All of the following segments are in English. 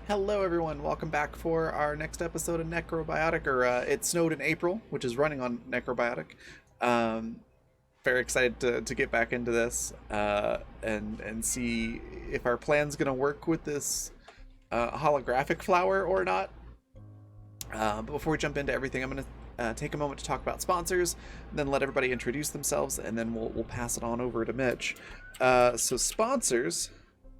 Hello, everyone. Welcome back for our next episode of Necrobiotic. It snowed in April, which is running on Necrobiotic. Um, Very excited to get back into this and see if our plan's gonna work with this holographic flower or not. But before we jump into everything, I'm gonna take a moment to talk about sponsors, then let everybody introduce themselves, and then we'll pass it on over to Mitch. So sponsors.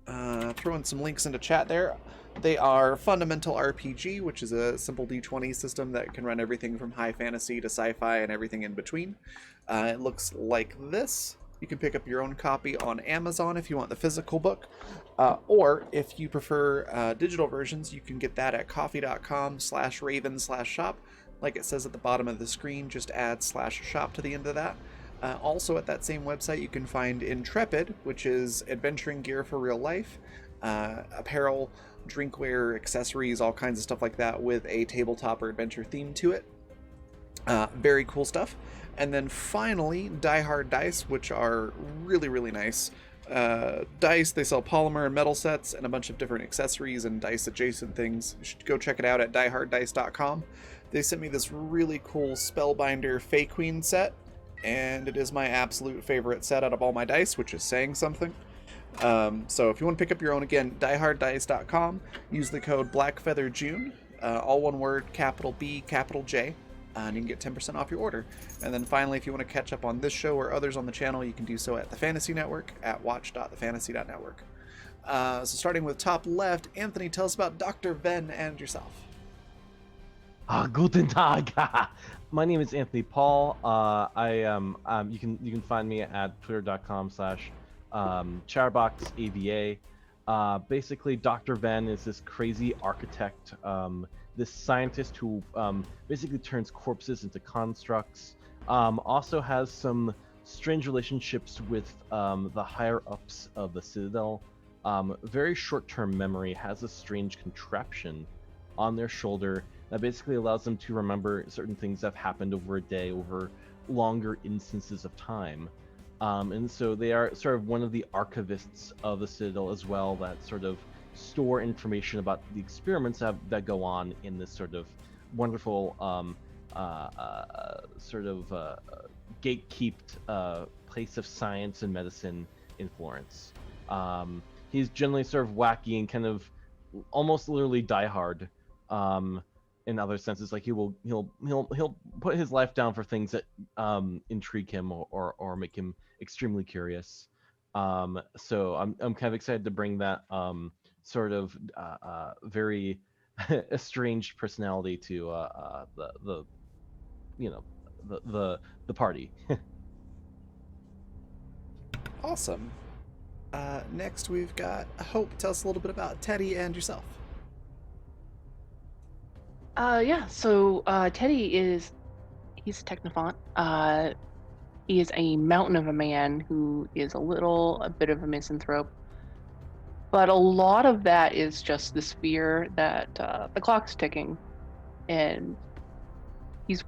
Throwing some links into chat there. They are Fundamental RPG, which is a simple D20 system that can run everything from high fantasy to sci-fi and everything in between. It looks like this. You can pick up your own copy on Amazon if you want the physical book, or if you prefer digital versions, you can get that at coffee.com/raven/shop. Like it says at the bottom of the screen, just add /shop to the end of that. Also, at that same website, you can find Intrepid, which is adventuring gear for real life, apparel, drinkware, accessories, all kinds of stuff like that with a tabletop or adventure theme to it. Very cool stuff. And then finally, Die Hard Dice, which are really, really nice. Dice, they sell polymer and metal sets and a bunch of different accessories and dice adjacent things. You should go check it out at dieharddice.com. They sent me this really cool Spellbinder Fey Queen set, and it is my absolute favorite set out of all my dice, which is saying something. So if you want to pick up your own, again, dieharddice.com, use the code BlackFeatherJune, all one word, capital B, capital J, and you can get 10% off your order. And then finally, if you want to catch up on this show or others on the channel, you can do so at the Fantasy Network at watch.thefantasy.network. So starting with top left, Anthony, tell us about Dr. Venn and yourself. Guten Tag. My name is Anthony Paul. You can find me at twitter.com/chatterboxava. Basically, Dr. Venn is this crazy architect, this scientist who basically turns corpses into constructs. Also has some strange relationships with the higher ups of the Citadel. Very short-term memory, has a strange contraption on their shoulder that basically allows them to remember certain things that have happened over a day, over longer instances of time. And so they are sort of one of the archivists of the Citadel as well, that sort of store information about the experiments that go on in this sort of wonderful gatekept place of science and medicine in Florence. He's generally sort of wacky and kind of almost literally diehard. In other senses, like he'll put his life down for things that intrigue him or make him extremely curious. So I'm kind of excited to bring that sort of very estranged personality to the party. Awesome. Next, we've got Hope. Tell us a little bit about Teddy and yourself. So Teddy he's a technophant. He is a mountain of a man who is a bit of a misanthrope. But a lot of that is just this fear that the clock's ticking, and he's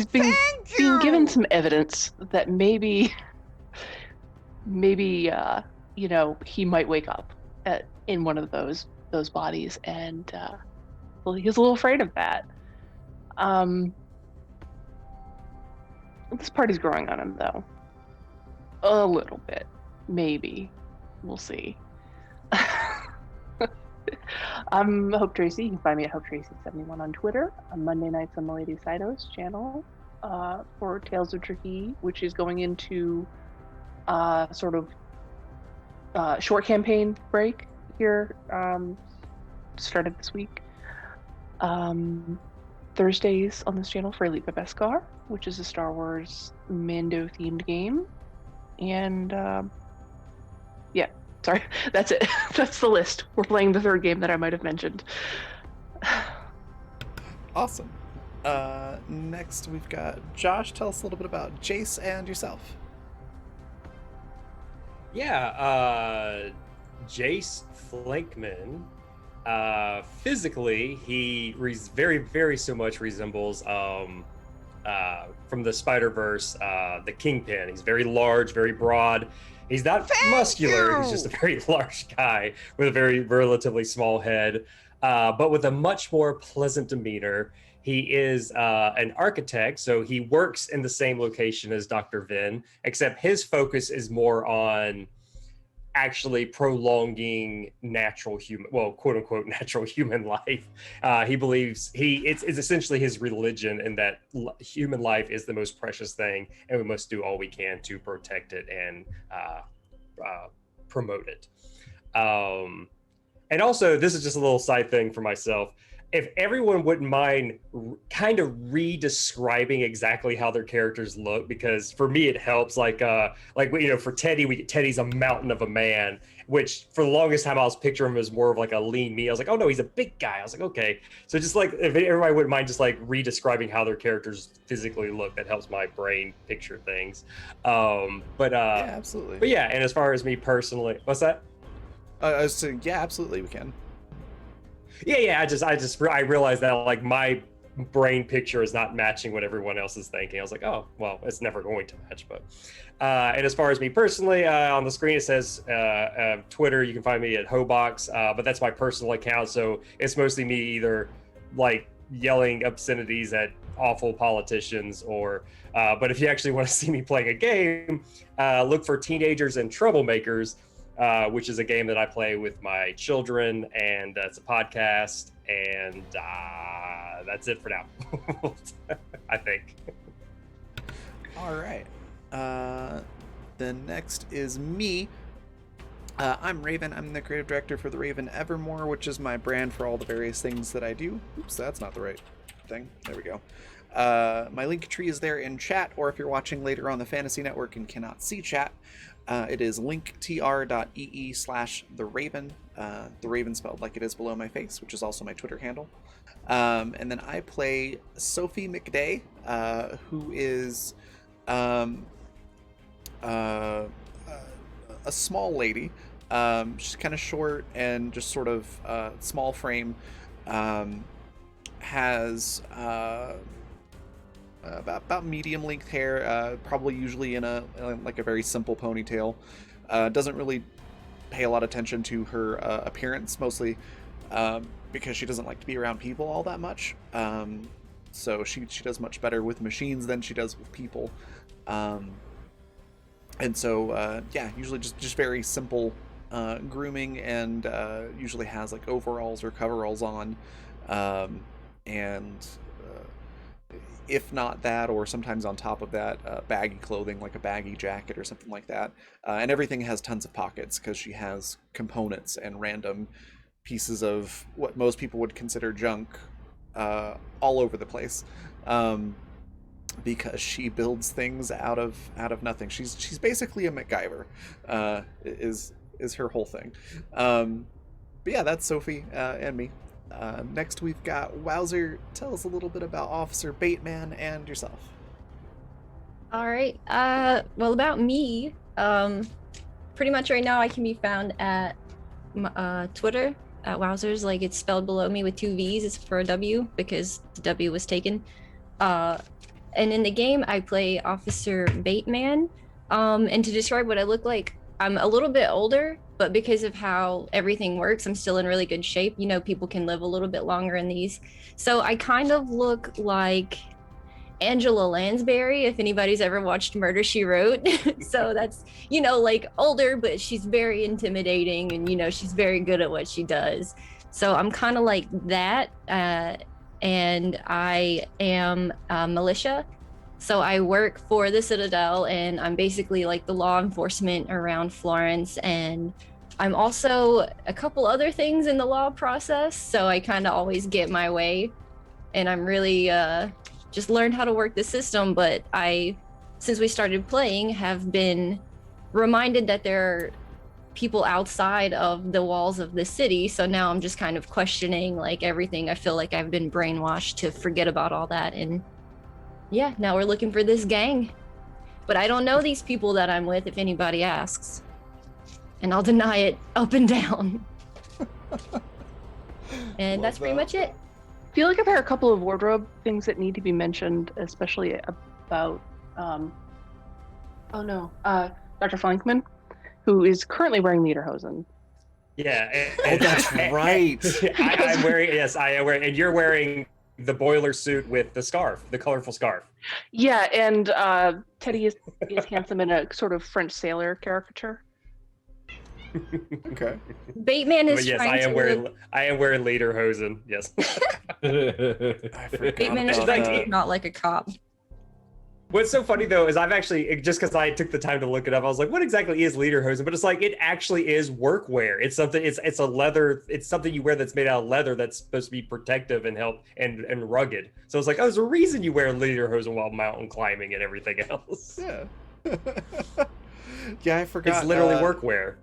being given some evidence that maybe he might wake up in one of those bodies, and well, he's a little afraid of that. This party's growing on him, though. A little bit. Maybe. We'll see. I'm Hope Tracy. You can find me at HopeTracy71 on Twitter. On Monday nights on the Lady Cytos channel for Tales of Tricky, which is going into sort of short campaign break here. Started this week. Thursdays on this channel for Elite by Beskar, which is a Star Wars Mando themed game. And yeah, sorry, that's it. That's the list. We're playing the third game that I might have mentioned. Awesome. Next we've got Josh. Tell us a little bit about Jace and yourself. Yeah, Jace Flankman. Physically, he very, very so much resembles from the Spider-Verse, the Kingpin. He's very large, very broad. He's not muscular. He's just a very large guy with a very relatively small head. but with a much more pleasant demeanor. He is an architect, so he works in the same location as Dr. Venn, except his focus is more on actually prolonging natural human, well, quote unquote, natural human life. He believes it's essentially his religion in that human life is the most precious thing, and we must do all we can to protect it and promote it. And also, this is just a little side thing for myself. If everyone wouldn't mind kind of re-describing exactly how their characters look, because for me it helps. Like for Teddy, Teddy's a mountain of a man, which for the longest time I was picturing him as more of like a lean meat. I was like, oh no, he's a big guy. I was like, okay. So just like if everybody wouldn't mind just like re-describing how their characters physically look, that helps my brain picture things. Yeah, absolutely. But yeah, and as far as me personally, what's that? Yeah, absolutely, we can. Yeah. I realized that like my brain picture is not matching what everyone else is thinking. I was like, oh, well, it's never going to match. But and as far as me personally, on the screen it says Twitter. You can find me at Hobox, but that's my personal account, so it's mostly me either like yelling obscenities at awful politicians or. But if you actually want to see me playing a game, look for Teenagers and Troublemakers. Which is a game that I play with my children, and it's a podcast, and that's it for now. I think. All right. Then next is me. I'm Raven. I'm the creative director for the Raven Evermore, which is my brand for all the various things that I do. Oops, that's not the right thing. There we go. My link tree is there in chat, or if you're watching later on the Fantasy Network and cannot see chat, it is linktr.ee/theraven, the Raven spelled like it is below my face, which is also my Twitter handle. And then I play Sophie McDay, who is a small lady. She's kind of short and just sort of small frame. Has about medium length hair, probably usually in a very simple ponytail. Doesn't really pay a lot of attention to her appearance, mostly because she doesn't like to be around people all that much. So she does much better with machines than she does with people. And so usually just very simple grooming, and usually has like overalls or coveralls on, and if not that, or sometimes on top of that, baggy clothing, like a baggy jacket or something like that. And everything has tons of pockets because she has components and random pieces of what most people would consider junk all over the place, because she builds things out of nothing. She's basically a MacGyver, is her whole thing. But yeah, that's Sophie and me. Next we've got Wowzer. Tell us a little bit about Officer Bateman and yourself. All right. Well, about me, pretty much right now I can be found at Twitter at Wowzers. Like, it's spelled below me with 2 V's. It's for a W because the W was taken. And in the game I play Officer Bateman. And to describe what I look like, I'm a little bit older, but because of how everything works, I'm still in really good shape. You know, people can live a little bit longer in these. So I kind of look like Angela Lansbury, if anybody's ever watched Murder, She Wrote. So that's, you know, like older, but she's very intimidating, and, you know, she's very good at what she does. So I'm kind of like that. And I am militia. So I work for the Citadel, and I'm basically like the law enforcement around Florence, and I'm also a couple other things in the law process. So I kind of always get my way, and I'm really just learned how to work the system. But since we started playing, have been reminded that there are people outside of the walls of the city. So now I'm just kind of questioning like everything. I feel like I've been brainwashed to forget about all that, and yeah, now we're looking for this gang. But I don't know these people that I'm with, if anybody asks. And I'll deny it up and down. And that's pretty much it. I feel like I've heard a couple of wardrobe things that need to be mentioned, especially about, Dr. Flankman, who is currently wearing lederhosen. Yeah. Oh, that's right. I'm wearing, yes, I am wearing, and you're wearing the boiler suit with the scarf, the colorful scarf. Yeah, and Teddy is handsome in a sort of French sailor caricature. Okay. Bateman But is yes, trying to look, I am wearing lederhosen. Yes. I forgot Bateman is about trying to that. look not like a cop. What's so funny though is I've actually, just because I took the time to look it up, I was like, what exactly is lederhosen? But it's like, it actually is workwear. It's something, it's a leather, it's something you wear that's made out of leather that's supposed to be protective and help and rugged. So it's like, oh, there's a reason you wear lederhosen while mountain climbing and everything else. Yeah. Yeah, I forgot. It's literally workwear.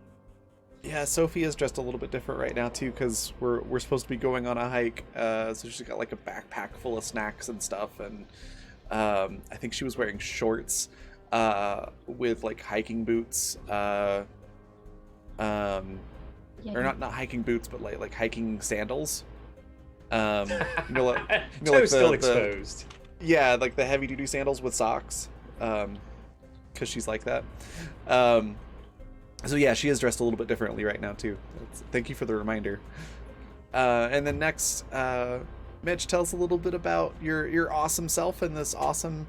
Yeah, Sophie is dressed a little bit different right now too, because we're supposed to be going on a hike. So she's got like a backpack full of snacks and stuff, and I think she was wearing shorts with like hiking boots. Or not hiking boots, but like hiking sandals. You know, like, Toes still exposed. Yeah, like the heavy duty sandals with socks. Because she's like that. So yeah, she is dressed a little bit differently right now too. Thank you for the reminder. And then next, Mitch, tell us a little bit about your awesome self and this awesome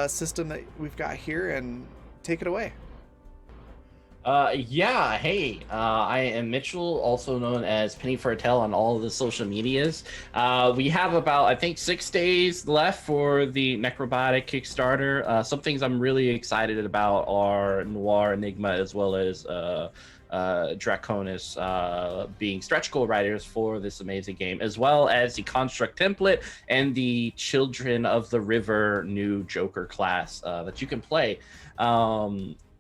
system that we've got here, and take it away. Yeah, hey, I am Mitchell, also known as Penny Fertel on all of the social medias. We have about, I think, 6 days left for the Necrobiotic Kickstarter. Some things I'm really excited about are Noir Enigma, as well as Draconis being stretch goal writers for this amazing game, as well as the Construct template and the Children of the River new Joker class that you can play.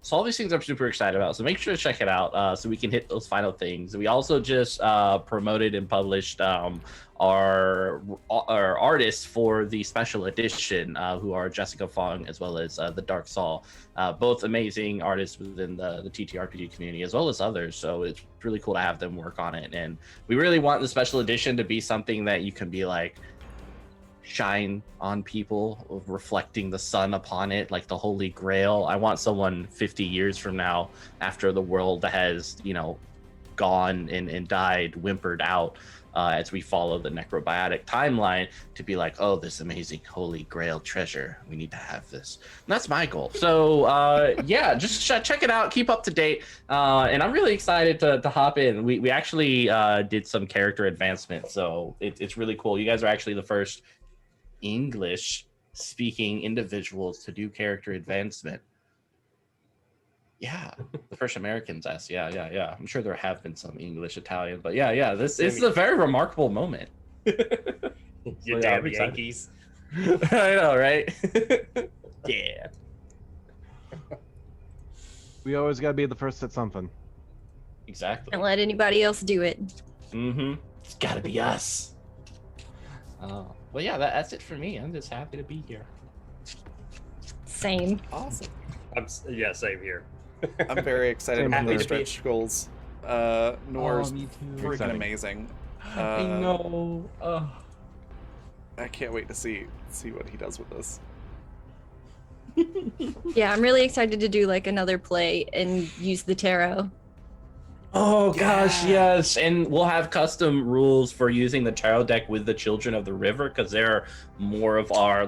So all these things I'm super excited about. So make sure to check it out so we can hit those final things. We also just promoted and published our artists for the special edition, who are Jessica Fong as well as the Dark Saul, both amazing artists within the TTRPG community as well as others. So it's really cool to have them work on it. And we really want the special edition to be something that you can be like, shine on people, reflecting the sun upon it like the Holy Grail. I want someone 50 years from now, after the world has, gone and died, whimpered out, as we follow the Necrobiotic timeline, to be like, oh, this amazing Holy Grail treasure, we need to have this. And that's my goal. So yeah, just check it out, keep up to date, and I'm really excited to hop in. We actually did some character advancement, so it's really cool. You guys are actually the first English speaking individuals to do character advancement. Yeah, the first Americans asked. Yeah. I'm sure there have been some English, Italian, but yeah. This is a very remarkable moment. You damn Yankees. I know, right? Yeah. We always gotta be the first at something. Exactly. Don't let anybody else do it. Mm-hmm. It's gotta be us. Well, yeah, that's it for me. I'm just happy to be here. Same. Awesome. Yeah, same here. I'm very excited about Happy those to be- stretch goals. Noir's me too. freaking Exciting. amazing. I know. I can't wait to see what he does with this. Yeah, I'm really excited to do like another play and use the tarot. Oh gosh, Yeah. yes, and we'll have custom rules for using the tarot deck with the Children of the River, because they're more of our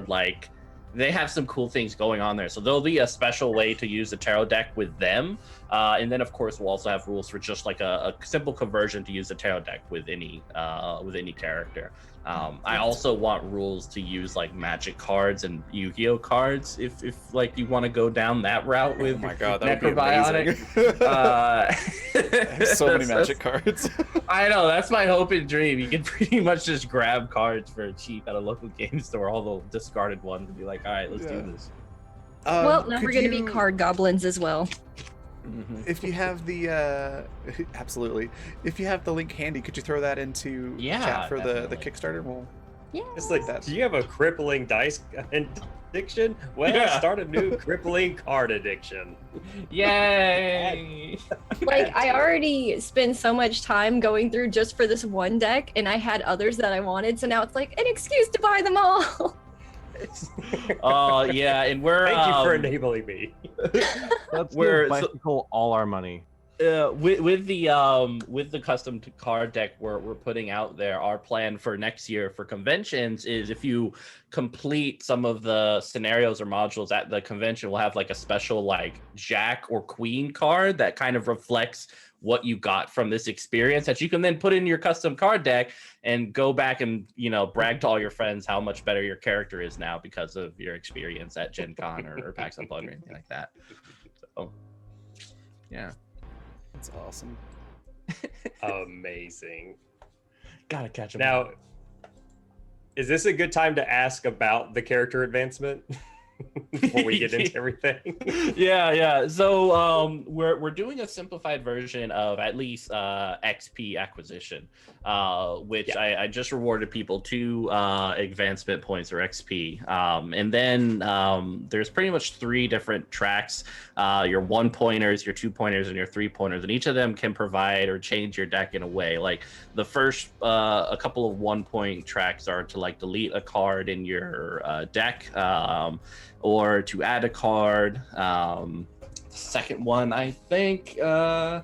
they have some cool things going on there. So there'll be a special way to use the tarot deck with them, and then of course we'll also have rules for just like a simple conversion to use the tarot deck with any character. I also want rules to use like Magic cards and Yu-Gi-Oh cards if like you want to go down that route with Oh my god, that would be Necrobiotic. amazing. I have so many That's- Magic cards. I know, that's my hope and dream. You can pretty much just grab cards for cheap at a local game store, all the discarded ones, and be like, all right, let's Yeah. do this. Well, now Could we're gonna be you- card goblins as well. If you have the absolutely, if you have the link handy, could you throw that into Yeah, chat for the definitely. Kickstarter? We'll Yeah. It's like, That- do you have a crippling dice addiction? Well, Yeah. start a new crippling card addiction. Yay! Like I already spent so much time going through just for this one deck, and I had others that I wanted, so now it's like an excuse to buy them all. Yeah, and we're Thank you for enabling me. Let's Where- give Bicycle all our money. with the custom card deck we're putting out there, our plan for next year for conventions is if you complete some of the scenarios or modules at the convention, we'll have like a special like Jack or Queen card that kind of reflects what you got from this experience that you can then put in your custom card deck and go back and brag to all your friends how much better your character is now because of your experience at Gen Con or PAX Unplugged or anything like that. So yeah. That's awesome. Amazing. Gotta catch them. Now, is this a good time to ask about the character advancement before we get into everything? Yeah. So we're doing a simplified version of at least XP acquisition, which I just rewarded people 2 advancement points or XP. And then there's pretty much 3 different tracks, your 1-pointers, your 2-pointers, and your 3-pointers. And each of them can provide or change your deck in a way. Like the first a couple of 1-point tracks are to like delete a card in your deck, or to add a card. The second one, I think, has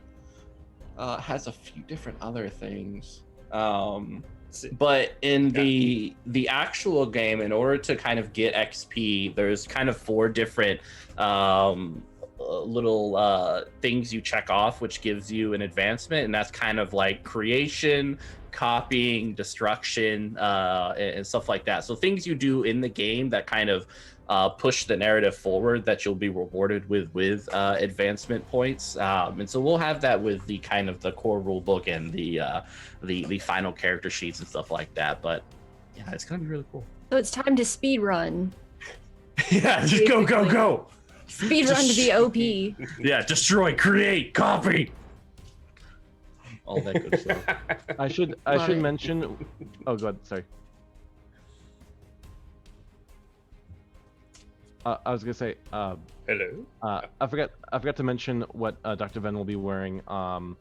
a few different other things. But in the actual game, in order to kind of get XP, there's kind of 4 different little things you check off, which gives you an advancement, and that's kind of like creation, copying, destruction, and stuff like that. So things you do in the game that kind of push the narrative forward that you'll be rewarded with advancement points. And so we'll have that with the kind of the core rule book and the final character sheets and stuff like that. But yeah, it's gonna be really cool. So it's time to speed run. Yeah, just go. Speed run to be OP. Yeah, destroy, create, copy. All that good stuff. I should mention. Oh, go ahead. Sorry. I was gonna say. Hello. I forgot to mention what Dr. Ven will be wearing on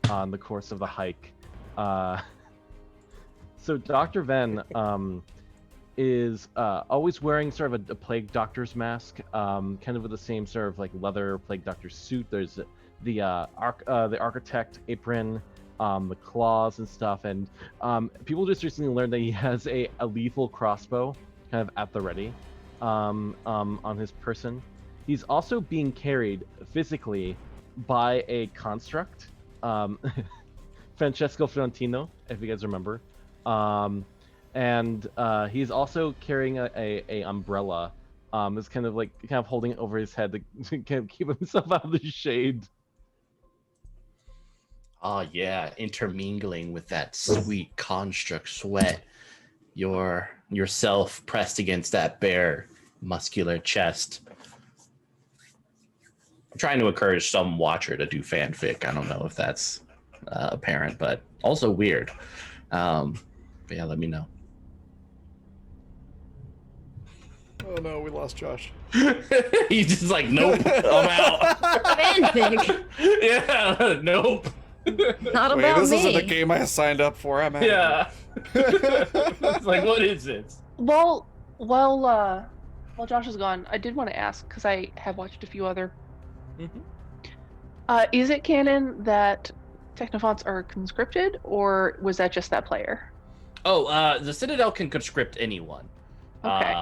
the course of the hike. So Dr. Ven is always wearing sort of a plague doctor's mask, kind of with the same sort of like leather plague doctor suit. There's the architect apron, the claws and stuff, and people just recently learned that he has a lethal crossbow kind of at the ready on his person. He's also being carried physically by a construct, Francesco Fiorentino, if you guys remember, and he's also carrying a umbrella. Is kind of holding it over his head to kind of keep himself out of the shade. Oh yeah, intermingling with that sweet construct sweat. Yourself pressed against that bare muscular chest. I'm trying to encourage some watcher to do fanfic. I don't know if that's apparent, but also weird. But yeah, let me know. Oh no, we lost Josh. He's just like, nope, I'm out. Fanfic. Yeah, nope. Not Wait, about this me. isn't a game I signed up for. I'm out. Yeah. It's like, what is this? Well, while Josh is gone, I did want to ask, because I have watched a few other. Is it canon that Technophants are conscripted, or was that just that player? Oh, the Citadel can conscript anyone. Okay.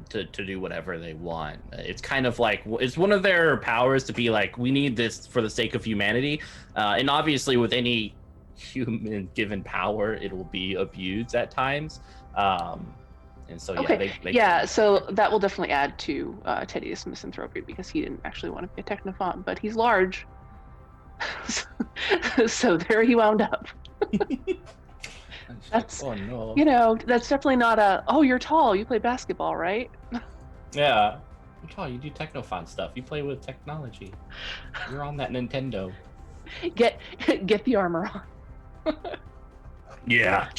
To do whatever they want. It's kind of like, it's one of their powers to be like, we need this for the sake of humanity. And obviously with any human given power, it will be abused at times. And so, yeah, Okay. they Yeah, so that will definitely add to Teddy's misanthropy, because he didn't actually want to be a Technophant, but he's large. So there he wound up. That's, oh no. That's definitely not you're tall, you play basketball, right? Yeah. You're tall, you do Technophant stuff. You play with technology. You're on that Nintendo. Get the armor on. Yeah.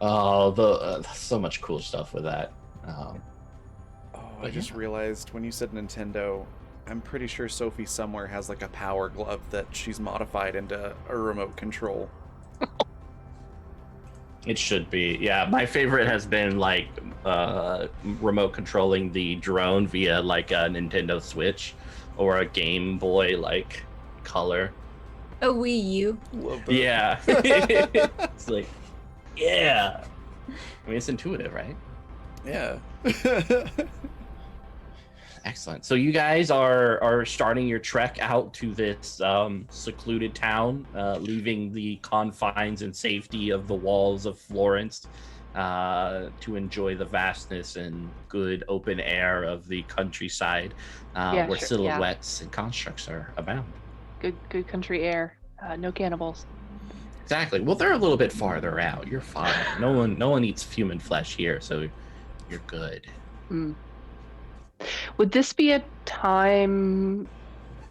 Oh, so much cool stuff with that. I just realized when you said Nintendo, I'm pretty sure Sophie somewhere has like a power glove that she's modified into a remote control. It should be. Yeah, my favorite has been like remote controlling the drone via like a Nintendo Switch or a Game Boy like Color. A Wii U. Love that. Yeah. It's like, yeah. I mean, it's intuitive, right? Yeah. Excellent. So you guys are starting your trek out to this secluded town, leaving the confines and safety of the walls of Florence to enjoy the vastness and good open air of the countryside, Yeah, where sure, silhouettes and constructs are abound. Good country air. No cannibals. Exactly. Well, they're a little bit farther out. You're fine. No one eats human flesh here, so you're good. Mm. Would this be a time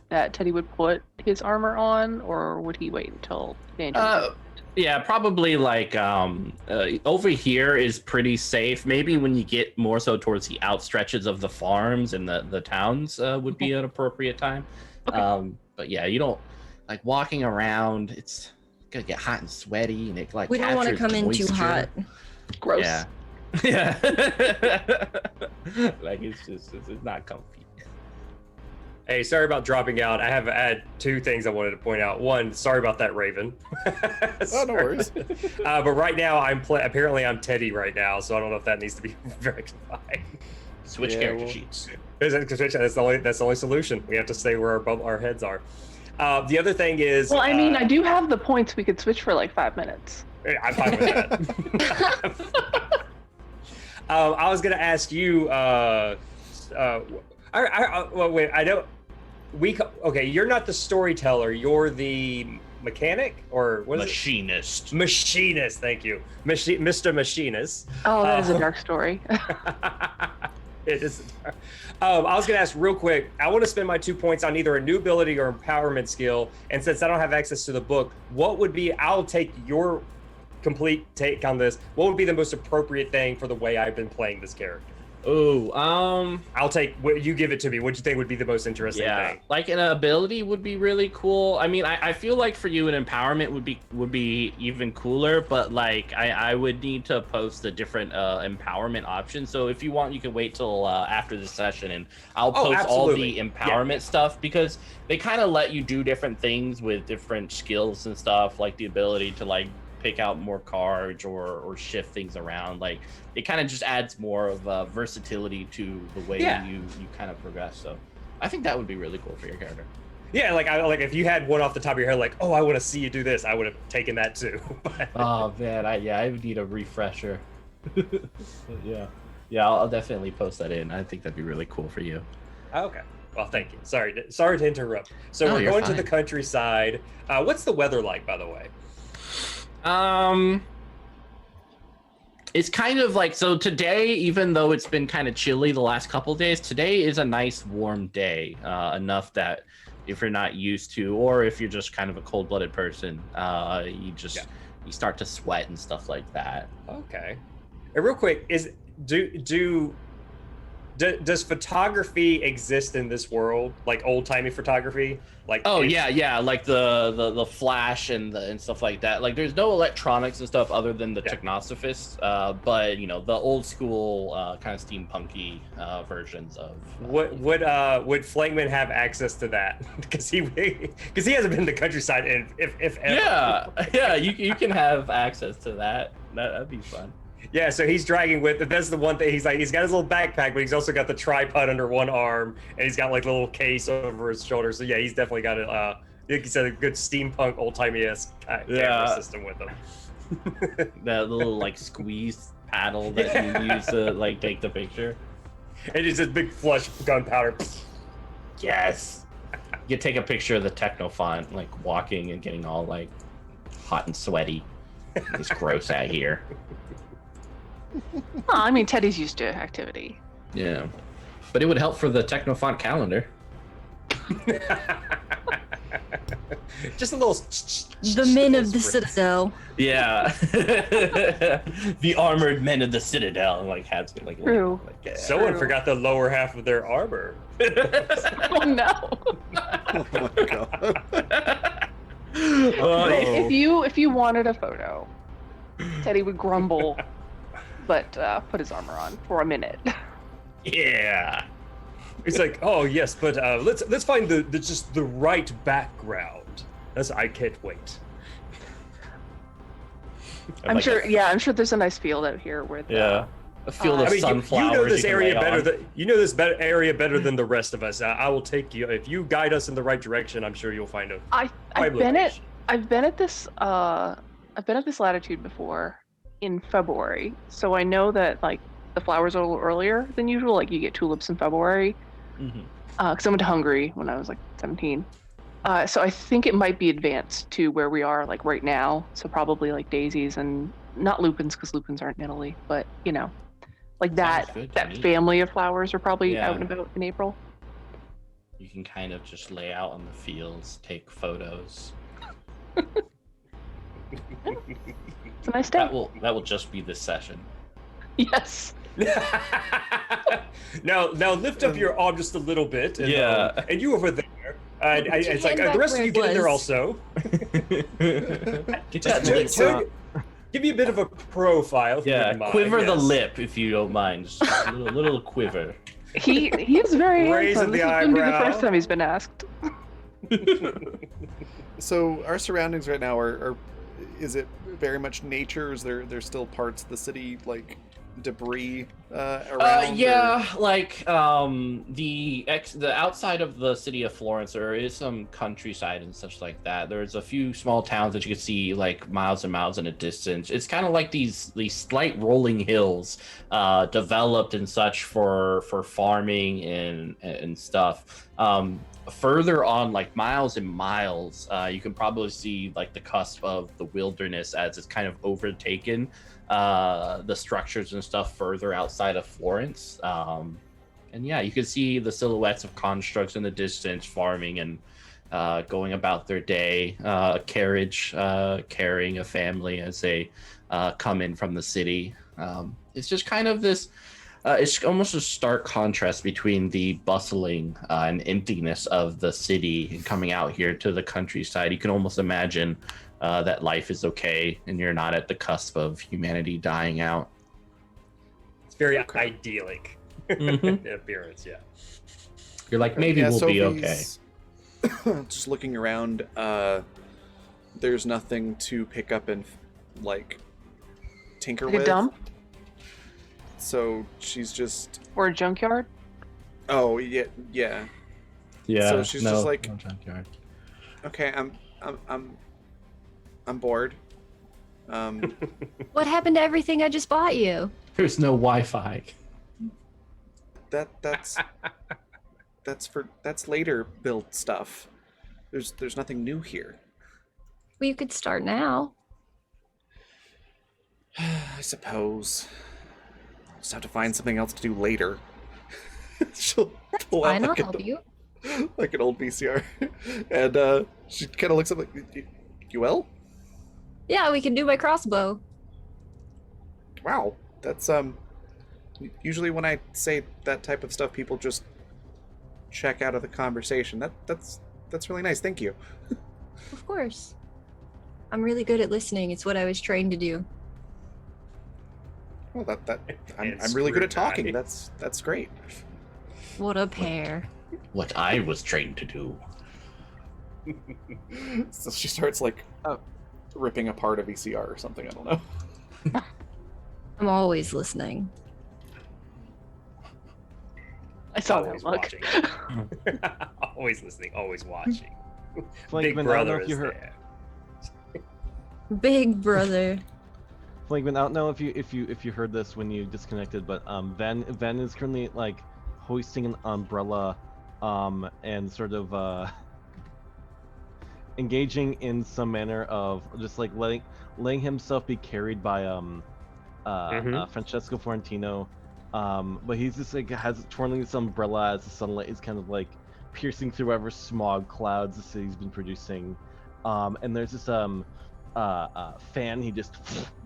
that Teddy would put his armor on, or would he wait until danger? Yeah, probably like over here is pretty safe. Maybe when you get more so towards the outstretches of the farms and the towns would be an appropriate time. Okay. But yeah, you don't like walking around. It's gonna get hot and sweaty, and it like We don't want to captures come in too moisture. hot. Gross. Yeah. Yeah. Like it's not comfy. Hey, sorry about dropping out. I had two things I wanted to point out. One, sorry about that, Raven. Oh, no worries. But right now, apparently I'm Teddy right now, so I don't know if that needs to be rectified. Switch Yeah, character well- sheets. That's the only solution. We have to stay where our heads are. The other thing is, Well, I mean, I do have the points. We could switch for like 5 minutes. I'm fine with that. I was gonna ask you. Well, wait. I don't. Okay. You're not the storyteller. You're the mechanic, or what is Machinist. it? Machinist. Thank you, Mr. Machinist. Oh, that is a dark story. It is. I was going to ask real quick. I want to spend my 2 points on either a new ability or empowerment skill. And since I don't have access to the book, what would be? I'll take your complete take on this. What would be the most appropriate thing for the way I've been playing this character? Oh, I'll take. You give it to me. What do you think would be the most interesting thing? like an ability would be really cool. I mean, I feel like for you an empowerment would be even cooler, but like I would need to post a different empowerment option. So if you want, you can wait till after the session, and I'll post all the empowerment stuff, because they kind of let you do different things with different skills and stuff, like the ability to like pick out more cards or shift things around. Like it kind of just adds more of versatility to the way you kind of progress. So I think that would be really cool for your character. Yeah, like if you had one off the top of your head, like, oh, I want to see you do this, I would have taken that too. Oh man, I would need a refresher. yeah, I'll definitely post that in. I think that'd be really cool for you. Okay. Well, thank you. Sorry to interrupt. So No, we're you're going to fine. the countryside. What's the weather like, by the way? It's kind of like, so today, even though it's been kind of chilly the last couple days, today is a nice warm day, enough that if you're not used to, or if you're just kind of a cold-blooded person, you start to sweat and stuff like that. Okay. And real quick, does photography exist in this world, like old-timey photography? Like like the flash and stuff like that. Like there's no electronics and stuff other than the Technosophist, but you know, the old school kind of steampunky versions of would Flangman have access to that? Because he hasn't been to the countryside if ever. Yeah, you can have access to that. That'd be fun. Yeah, so he's dragging with. That's the one thing. He's got his little backpack, but he's also got the tripod under one arm, and he's got like a little case over his shoulder. So yeah, he's definitely got like you said, a good steampunk old timey camera system with him. That little like squeeze paddle that you use to like take the picture. And it's this big flush of gunpowder. Yes. You take a picture of the Technofont like walking and getting all like hot and sweaty. It's gross out here. Oh, I mean, Teddy's used to activity. Yeah, but it would help for the Technofont calendar. Just a little. The men of the Citadel. Yeah, the armored men of the Citadel, like has like. True. Like, Someone forgot the lower half of their armor. Oh no! Oh my god. If you wanted a photo, Teddy would grumble, but put his armor on for a minute. Yeah. It's like, oh yes, but let's find the right background. I can't wait. I'm Like sure. a- Yeah, I'm sure there's a nice field out here where. Yeah. A field I of I mean, sunflowers. you know this can area lay better on. than area better than the rest of us. I will take you if you guide us in the right direction. I'm sure you'll find a I've prime been at location. I've been at this latitude before in February, so I know that like the flowers are a little earlier than usual. Like you get tulips in February. Mhm. Because I went to Hungary when I was like 17. So I think it might be advanced to where we are like right now. So probably like daisies and not lupins because lupins aren't in Italy, but you know, like Sounds that good to that me. family of flowers are probably Yeah. out and about in April. You can kind of just lay out on the fields, take photos. It's a nice day. That will just be this session. Yes. now lift up your arm just a little bit. And, Yeah. and you over there. It's like hand the back rest of where you it get in there was. also. Get Just that lip. give me a bit of a profile. If you Yeah, wouldn't mind. quiver the Yes. lip if you don't mind. Just a little quiver. He is very Raising handsome. the This is going to be the eyebrow. first time he's been asked. So our surroundings right now are is it very much nature? Is there's still parts of the city like debris around? Yeah, like the outside of the city of Florence, there is some countryside and such like that. There's a few small towns that you can see like miles and miles in a distance. It's kind of like these slight rolling hills, developed and such for farming and stuff. Further on, like miles and miles, you can probably see like the cusp of the wilderness as it's kind of overtaken the structures and stuff further outside of Florence. And yeah, you can see the silhouettes of constructs in the distance, farming and going about their day. A carriage carrying a family as they come in from the city. It's just kind of this. It's almost a stark contrast between the bustling and emptiness of the city and coming out here to the countryside. You can almost imagine that life is okay and you're not at the cusp of humanity dying out. It's very idyllic Mhm. in appearance. Yeah. You're like, maybe we'll be okay. Sophie's just looking around, there's nothing to pick up and like tinker Like a with. dump So she's just or a junkyard. yeah. Yeah. So she's just like- no junkyard. Okay, I'm bored. What happened to everything I just bought you? There's no Wi-Fi. That's later build stuff. There's nothing new here. Well, you could start now. I suppose. Just have to find something else to do later. She'll pull out Fine, I'll like, help you. like an old VCR, and she kind of looks up like, "You will? Yeah, we can do my crossbow. Wow, that's Usually when I say that type of stuff, people just check out of the conversation. That's really nice. Thank you. Of course. I'm really good at listening. It's what I was trained to do. Well, I'm And really good at talking. scrutinize. That's great. What a pair. What I was trained to do. So she starts like ripping apart a VCR or something. I don't know. I'm always listening. I saw Always that look. watching. Always listening. Always watching. Flankman, Big I don't brother know if is you heard. there. Big brother. Flankman, I don't know if you heard this when you disconnected, but Ven is currently like hoisting an umbrella, and sort of engaging in some manner of just like letting himself be carried by Francesco Florentino, but he's just like twirling this umbrella as the sunlight is kind of like piercing through whatever smog clouds the city's been producing, and there's this fan he just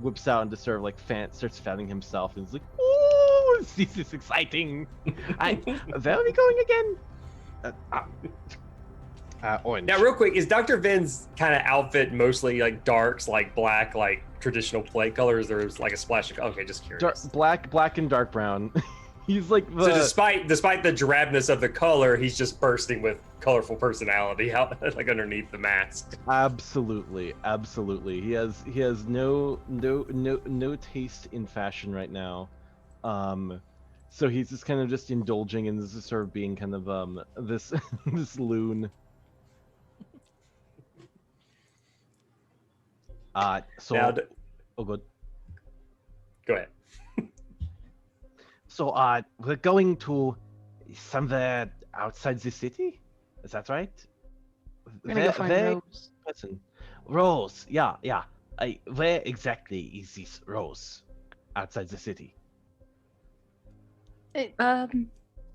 whips out and just sort of like starts fanning himself, and he's like, "Ooh, this is exciting! Where are we going again?" Orange. Now, real quick, is Dr. Ven's kind of outfit mostly like darks, like black, like traditional plate colors? There's like a splash of. Okay, just curious. Black and dark brown. He's like So despite the drabness of the color, he's just bursting with colorful personality out like underneath the mask. absolutely. He has no taste in fashion right now. So he's just kind of just indulging in this sort of being kind of this this loon. So Now, oh good. go ahead. So we're going to somewhere outside the city. Is that right? We're gonna go find Rose. Person. Rose, yeah. Where exactly is this Rose? Outside the city.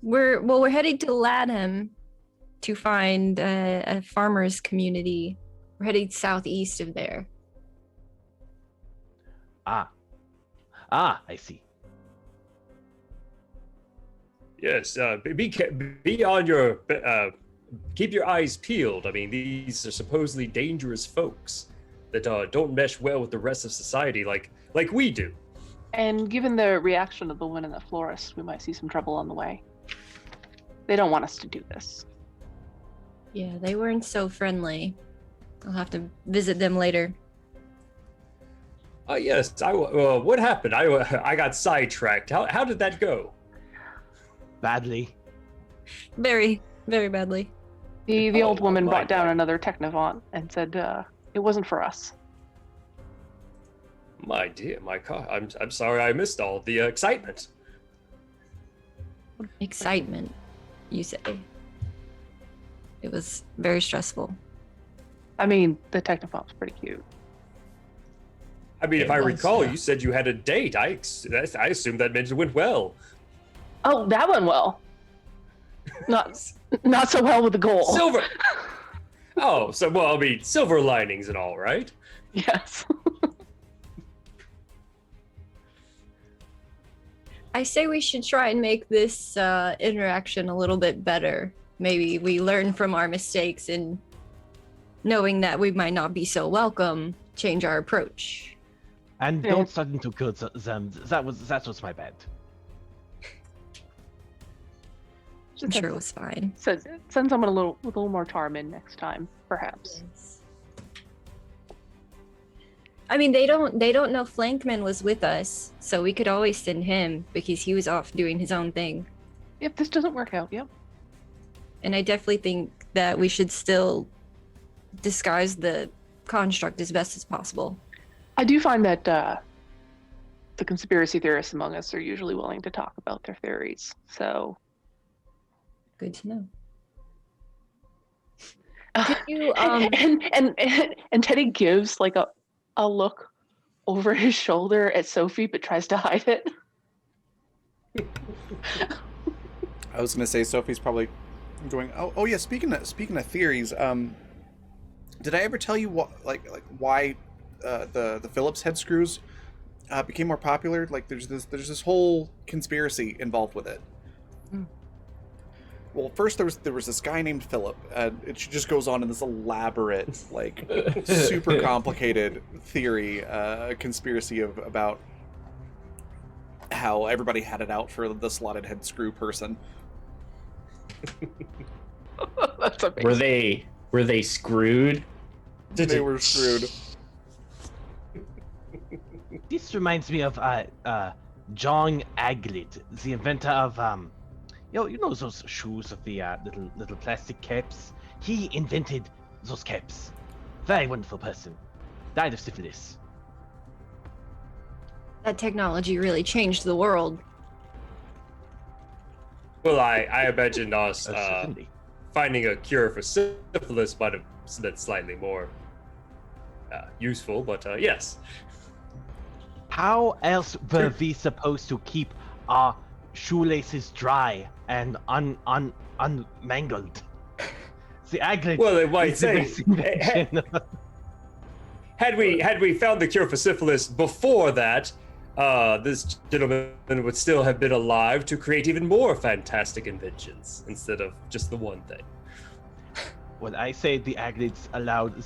We're heading to Latham to find a farmers community. We're heading southeast of there. I see. Yes, be on your keep your eyes peeled. I mean, these are supposedly dangerous folks that don't mesh well with the rest of society, like we do. And given the reaction of the woman in the florist, we might see some trouble on the way. They don't want us to do this. Yeah, they weren't so friendly. I'll have to visit them later. Yes. What happened? I got sidetracked. How did that go? Badly. Very, very badly. The old woman my brought down God. another Technovant and said it wasn't for us. My dear, I'm sorry I missed all the excitement. Excitement, you say? It was very stressful. I mean, the Technovant's pretty cute. I mean, if It I was, recall, yeah. you said you had a date. I assumed that meant it went well. Oh, that went well. Not so well with the goal. Silver. Oh, so well, I mean, silver linings and all, right? Yes. I say we should try and make this interaction a little bit better. Maybe we learn from our mistakes and knowing that we might not be so welcome, change our approach. And Yeah. don't start into good them. That was my bad. I'm sure it was fine. Send someone a little more charm in next time, perhaps. I mean, they don't know Flankman was with us, so we could always send him because he was off doing his own thing. If this doesn't work out, yep. And I definitely think that we should still disguise the construct as best as possible. I do find that the conspiracy theorists among us are usually willing to talk about their theories. So Good to know. uh, Could you, and Teddy gives like a look over his shoulder at Sophie, but tries to hide it. I was gonna say Sophie's probably going. Oh yeah. Speaking of theories, did I ever tell you what why the Phillips head screws became more popular? Like there's this whole conspiracy involved with it. Well, first there was this guy named Philip. It just goes on in this elaborate, like, super complicated theory, conspiracy about how everybody had it out for the slotted head screw person. That's amazing. Were they screwed? They were screwed. This reminds me of John Aglet, the inventor of you know those shoes with the little plastic caps. He invented those caps. Very wonderful person. Died of syphilis. That technology really changed the world. Well, I imagine us Certainly. finding a cure for syphilis might have been slightly more useful, but yes. How else were we supposed to keep our shoelaces dry and unmangled? The Aglet. Well, they might is the say, best invention. had we found the cure for syphilis before that, this gentleman would still have been alive to create even more fantastic inventions instead of just the one thing. When I say the Aglets allowed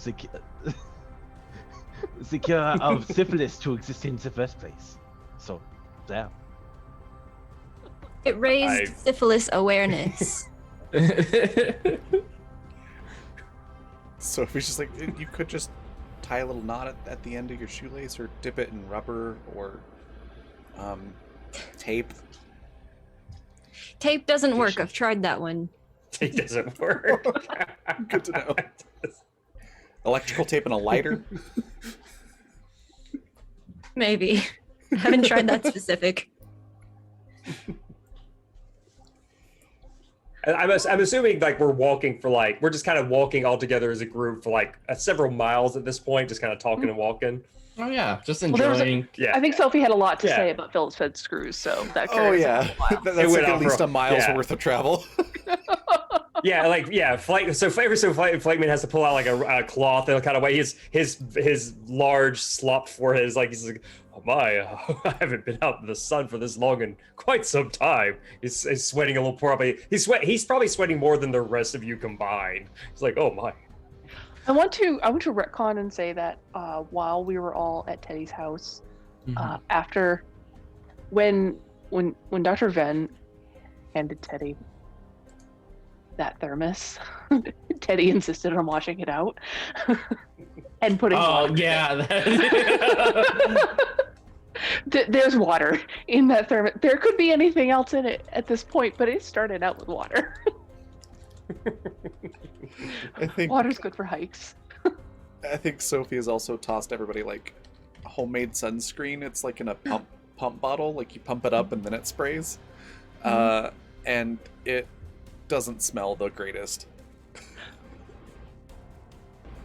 the cure of syphilis to exist in the first place. So, there. It raised syphilis awareness. Sophie's just like, you could just tie a little knot at the end of your shoelace, or dip it in rubber, or tape. Tape doesn't work. I've tried that one. Tape doesn't work. Good to know. Electrical tape and a lighter. Maybe. I haven't tried that specific. I'm assuming like we're just kind of walking all together as a group for like several miles at this point, just kind of talking and walking. Oh yeah, just there was enjoying. I think Sophie had a lot to say about Phillips Fed screws, so that Oh yeah, a while. that's It like went at on least for- a mile's yeah. worth of travel. Flightman has to pull out like a cloth and kind of way his large slopped forehead is like, he's like, oh my, I haven't been out in the sun for this long in quite some time. He's sweating a little probably. He's probably sweating more than the rest of you combined. It's like, oh my. I want to retcon and say that while we were all at Teddy's house, after when Dr. Venn handed Teddy that thermos, Teddy insisted on washing it out and putting water in it. Yeah. There's water in that thermos. There could be anything else in it at this point, but it started out with water. I think Water's good for hikes. Sophie has also tossed everybody like homemade sunscreen. It's like in a pump bottle, like you pump it up and then it sprays, and it doesn't smell the greatest.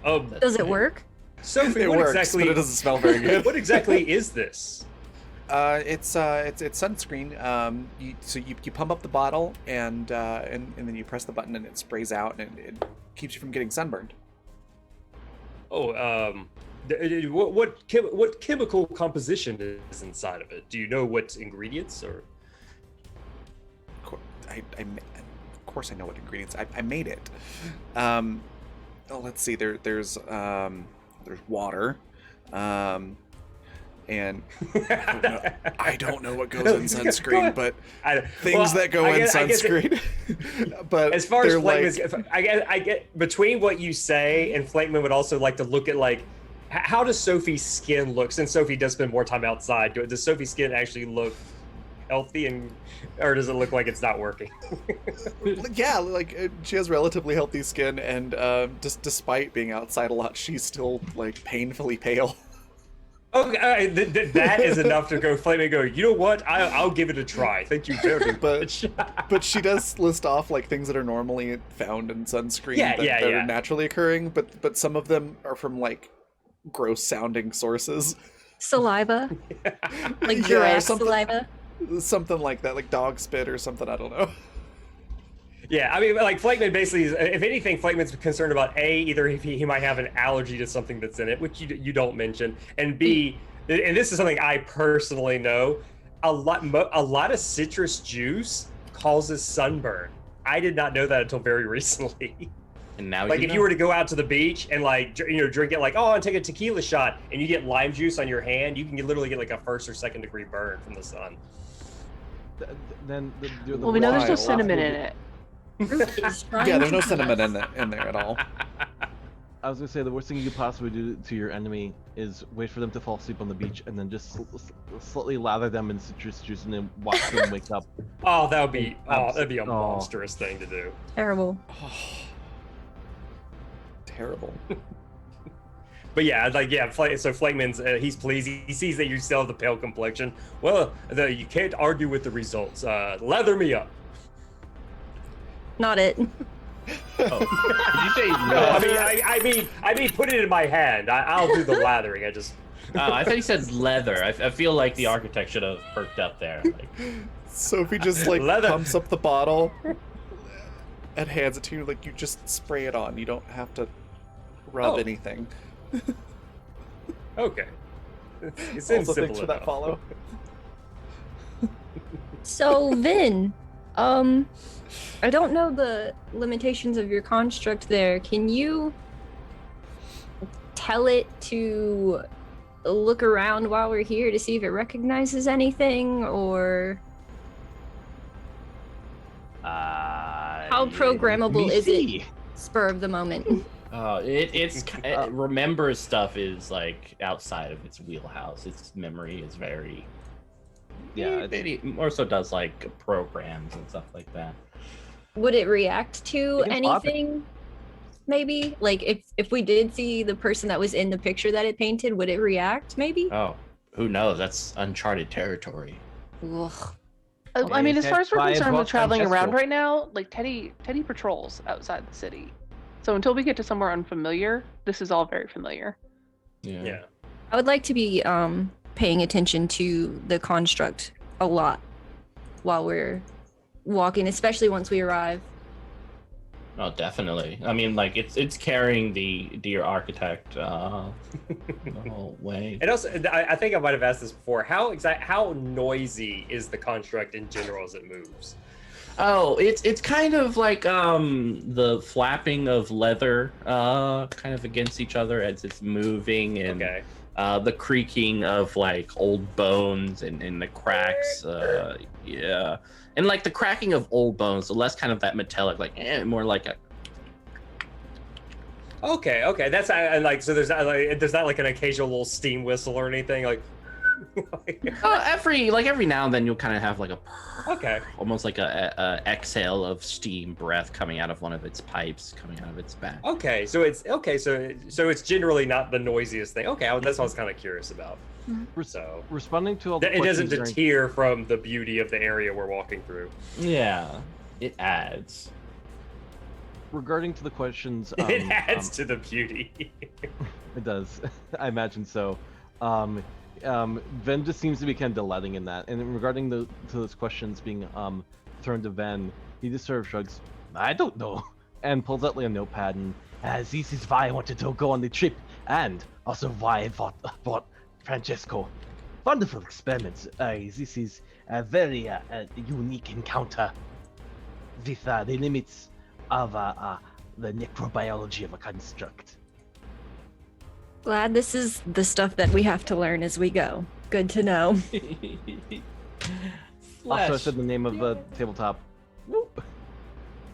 Does it work? Sophie, It what works, exactly? but it doesn't smell very good. What exactly is this? It's sunscreen. You pump up the bottle and then you press the button and it sprays out and it keeps you from getting sunburned. What chemical composition is inside of it? Do you know what ingredients or? Of course I know what ingredients. I made it. Let's see. There's water. And I don't know what goes in sunscreen, but things that go in sunscreen. But as far as like, I get between what you say and Flakeman would also like to look at like how does Sophie's skin look? Since Sophie does spend more time outside, does Sophie's skin actually look healthy or does it look like it's not working? yeah, like she has relatively healthy skin, and just despite being outside a lot, she's still like painfully pale. Okay, that is enough to go flame and go, you know what? I'll give it a try. Thank you very much. But she does list off like things that are normally found in sunscreen that are naturally occurring, but some of them are from like gross sounding sources. Saliva? Like giraffe saliva? Something like that, like dog spit or something, I don't know. Yeah, I mean, like, Flakeman basically, if anything, Flakeman's concerned about A, either if he might have an allergy to something that's in it, which you don't mention, and B, and this is something I personally know, a lot of citrus juice causes sunburn. I did not know that until very recently. And now like, if you were to go out to the beach and, like, drink it, like, oh, and take a tequila shot, and you get lime juice on your hand, you can literally get, like, a 1st or 2nd degree burn from the sun. Then Well, we know there's no cinnamon in it. Yeah, there's no cinnamon in there at all. I was gonna say the worst thing you could possibly do to your enemy is wait for them to fall asleep on the beach and then just slightly lather them in citrus juice and then watch them wake up. Oh, that'd be a monstrous thing to do. Terrible. Terrible. But yeah, like so Flakeman's he's pleased. He sees that you still have the pale complexion. Well, you can't argue with the results. Lather me up. Not it. Did you say No, I mean, put it in my hand. I'll do the lathering. I just. I thought he said leather. I feel like the architect should have perked up there. Like, Sophie just like Leather. pumps up the bottle and hands it to you. Like, you just spray it on. You don't have to rub anything. Okay. It's Also, simple thanks for that enough. follow. So, Vin, I don't know the limitations of your construct there. Can you tell it to look around while we're here to see if it recognizes anything, or How programmable is it? Spur of the moment. It remembers stuff is like outside of its wheelhouse. Its memory is very it more so does like programs and stuff like that. Would it react to I guess anything? Maybe like if we did see the person that was in the picture that it painted, would it react? Maybe. Oh, who knows? That's uncharted territory. Ugh. I mean, as far as we're Try as concerned well with traveling Francesco. around right now, like Teddy patrols outside the city. So until we get to somewhere unfamiliar, this is all very familiar. Yeah. I would like to be paying attention to the construct a lot while we're walking, especially once we arrive. Oh, definitely. I mean, like it's carrying the dear architect the whole way. And also, I think I might have asked this before. How noisy is the construct in general as it moves? Oh, it's kind of like the flapping of leather kind of against each other as it's moving, and the creaking of like old bones and the cracks. Yeah, and like the cracking of old bones, so less kind of that metallic, like more like a. Okay, that's like so. There's not like an occasional little steam whistle or anything like. Every now and then you'll kind of have like almost like a exhale of steam breath coming out of one of its pipes coming out of its back. So it's generally not the noisiest thing. Okay, that's what I was kind of curious about. So Responding to all the it doesn't questions deter from the beauty of the area we're walking through. Yeah, it adds. regarding to the questions, it adds to the beauty. It does. I imagine so. Ven just seems to be kind of delighting in that. And regarding to those questions being thrown to Ven, he just sort of shrugs, I don't know, and pulls out like a notepad and, this is why I wanted to go on the trip, and also why I bought Francesco. Wonderful experiments. This is a very unique encounter with the limits of the necrobiology of a construct. Glad this is the stuff that we have to learn as we go. Good to know. Also, I said the name of the tabletop. Whoop.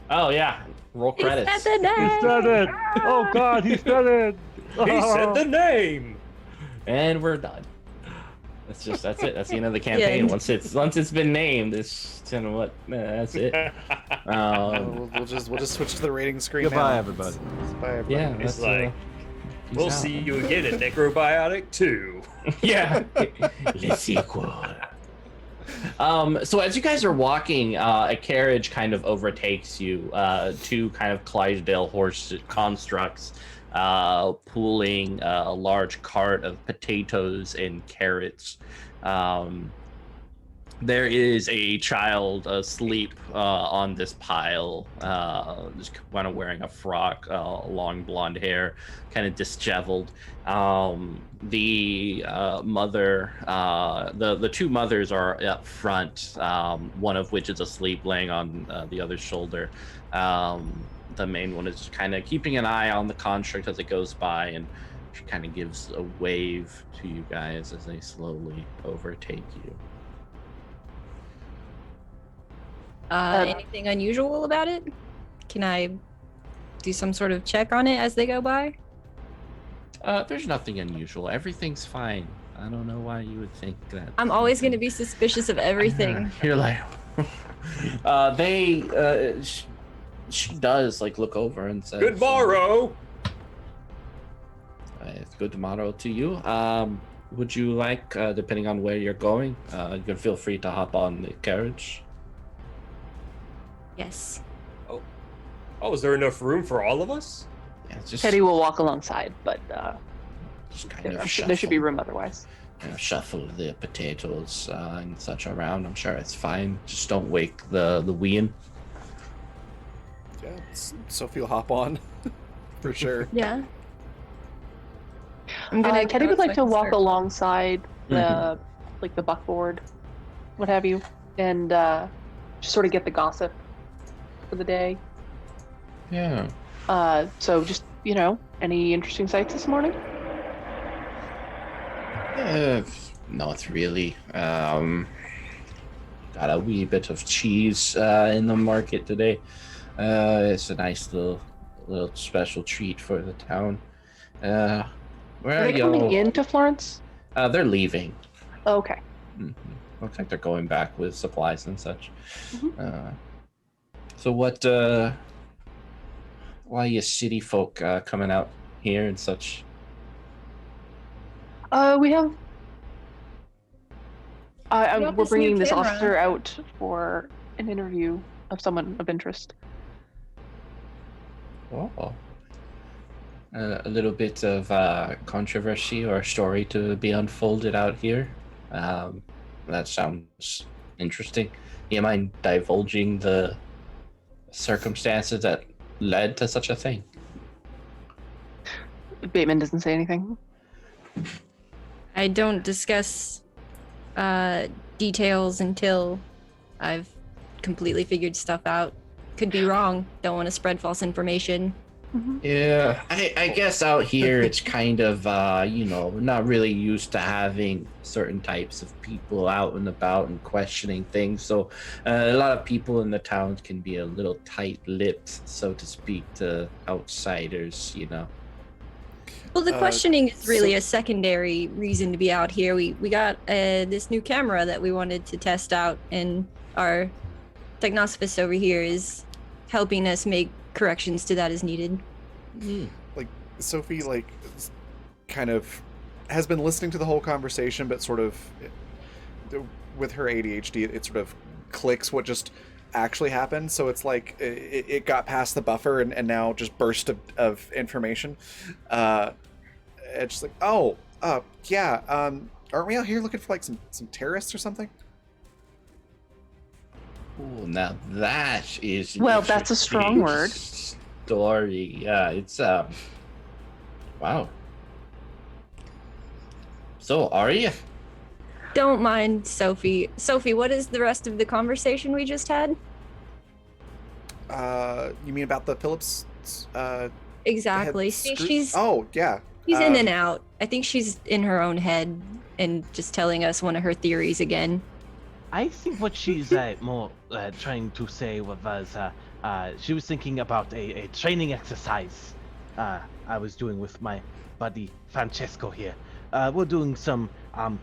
Oh yeah, roll credits. He said the name. He said it! Oh god, he said it! He said the name. And we're done. That's it. That's the end of the campaign. Yeah. Once it's been named, it's kind of what. That's it. We'll just switch to the rating screen. Goodbye, now. everybody. Bye, everybody. Yeah, It's that's like peace we'll out. see you again in Necrobiotic 2. Yeah. Le sequel. So as you guys are walking, a carriage kind of overtakes you. Two kind of Clydesdale horse constructs, pulling a large cart of potatoes and carrots. There is a child asleep on this pile, just kind of wearing a frock, long blonde hair, kind of disheveled. The mother, the two mothers are up front, one of which is asleep, laying on the other's shoulder. The main one is just kind of keeping an eye on the construct as it goes by, and she kind of gives a wave to you guys as they slowly overtake you. Anything unusual about it? Can I do some sort of check on it as they go by? There's nothing unusual. Everything's fine. I don't know why you would think that. I'm always going to be suspicious of everything. You're like, she does like look over and says, Good morrow. It's good tomorrow to you. Would you like, depending on where you're going, you can feel free to hop on the carriage. Yes. Oh, is there enough room for all of us? Yeah, just Teddy will walk alongside, but kind of there should be room otherwise. shuffle the potatoes and such around. I'm sure it's fine. Just don't wake the wean. Yeah, Sophie will hop on for sure. Yeah. I'm gonna Teddy go would so like I to can walk start. alongside the like the buckboard, what have you, and just sort of get the gossip for the day. Yeah. So just any interesting sights this morning? Not really. Got a wee bit of cheese in the market today. It's a nice little special treat for the town. Where Are they coming into Florence? They're leaving. Oh, okay. Looks like they're going back with supplies and such. Mhm. So what? Why are you city folk coming out here and such? We have. got We're this new bringing this camera. officer out for an interview of someone of interest. Oh. A little bit of controversy or story to be unfolded out here. That sounds interesting. Do you mind divulging the circumstances that led to such a thing? Bateman doesn't say anything. I don't discuss details until I've completely figured stuff out. Could be wrong. Don't want to spread false information. Yeah, I guess out here it's kind of, not really used to having certain types of people out and about and questioning things. So a lot of people in the towns can be a little tight-lipped, so to speak, to outsiders, Well, the questioning is really so- a secondary reason to be out here. We got this new camera that we wanted to test out, and our technosophist over here is helping us make corrections to that as needed. Like Sophie, kind of has been listening to the whole conversation, but sort of with her ADHD, it sort of clicks what just actually happened. So it's like it got past the buffer and now just burst of information. It's just like, yeah, aren't we out here looking for like some terrorists or something? Ooh, now that is an Well, that's a strong word. Story, yeah, it's wow. So, are you? Don't mind Sophie. Sophie, what is the rest of the conversation we just had? You mean about the Phillips? Exactly. head See, screw- she's Oh yeah. in and out. I think she's in her own head and just telling us one of her theories again. I think what she's more trying to say was she was thinking about a training exercise I was doing with my buddy Francesco here. We're doing some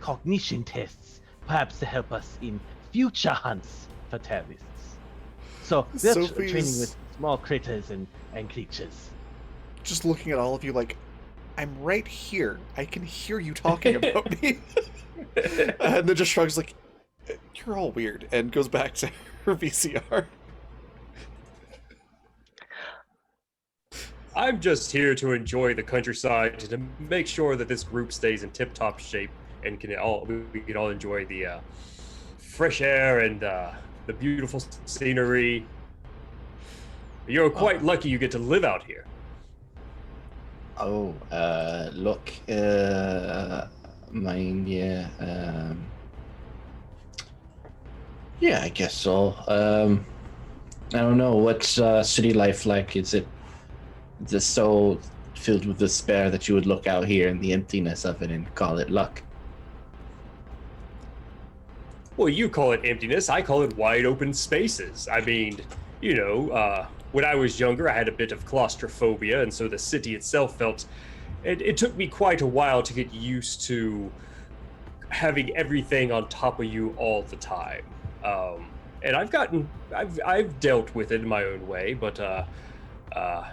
cognition tests, perhaps to help us in future hunts for terrorists. So we're Sophie's training with small critters and creatures. just looking at all of you like, I'm right here. I can hear you talking about me. And then just shrugs like, you're all weird, and goes back to her VCR. I'm just here to enjoy the countryside to make sure that this group stays in tip-top shape and we can all enjoy the fresh air and the beautiful scenery. You're quite lucky you get to live out here. Oh, look, mind, yeah, yeah, I guess so. I don't know, what's city life like? Is it just so filled with despair that you would look out here in the emptiness of it and call it luck? Well, you call it emptiness, I call it wide open spaces. I mean, when I was younger, I had a bit of claustrophobia, and so the city itself felt... It took me quite a while to get used to having everything on top of you all the time. And I've dealt with it in my own way, but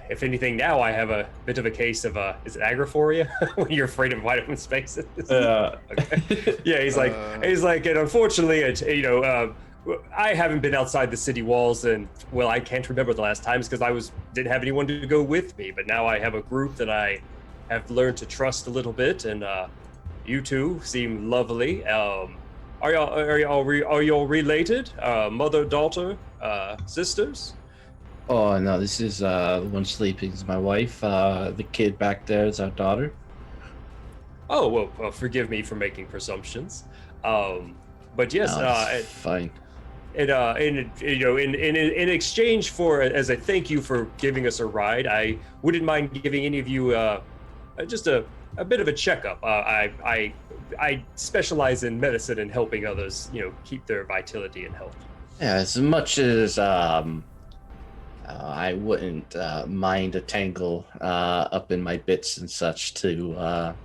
if anything, now I have a bit of a case of is it agoraphoria when you're afraid of wide open spaces? Okay. Yeah, he's like, and unfortunately, I haven't been outside the city walls, and well, I can't remember the last times because I didn't have anyone to go with me. But now I have a group that I have learned to trust a little bit, and you two seem lovely. Are y'all related? Mother, daughter, sisters? Oh, no, this is the one sleeping is my wife. The kid back there is our daughter. Oh, well, forgive me for making presumptions. But yes, No, it's fine. In exchange for, as a thank you for giving us a ride, I wouldn't mind giving any of you just a bit of a checkup. I specialize in medicine and helping others, keep their vitality and health. Yeah, as much as I wouldn't mind a tangle up in my bits and such to.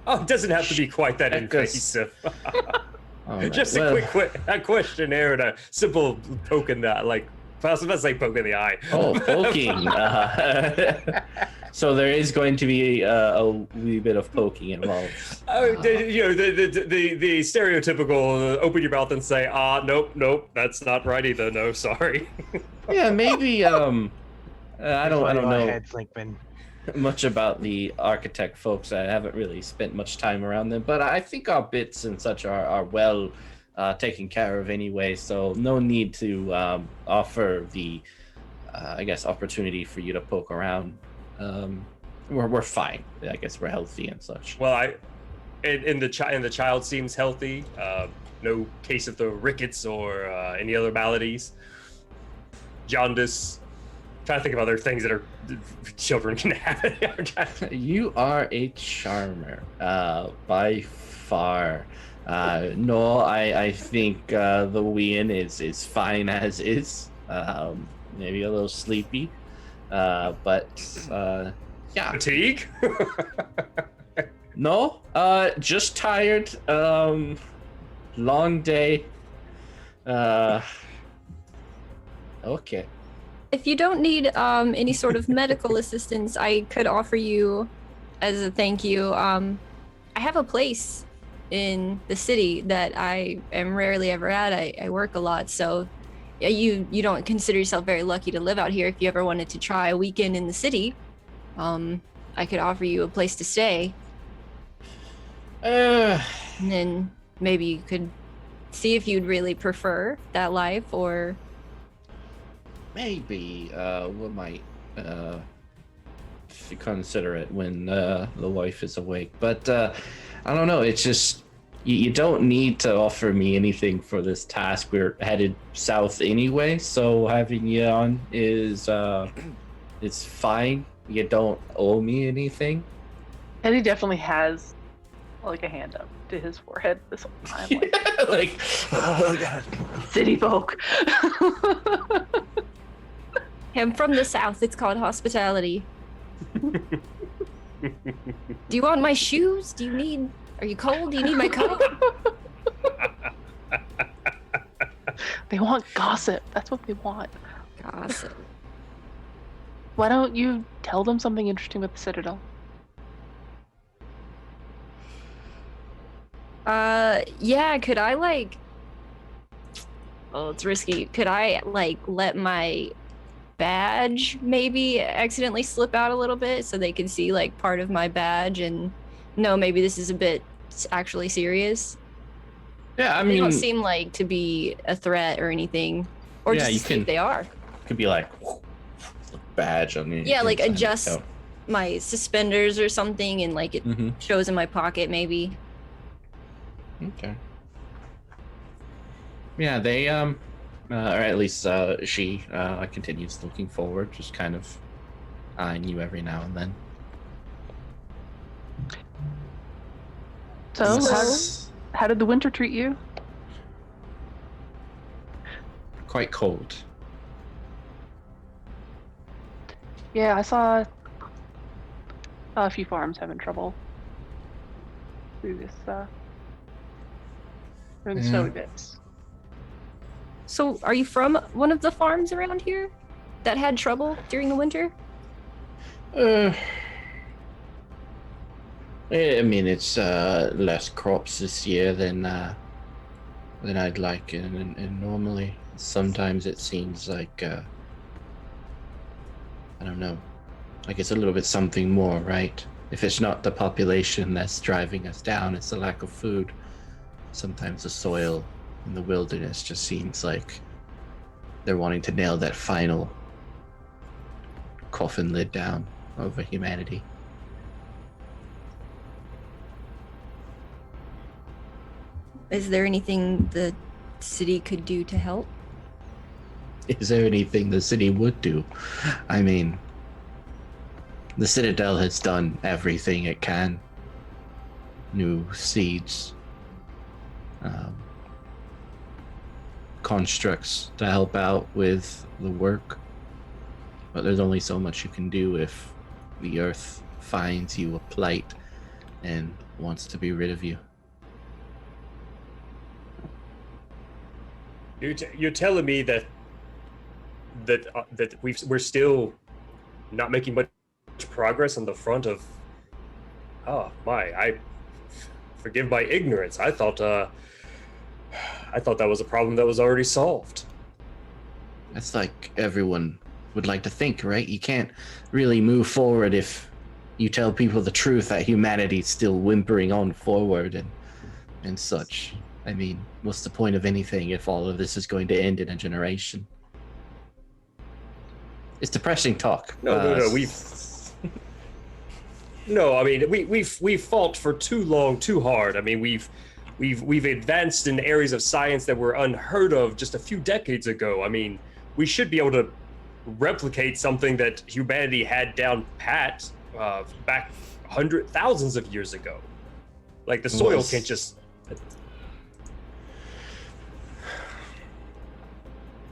Oh, it doesn't have to be quite that Check us. invasive. All right, Just a well- quick a questionnaire and a simple poke in the like. I was about to say poke in the eye. Oh, poking. So there is going to be a wee bit of poking involved. You know, the stereotypical open your mouth and say, nope, that's not right either. No, sorry. Yeah, maybe. I don't know Head Slinkman. much about the architect folks. I haven't really spent much time around them, but I think our bits and such are well taken care of anyway. So no need to offer the, I guess, opportunity for you to poke around. We're fine. I guess we're healthy and such. Well, the child seems healthy. No case of the rickets or any other maladies. Jaundice. Trying to think of other things that are children can have. You are a charmer, by far. No, I think the Wien is fine as is. Maybe a little sleepy, but yeah. Fatigue? No, just tired. Long day. Okay. If you don't need any sort of medical assistance, I could offer you, as a thank you, I have a place in the city that I am rarely ever at. I work a lot, so you don't consider yourself very lucky to live out here. If you ever wanted to try a weekend in the city, I could offer you a place to stay. And then maybe you could see if you'd really prefer that life, or Maybe we might consider it when the wife is awake. But I don't know. It's just you don't need to offer me anything for this task. We're headed south anyway, so having you on is fine. You don't owe me anything. Eddie definitely has like a hand up to his forehead this whole time. Like, Like, Oh god. city folk. I'm from the south. It's called hospitality. Do you want my shoes? Are you cold? Do you need my coat? They want gossip. That's what they want. Gossip. Why don't you tell them something interesting about the Citadel? Yeah, could I oh, it's risky. Could I let my badge maybe accidentally slip out a little bit so they can see part of my badge and no, maybe this is a bit actually serious? yeah, I They mean, don't seem to be a threat or anything. Or Yeah, just you to see can- if they are. could be like badge on you. Yeah, adjust my suspenders or something and it Mm-hmm. shows in my pocket maybe. Okay. Yeah, they or at least she continues looking forward, just kind of eyeing you every now and then. So, how did the winter treat you? Quite cold. Yeah, I saw a few farms having trouble through this, through the Yeah. snowy bits. So, are you from one of the farms around here that had trouble during the winter? I mean, it's less crops this year than I'd like, and normally sometimes it seems like I don't know, like it's a little bit something more, right? If it's not the population that's driving us down, it's the lack of food. Sometimes the soil in the wilderness just seems like they're wanting to nail that final coffin lid down over humanity. Is there anything the city could do to help? Is there anything the city would do? I mean, the Citadel has done everything it can. New seeds, constructs to help out with the work. But there's only so much you can do if the Earth finds you a plight and wants to be rid of you. You're telling me that we're still not making much progress on the front of. Oh my! I forgive my ignorance. I thought that was a problem that was already solved. That's like everyone would like to think, right? You can't really move forward if you tell people the truth that humanity's still whimpering on forward and such. I mean, what's the point of anything if all of this is going to end in a generation? It's depressing talk. No, No, I mean we've fought for too long, too hard. I mean we've advanced in areas of science that were unheard of just a few decades ago. I mean, we should be able to replicate something that humanity had down pat back thousands of years ago. Like the soil can't just.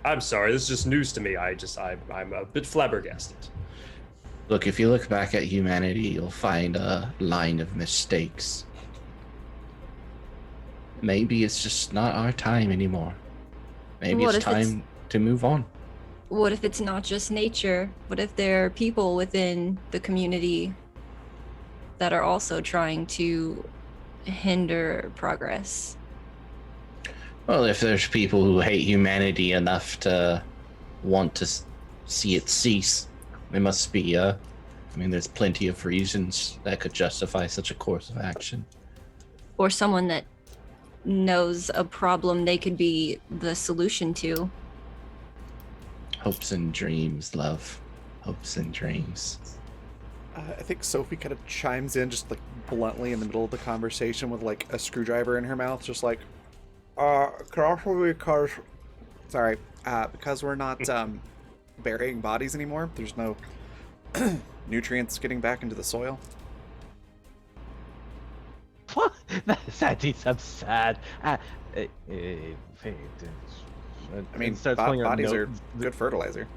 I'm sorry, this is just news to me. I'm a bit flabbergasted. Look, if you look back at humanity, you'll find a line of mistakes. Maybe it's just not our time anymore. Maybe it's time to move on. What if it's not just nature? What if there are people within the community that are also trying to hinder progress? Well, if there's people who hate humanity enough to want to see it cease, there must be, I mean, there's plenty of reasons that could justify such a course of action. Or someone that knows a problem they could be the solution to. Hopes and dreams, love. Hopes and dreams. I think Sophie kind of chimes in just like bluntly in the middle of the conversation with like a screwdriver in her mouth, just like, could also because, sorry, because we're not burying bodies anymore, there's no nutrients getting back into the soil. What? That is absurd. I mean, bodies are good fertilizer.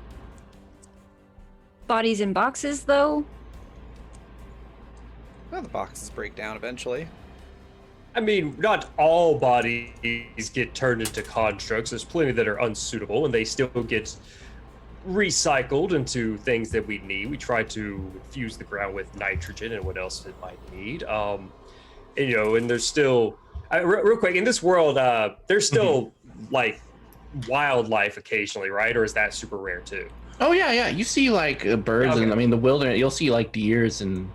Bodies in boxes, though? Well, the boxes break down eventually. I mean, not all bodies get turned into constructs. There's plenty that are unsuitable, and they still get recycled into things that we need. We try to infuse the ground with nitrogen and what else it might need. And, you know, and there's still, real quick, in this world, there's still like wildlife occasionally, right? Or is that super rare too? Oh yeah. You see like birds, and I mean the wilderness. You'll see like deers and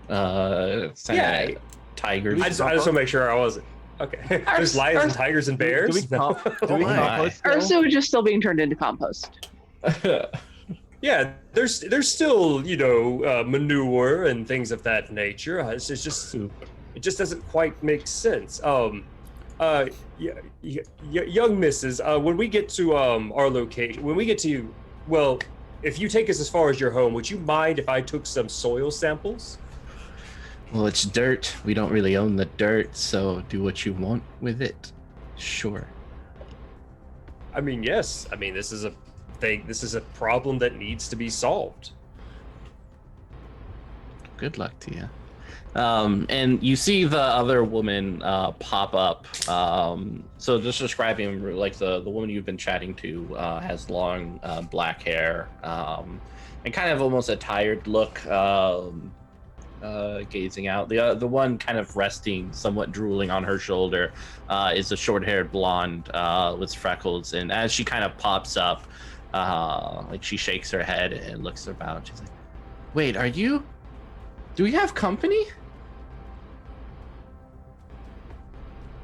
tigers. I just want to make sure I wasn't. Okay. There's lions and tigers and bears. Do we compost? Or sewage is still being turned into compost. Yeah, there's still, you know, manure and things of that nature. It's just it just doesn't quite make sense. Young missus, when we get to our location, when we get to, well, if you take us as far as your home, would you mind if I took some soil samples? Well, it's dirt. We don't really own the dirt, so do what you want with it. Sure. I mean, yes. I mean, this is a thing. This is a problem that needs to be solved. Good luck to you. And you see the other woman pop up. So just describing, like the woman you've been chatting to has long black hair and kind of almost a tired look, gazing out. The one kind of resting, somewhat drooling on her shoulder is a short-haired blonde with freckles. And as she kind of pops up, like she shakes her head and looks about. She's like, "Wait, do we have company?"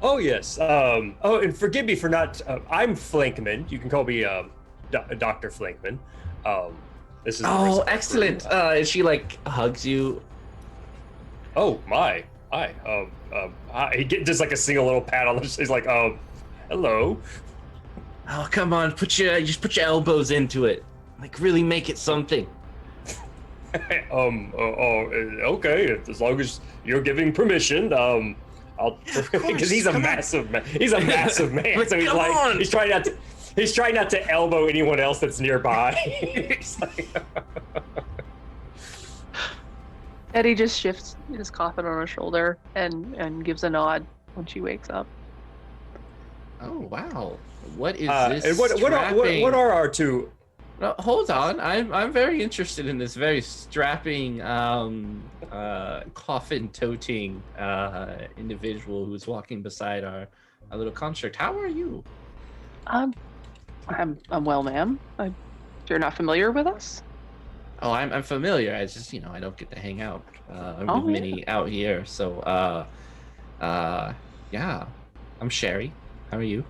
Oh yes. And forgive me for not. I'm Flankman. You can call me Dr. Flankman. This is. Oh, excellent. And she like hugs you. Oh my. Hi. He just like a single little pat on the. He's like, hello. Oh, come on, put your elbows into it. Like really make it something. Okay. As long as you're giving permission. I'll because he's a massive man. He's a massive man. So he's like on. He's trying not to elbow anyone else that's nearby. He's like, Eddie just shifts his coffin on her shoulder and gives a nod when she wakes up. Oh wow, what is And this? what are our two? No, hold on, I'm very interested in this very strapping, coffin-toting individual who's walking beside our little construct. How are you? I'm well, ma'am. You're not familiar with us? Oh, I'm familiar. I just, I don't get to hang out Oh, with many out here. So, yeah, I'm Sherry. How are you?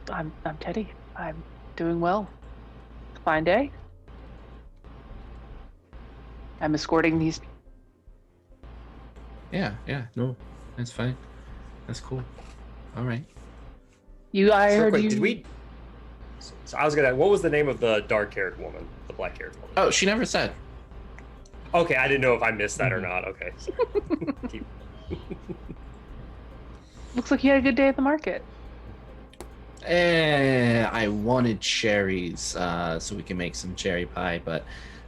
I'm Teddy. I'm doing well. Fine day. I'm escorting these. Yeah, no, that's fine. That's cool. All right. I Real heard quick, you. did we? So I was gonna. What was the name of the dark-haired woman, the black-haired woman? Oh, she never said. Okay, I didn't know if I missed that or not. Okay. Keep- Looks like you had a good day at the market. I wanted cherries so we can make some cherry pie, but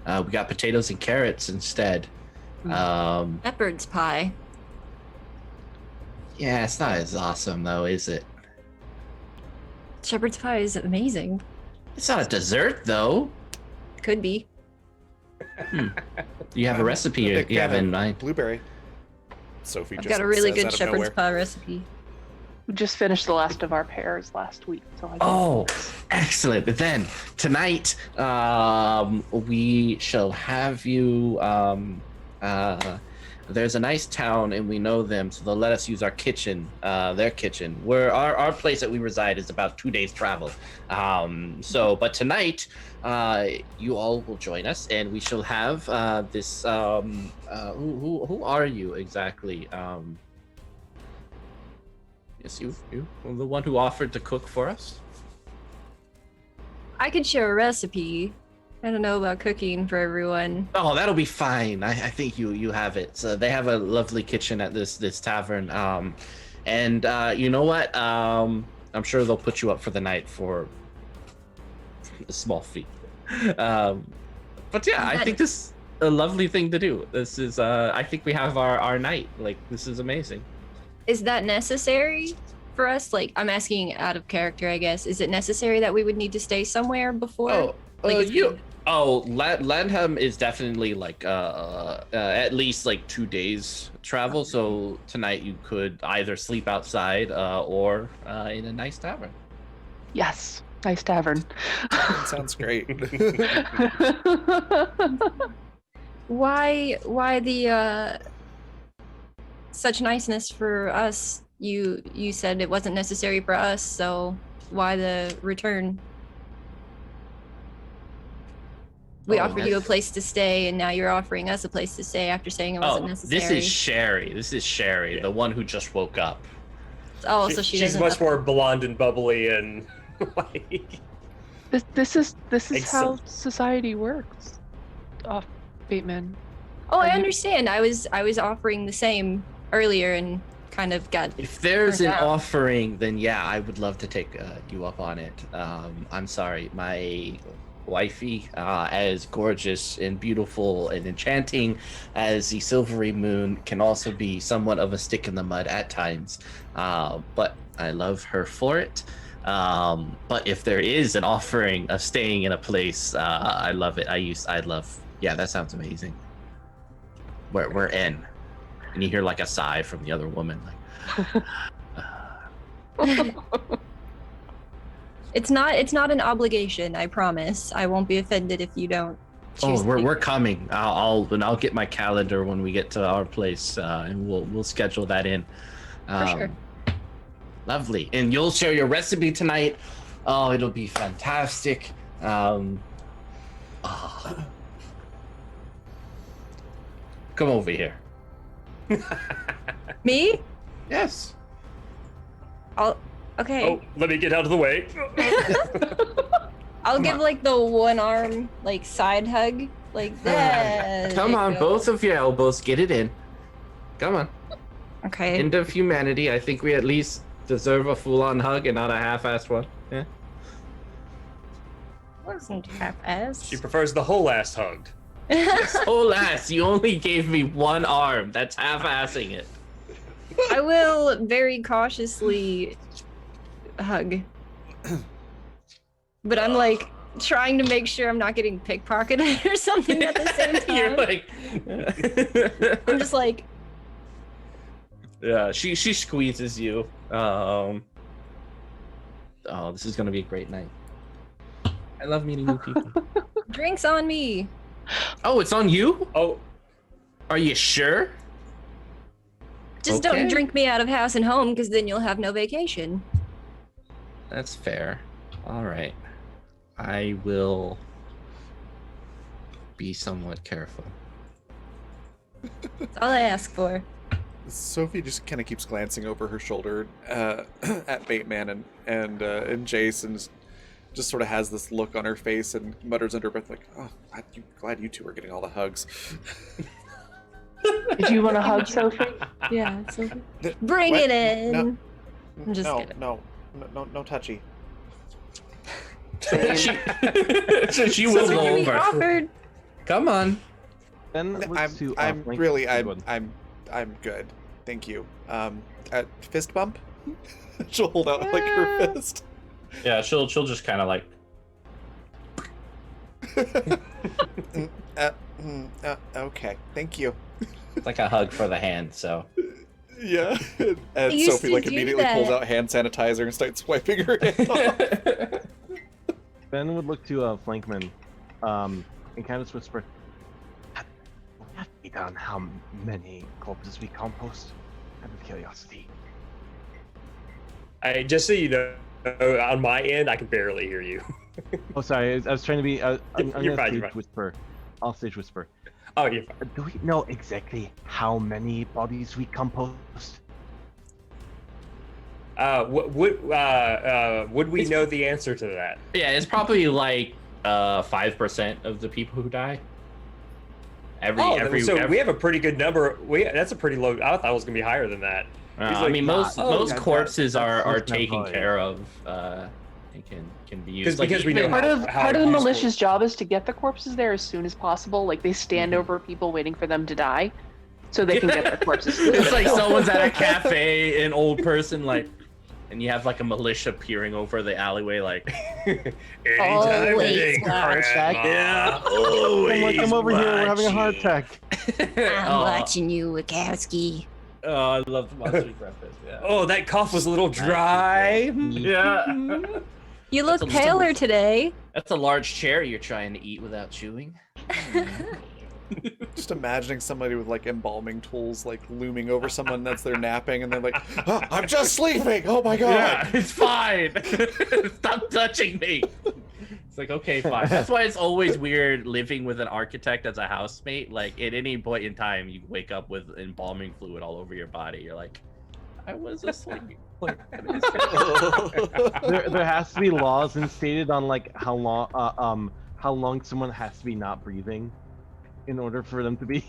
we got potatoes and carrots instead. Shepherd's pie. Yeah, it's not as awesome though, is it? Shepherd's pie is amazing. It's not a dessert though. Could be. Do you have a recipe you have in mind? Blueberry. Sophie I've just got a really says good out of shepherd's nowhere. pie recipe. We just finished the last of our pears last week. So Oh, excellent. But then tonight, we shall have you. There's a nice town, and we know them, so they'll let us use our kitchen, their kitchen. Where our place that we reside is about 2 days travel. But tonight, you all will join us, and we shall have this. Who are you exactly? Yes, you, the one who offered to cook for us. I could share a recipe. I don't know about cooking for everyone. Oh, that'll be fine. I think you have it. So they have a lovely kitchen at this tavern. And you know what? I'm sure they'll put you up for the night for a small fee. But yeah, I think this is a lovely thing to do. This is I think we have our night. Like, this is amazing. Is that necessary for us? Like, I'm asking out of character, I guess. Is it necessary that we would need to stay somewhere before? Landham is definitely like at least like 2 days travel. So tonight you could either sleep outside or in a nice tavern. yes, nice tavern. That sounds great. Why the such niceness for us? You said it wasn't necessary for us, so why the return? We offered you a place to stay, and now you're offering us a place to stay after saying it wasn't necessary. This is Sherry, Yeah. the one who just woke up. Oh, so she's doesn't much know. more blonde and bubbly and like. This is how Excellent. society works. Off, Bateman. Oh, I Are you- understand. I was offering the same earlier and kind of got. If there's an Turns out. offering, then yeah, I would love to take you up on it. I'm sorry, my wifey, as gorgeous and beautiful and enchanting as the silvery moon, can also be somewhat of a stick in the mud at times. But I love her for it. But if there is an offering of staying in a place, I love it. Yeah, that sounds amazing. We're in. And you hear like a sigh from the other woman, like It's not an obligation. I promise. I won't be offended if you don't. choose oh, to. we're coming. I'll get my calendar when we get to our place, and we'll schedule that in. For sure. Lovely. And you'll share your recipe tonight. Oh, it'll be fantastic. Oh. Come over here. Me? Yes. Okay. Oh, let me get out of the way. I'll give like the one arm like side hug like that. Come on, both of your elbows. Get it in. Come on. Okay. End of humanity. I think we at least deserve a full-on hug and not a half-assed one. Yeah. Wasn't half-assed. She prefers the whole ass hugged. Alas, you only gave me one arm. That's half-assing it. I will very cautiously hug. But I'm like trying to make sure I'm not getting pickpocketed or something at the same time. You're like, I'm just like, yeah. She squeezes you. Oh, this is gonna be a great night. I love meeting new people. drinks on me. Oh, it's on you? Oh, Are you sure? Just Okay. don't drink me out of house and home, because then you'll have no vacation. That's fair. All right. I will be somewhat careful. That's all I ask for. Sophie just kind of keeps glancing over her shoulder at Bateman, and Jason just sort of has this look on her face and mutters under her breath like, "Oh, glad you two are getting all the hugs." Did you want to hug Sophie? Yeah, so Th- bring what? it in. No, I'm just no, kidding. no touchy. So she will So go we over. offered. Come on. Ben looks to I'm Flink. really, Go I'm ahead. good. Thank you. At fist bump. She'll hold out like her fist. Yeah, she'll just kind of like. Okay, thank you. It's like a hug for the hand. So. Yeah. And used Sophie to like do immediately pulls that. out hand sanitizer and starts wiping her hand off. Ben would look to Flankman, and kind of whisper, "Have we done how many corpses we compost? Out of curiosity." just so you know, on my end, I can barely hear you. Oh, sorry. I was trying to be. I'm You're gonna fine, stage you're fine. whisper. I'll stage whisper. Oh, you're fine. Do we know exactly how many bodies we compost? Would we know the answer to that? Yeah, it's probably like 5% of the people who die. We have a pretty good number. That's a pretty low. I thought it was gonna be higher than that. I mean, most that- corpses are that's taken high. care of. And can be used. Because we know Part of how part of the useful- militia's job is to get the corpses there as soon as possible. Like they stand over people waiting for them to die, so they can get their corpses. It's like someone's at a cafe, an old person, like, and you have like a militia peering over the alleyway, like, Anytime Always today, watch. Grandma. yeah, Come over here. We're having a heart attack. I'm watching you, Wachowski. Oh, I love the monster breakfast. Yeah. Oh, that cough was a little dry. Yeah. You look That's a- paler today. That's a large cherry you're trying to eat without chewing. Just imagining somebody with like embalming tools like looming over someone that's they're napping and they're like, "Oh, I'm just sleeping. Oh my god." Yeah, it's fine. Stop touching me. It's like, okay, fine. That's why it's always weird living with an architect as a housemate. Like, at any point in time, you wake up with embalming fluid all over your body. You're like, I was asleep. Like, There has to be laws instated on like how long someone has to be not breathing in order for them to be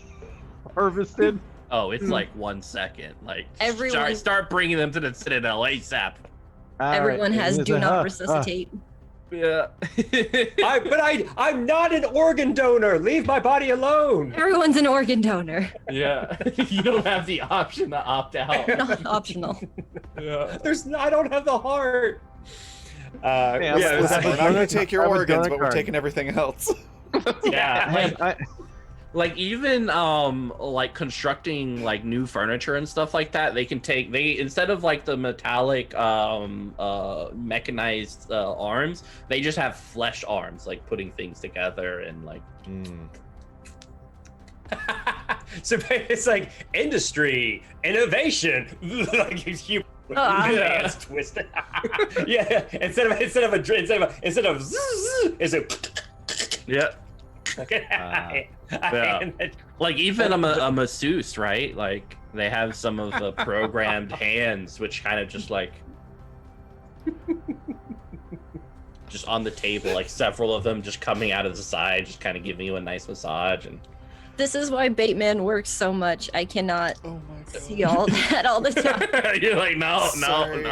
harvested. oh, it's like 1 second. Like, Everyone- start bringing them to the Citadel ASAP. Everyone has do not resuscitate. Yeah. I'm not an organ donor. Leave my body alone. Everyone's an organ donor. Yeah. You don't have the option to opt out. Not optional. Yeah. I don't have the heart. Yeah, Listen, but- we're not going to take your I have a organs, donor but we're card. taking everything else. Yeah. Like even like constructing like new furniture and stuff like that, they instead of like the metallic mechanized arms, they just have flesh arms, like putting things together and like So it's like industry, innovation. Like you Ah. hands twisted. Yeah, instead of it's a yeah. okay. Yeah. Like even a masseuse, right? Like they have some of the programmed hands, which kind of just like just on the table, like several of them just coming out of the side, just kind of giving you a nice massage. And This is why Bateman works so much. I cannot Oh my god. see all that all the time. you're like, no. Sorry.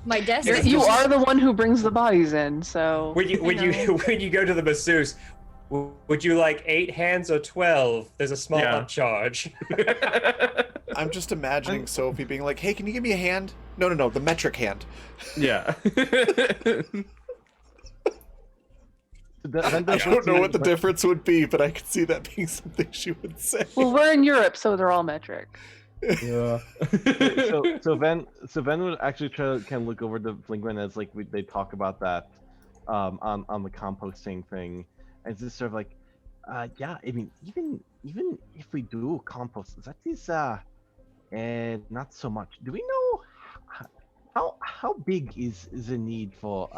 My desk You're, is you just- are the one who brings the bodies in, so when you go to the masseuse, Would you like 8 hands or 12? There's a small Yeah. upcharge. I'm just imagining Sophie being like, "Hey, can you give me a hand?" No, the metric hand. Yeah. I don't know what the difference would be, but I could see that being something she would say. Well, we're in Europe, so they're all metric. Yeah. So Ven would actually can look over to Blinkman as like they talk about that on the composting thing, and it's just sort of like, yeah, I mean, even if we do compost, that is not so much. Do we know how big is the need for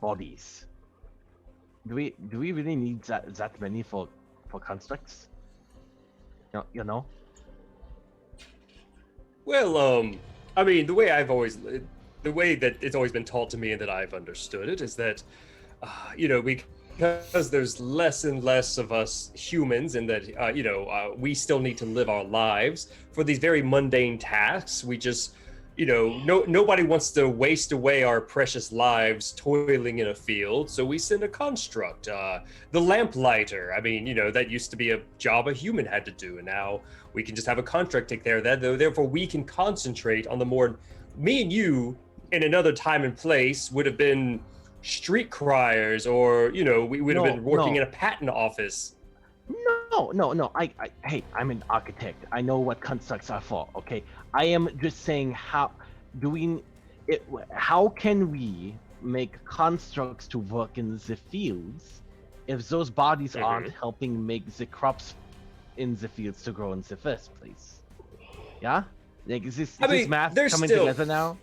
bodies? Do we really need that many for constructs? You know? Well, I mean, the way that it's always been taught to me and that I've understood it is that, because there's less and less of us humans, and that we still need to live our lives for these very mundane tasks. We just, nobody wants to waste away our precious lives toiling in a field, so we send a construct. The lamplighter, I mean, that used to be a job a human had to do, and now we can just have a construct take care of that. Therefore, we can concentrate on the more. Me and you, in another time and place, would have been street criers, or we would have been working in a patent office. No. Hey, I'm an architect. I know what constructs are for. Okay, I am just saying how can we make constructs to work in the fields if those bodies aren't helping make the crops in the fields to grow in the first place? Yeah, like is this math coming together now?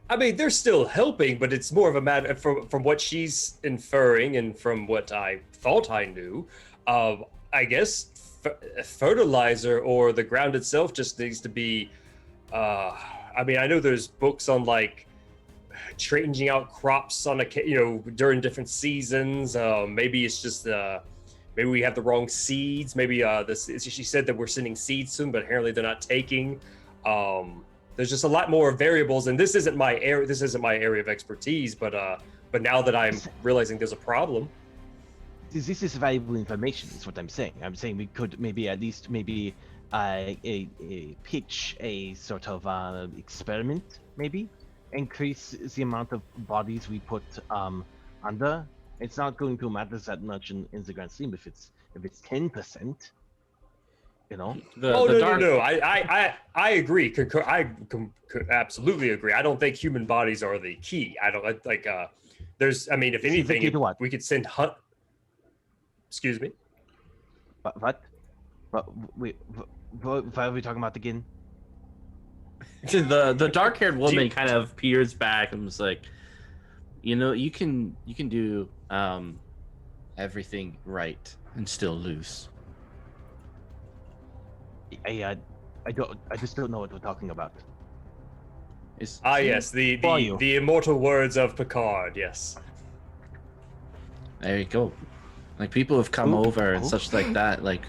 I mean, they're still helping, but it's more of a matter from what she's inferring and from what I thought I knew. I guess fertilizer or the ground itself just needs to be. I mean, I know there's books on like changing out crops on during different seasons. Maybe it's just maybe we have the wrong seeds. Maybe she said that we're sending seeds soon, but apparently they're not taking. There's just a lot more variables, and this isn't my area. This isn't my area of expertise. But now that I'm realizing there's a problem, this is valuable information. Is what I'm saying. I'm saying we could maybe at least pitch a sort of experiment. Maybe increase the amount of bodies we put under. It's not going to matter that much in the grand scheme if it's 10%. No. I agree. I absolutely agree. I don't think human bodies are the key. I don't like. There's. I mean, if anything, we could send hunt. Excuse me. What? Wait. What are we talking about again? The dark-haired woman kind of peers back and was like, you can do everything right and still lose. I just don't know what we're talking about. Yes, the immortal words of Picard. Yes. There you go. Like people have come over and such like that. Like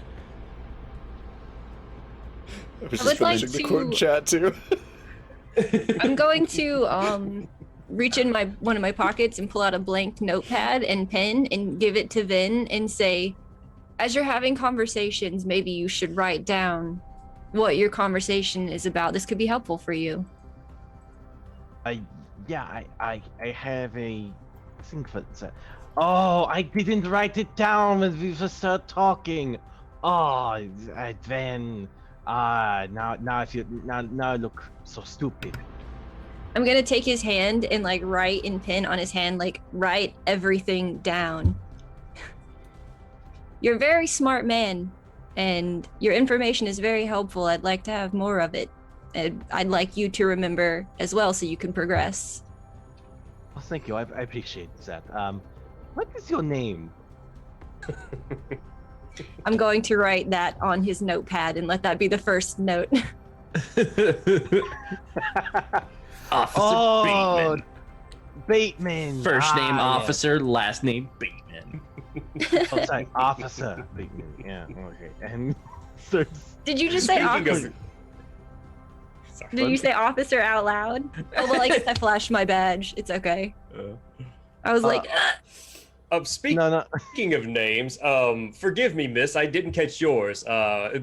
I was just finishing the quote chat too. I'm going to reach in one of my pockets and pull out a blank notepad and pen and give it to Vin and say, as you're having conversations, maybe you should write down what your conversation is about. This could be helpful for you. I have a thing for that. Oh, I didn't write it down when we first started talking. Oh, then now I look so stupid. I'm gonna take his hand and like write in pen on his hand, like write everything down. You're a very smart man, and your information is very helpful. I'd like to have more of it. And I'd like you to remember as well so you can progress. Well, thank you. I appreciate that. What is your name? I'm going to write that on his notepad and let that be the first note. Officer Bateman. Bateman. First name yeah. Officer, last name Bateman. Oh, sorry, Officer Bateman. Yeah, okay. And Did you just say officer? Did you say officer out loud? Oh, well, I guess I flashed my badge. It's okay. I was like, Speaking No. Speaking of names, forgive me, miss, I didn't catch yours.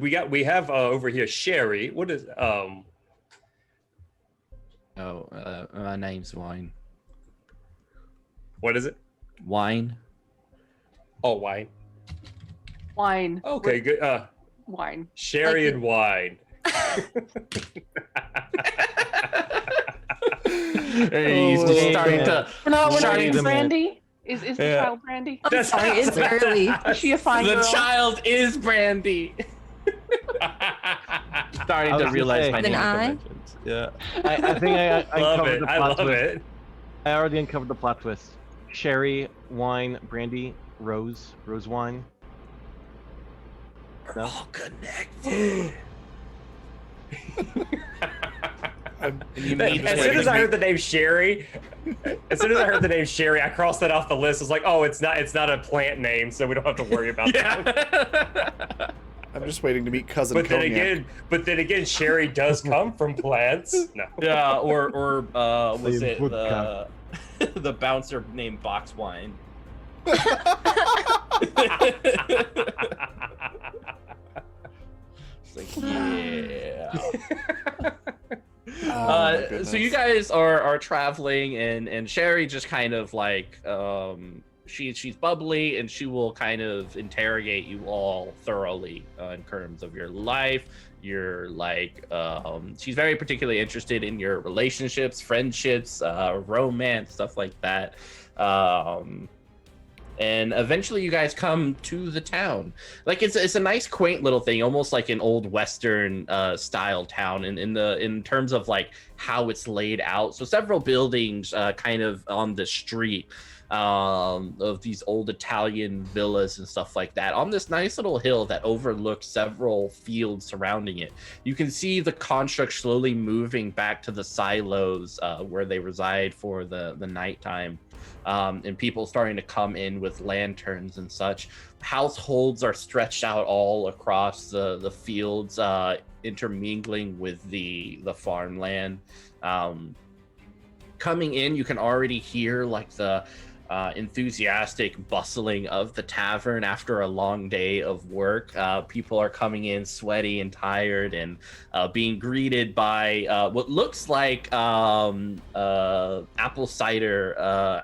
We have over here Sherry. What is My name's Wine. what is it? Wine. Oh, wine. Wine. Okay, good. Wine. Sherry Like and wine. He's just starting to. We're not Starting eating to- Brandy. Is the Yeah. child Brandy? I'm sorry, it's early. Is she a fine The girl? child is Brandy. Starting I was to gonna realize say- my With an naming eye? conventions. Yeah. I think I love uncovered it. the I plot love twist. it. I already uncovered the plot twist. Sherry, wine, brandy, rose wine. No? All connected. I'm- You mean As soon as I heard the name Sherry, I crossed that off the list. I was like, oh, it's not a plant name, so we don't have to worry about that. Yeah. I'm just waiting to meet cousin But Cognac. then again, Sherry does come from plants. No. Yeah, or was Same it vodka. the bouncer named Box Wine? It's like, yeah. Oh my So you goodness. guys are traveling, and Sherry just kind of like she's bubbly, and she will kind of interrogate you all thoroughly in terms of your life. You're like she's very particularly interested in your relationships, friendships, romance, stuff like that. And eventually you guys come to the town. Like it's a nice quaint little thing, almost like an old western style town in terms of like how it's laid out. So several buildings kind of on the street of these old Italian villas and stuff like that on this nice little hill that overlooks several fields surrounding it. You can see the construct slowly moving back to the silos where they reside for the nighttime. And people starting to come in with lanterns and such. Households are stretched out all across the fields, intermingling with the farmland. Coming in, you can already hear like the enthusiastic bustling of the tavern after a long day of work. People are coming in sweaty and tired and being greeted by what looks like apple cider,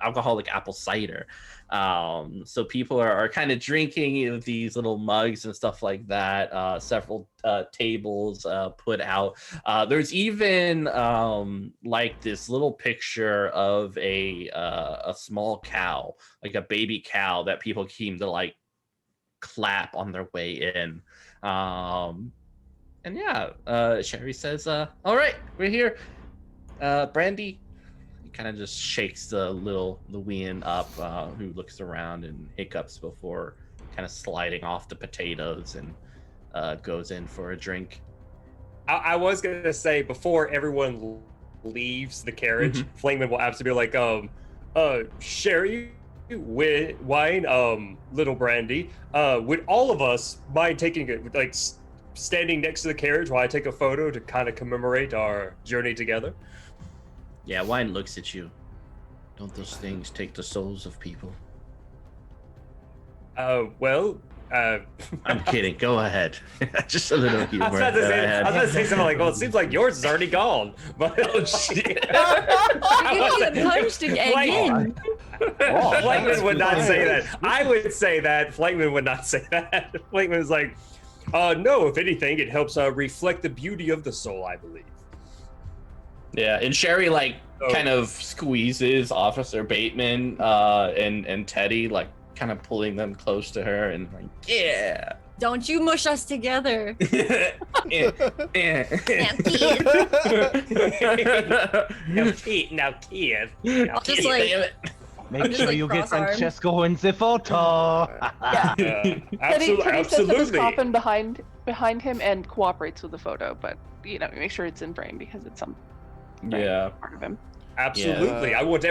alcoholic apple cider. So people are kind of drinking these little mugs and stuff like that. Several tables put out. There's even like this little picture of a small cow, like a baby cow that people came to like clap on their way in. And yeah, Sherry says, all right, we're here. Brandy kind of just shakes the little Louian up, who looks around and hiccups before kind of sliding off the potatoes and goes in for a drink. I was gonna say before everyone leaves the carriage, Flingman will absolutely be like, Sherry, wine, little Brandy, would all of us mind taking it, like standing next to the carriage while I take a photo to kind of commemorate our journey together? Yeah, Wine looks at you. Don't those things take the souls of people? Well, I'm kidding. Go ahead. Just a little humor. I was about to say something like, well, it seems like yours is already gone. But Oh, shit. You're gonna get punched again. Flightman would not say that. I would say that. Flightman would not say that. Flightman was like, no, if anything, it helps reflect the beauty of the soul, I believe. Yeah, and Sherry like Oh. kind of squeezes Officer Bateman and Teddy, like kind of pulling them close to her and like, yeah. Don't you mush us together. Eh, eh. Now, kid. Now, I'll just like Damn it. Make I'm just, sure like, you get cross-armed. Francesco in the photo. Teddy sits in his absolutely. coffin behind him and cooperates with the photo, but make sure it's in frame because it's some Yeah. part of him. Absolutely. Yeah. I want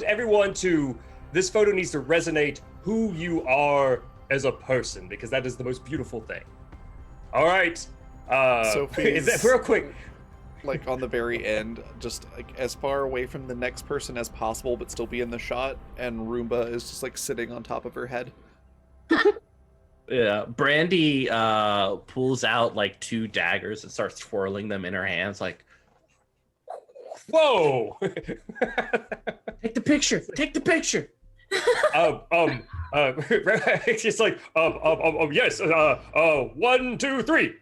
everyone to. This photo needs to resonate who you are as a person, because that is the most beautiful thing. All right. Is that Sophie's- real quick? like on the very end, just like as far away from the next person as possible, but still be in the shot. And Roomba is just like sitting on top of her head. Yeah, Brandy pulls out like 2 daggers and starts twirling them in her hands, like, Whoa! take the picture, take the picture. It's just like, yes, 1, 2, 3.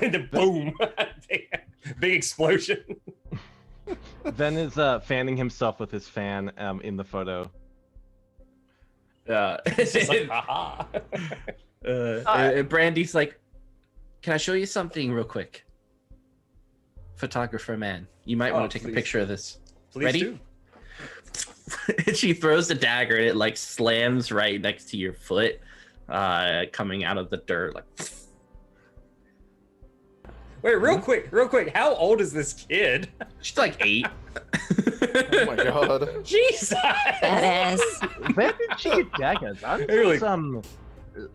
And then boom, big explosion. Ben is fanning himself with his fan in the photo. It's just like, haha. And Brandy's like, can I show you something real quick? Photographer man, you might want to take a picture of this. Please Ready? do. And she throws the dagger and it like slams right next to your foot, coming out of the dirt. Like, Wait, real quick. How old is this kid? she's like 8. Oh my god. Jesus! Badass. Where did she get daggers? Aren't Really? those, some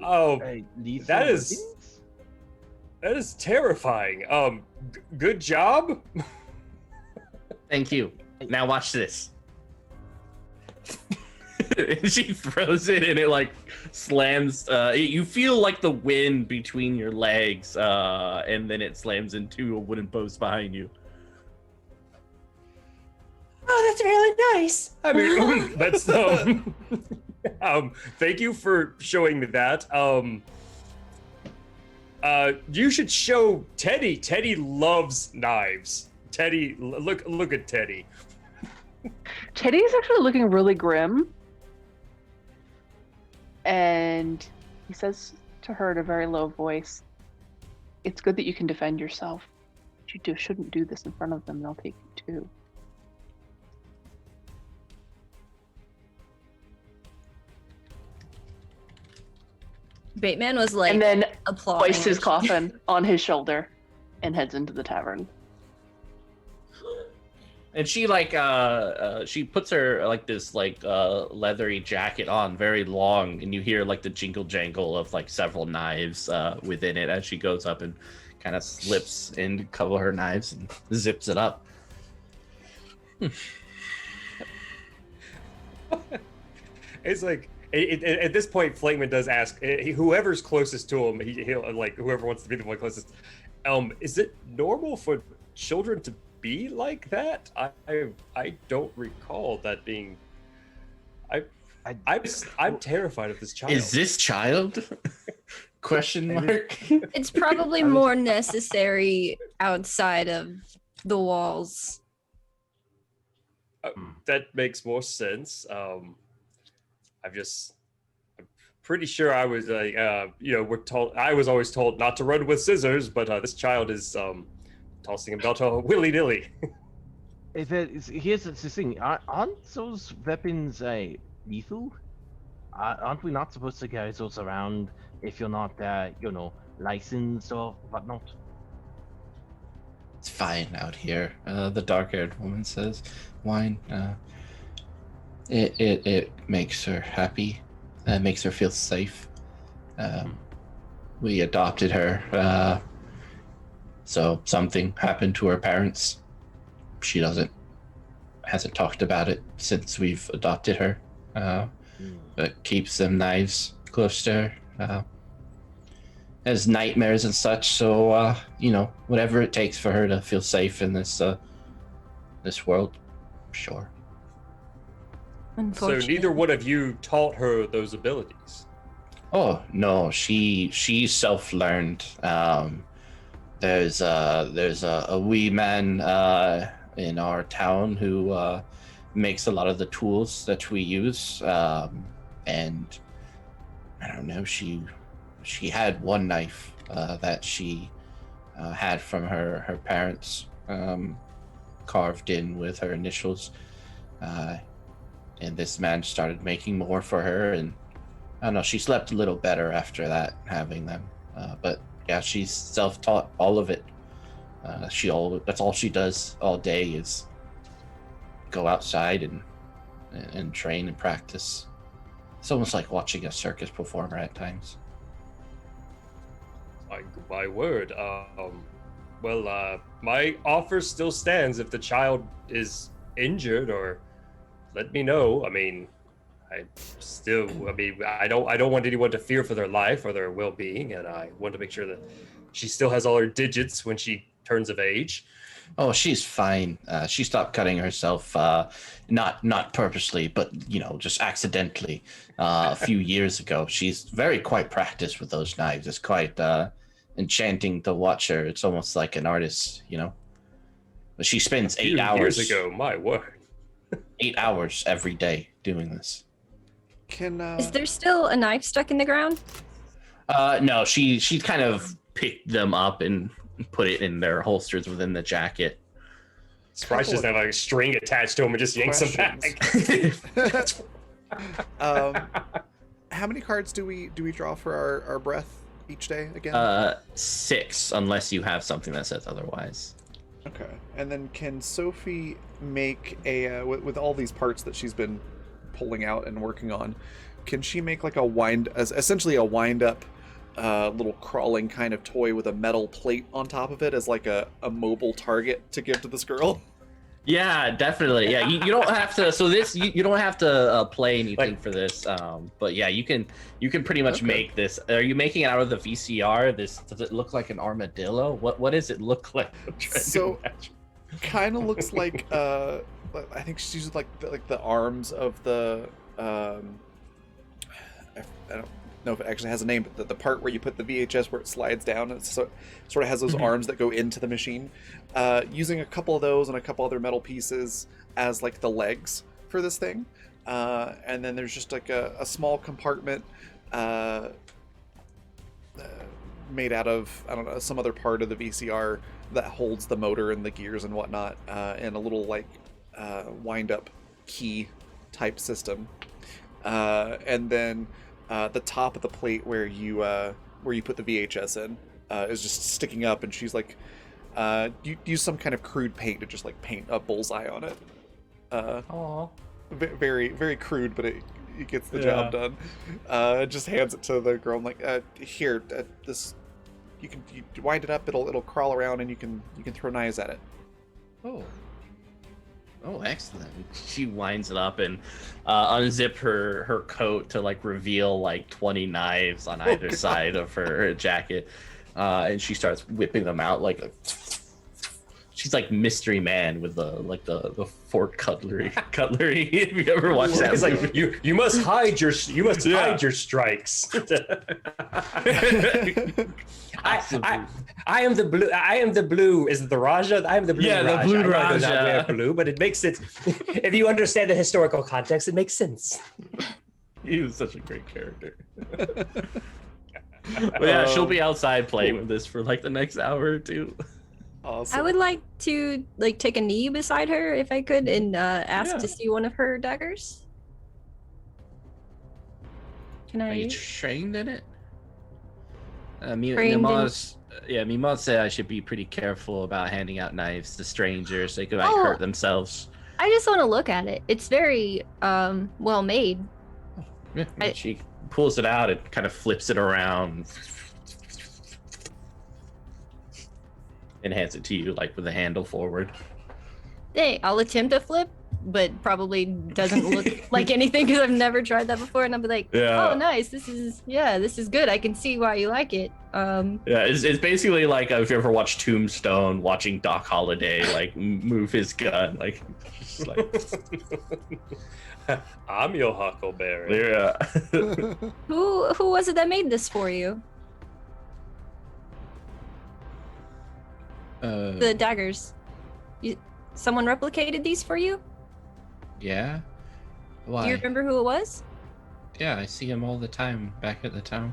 Oh, lethal that is- weapons? that is terrifying. Good job. Thank you. Now watch this. And she throws it and it like slams. You feel like the wind between your legs, and then it slams into a wooden post behind you. Oh, that's really nice. I mean, that's thank you for showing me that. You should show Teddy. Teddy loves knives. Teddy, look at Teddy. Teddy is actually looking really grim. And he says to her in a very low voice, "It's good that you can defend yourself. But you shouldn't do this in front of them. They'll take you too." Bateman was like And then applauding. hoists his coffin on his shoulder and heads into the tavern. And she like she puts her like this like leathery jacket on, very long, and you hear like the jingle jangle of like several knives within it as she goes up and kind of slips in to cover her knives and zips it up. It's like at this point, Flakeman does ask whoever's closest to him. He'll like whoever wants to be the one closest. Is it normal for children to be like that? I don't recall that being. I'm terrified of this child. Is this child? Question mark. It's probably more necessary outside of the walls. That makes more sense. I'm pretty sure I was we're told. I was always told not to run with scissors, but this child is tossing about willy-nilly. Here's the thing. Aren't those weapons lethal? Aren't we not supposed to carry those around if you're not, licensed or whatnot? It's fine out here. The dark-haired woman says, "Wine. It makes her happy. Makes her feel safe. We adopted her. So something happened to her parents. She hasn't talked about it since we've adopted her. But keeps them knives close to her. Has nightmares and such. So whatever it takes for her to feel safe in this world, sure." So neither one of you taught her those abilities. Oh no, she self-learned. There's a wee man in our town who makes a lot of the tools that we use, and I don't know. She had one knife that she had from her parents, carved in with her initials, and this man started making more for her, and I don't know. She slept a little better after that, having them, but. Yeah, she's self-taught all of it. That's all she does all day is go outside and train and practice. It's almost like watching a circus performer at times. My word. Well, my offer still stands. If the child is injured, or let me know. I mean, I don't want anyone to fear for their life or their well-being, and I want to make sure that she still has all her digits when she turns of age. Oh, she's fine. She stopped cutting herself, not purposely, but just accidentally, a few years ago. She's quite practiced with those knives. It's quite enchanting to watch her. It's almost like an artist, But she spends 8 hours. Years ago, my word. 8 hours every day doing this. Is there still a knife stuck in the ground? No, she kind of picked them up and put it in their holsters within the jacket. Surprised she doesn't have like a string attached to him and just yanks them back. How many cards do we draw for our breath each day again? 6, unless you have something that says otherwise. Okay. And then can Sophie make a with all these parts that she's been pulling out and working on, can she make like essentially a wind up little crawling kind of toy with a metal plate on top of it as like a mobile target to give to this girl? Yeah, definitely. Yeah, you don't have to. So this you don't have to play anything for this. But yeah, you can pretty much make this. Are you making it out of the VCR? Does it look like an armadillo? What does it look like? So, kind of looks like I think she's using like the arms of the I don't know if it actually has a name, but the part where you put the VHS where it slides down, it sort of has those arms that go into the machine. Using a couple of those and a couple other metal pieces as like the legs for this thing, and then there's just like a small compartment made out of, I don't know, some other part of the VCR that holds the motor and the gears and whatnot, and a little like wind up key type system, and then the top of the plate where you put the VHS in is just sticking up, and she's like you use some kind of crude paint to just like paint a bullseye on it. Aww. Very, very crude, but it gets the job done. Just hands it to the girl. I'm like, here, this, you wind it up. It'll crawl around, and you can throw knives at it. Oh, excellent. She winds it up and unzip her coat to like reveal like 20 knives on either side of her jacket, and she starts whipping them out like she's like Mystery Man with the fork cutlery. If you ever watched that, it's like you must hide your hide your strikes. I am the blue. I am the blue. Is it the Raja? I am the blue. Yeah, Raja. the blue I know I Raja. do not wear blue, but it makes sense. If you understand the historical context, it makes sense. He was such a great character. But yeah, she'll be outside playing with this for like the next hour or two. Awesome. I would like to like take a knee beside her if I could and ask to see one of her daggers. Can Are I? you trained in it? Trained Mimaz said I should be pretty careful about handing out knives to strangers. They could might Oh. hurt themselves. I just want to look at it. It's very well made. Yeah, she pulls it out and kind of flips it around and hands it to you, like with the handle forward. Hey, I'll attempt a flip, but probably doesn't look like anything because I've never tried that before. And I'll be like, Yeah. oh, nice. This is good. I can see why you like it. Yeah, it's basically like if you ever watched Tombstone, watching Doc Holliday like move his gun, like, just like I'm your Huckleberry. yeah. Who was it that made this for you? The daggers. Someone replicated these for you? Yeah. Why? Do you remember who it was? Yeah, I see him all the time back at the town.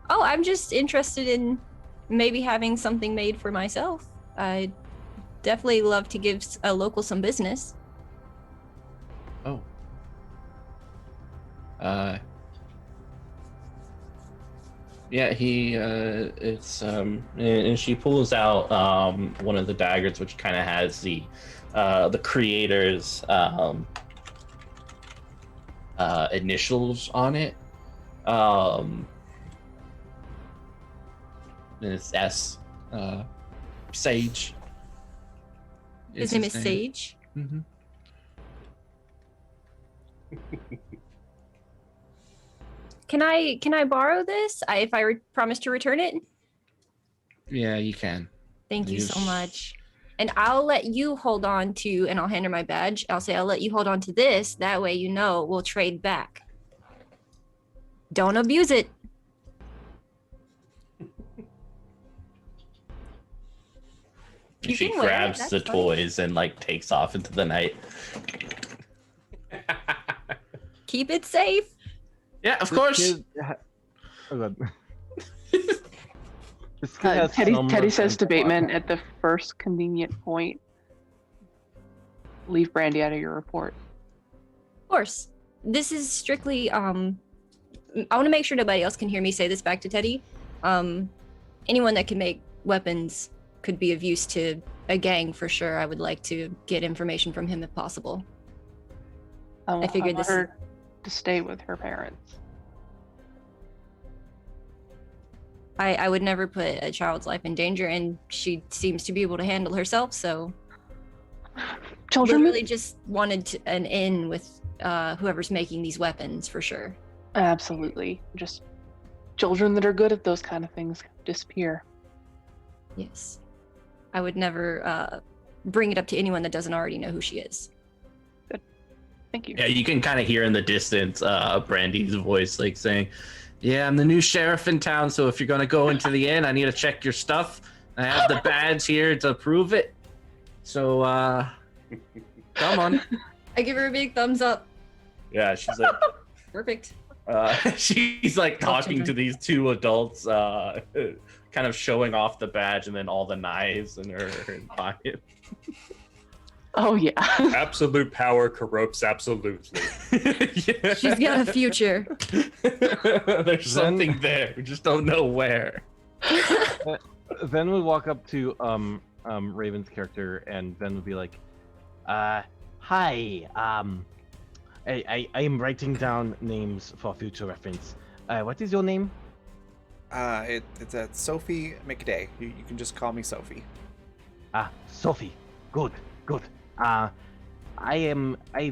Oh, I'm just interested in maybe having something made for myself. I'd definitely love to give a local some business. Oh. Yeah, and she pulls out one of the daggers, which kind of has the creator's initials on it. And it's S. Sage. His name is Sage. Mm-hmm. Can I borrow this? If I promise to return it? Yeah, you can. Thank you so Yes. much. And I'll let you hold on to, and I'll hand her my badge. I'll say, I'll let you hold on to this. That way, we'll trade back. Don't abuse it. You She can wear it, grabs that's the fine. toys and like takes off into the night. Keep it safe. Yeah, of This course. kid oh god. This kid has Teddy some says to plot. Bateman at the first convenient point, leave Brandy out of your report. Of course. This is strictly, I want to make sure nobody else can hear me say this back to Teddy. Anyone that can make weapons could be of use to a gang for sure. I would like to get information from him if possible. I figured want this- her to stay with her parents. I would never put a child's life in danger, and she seems to be able to handle herself, so Children, literally just wanted an in with whoever's making these weapons for sure. absolutely. Just children that are good at those kind of things disappear. Yes. I would never bring it up to anyone that doesn't already know who she is. Thank you. Yeah, you can kind of hear in the distance Brandy's voice like saying, "Yeah, I'm the new sheriff in town, so if you're gonna go into the inn, I need to check your stuff. I have the badge here to prove it. So come on." I give her a big thumbs up. Yeah, she's like Perfect. she's like All talking to children. these two adults, kind of showing off the badge and then all the knives in her pocket. Oh yeah. Absolute power corrupts absolutely. Yeah. She's got a future. Then- There's something there. We just don't know where. Then we'll walk up to Raven's character, and then we'll be like, "Hi, I am writing down names for future reference. What is your name?" It's Sophie McDay. You can just call me Sophie. Sophie. Good. I've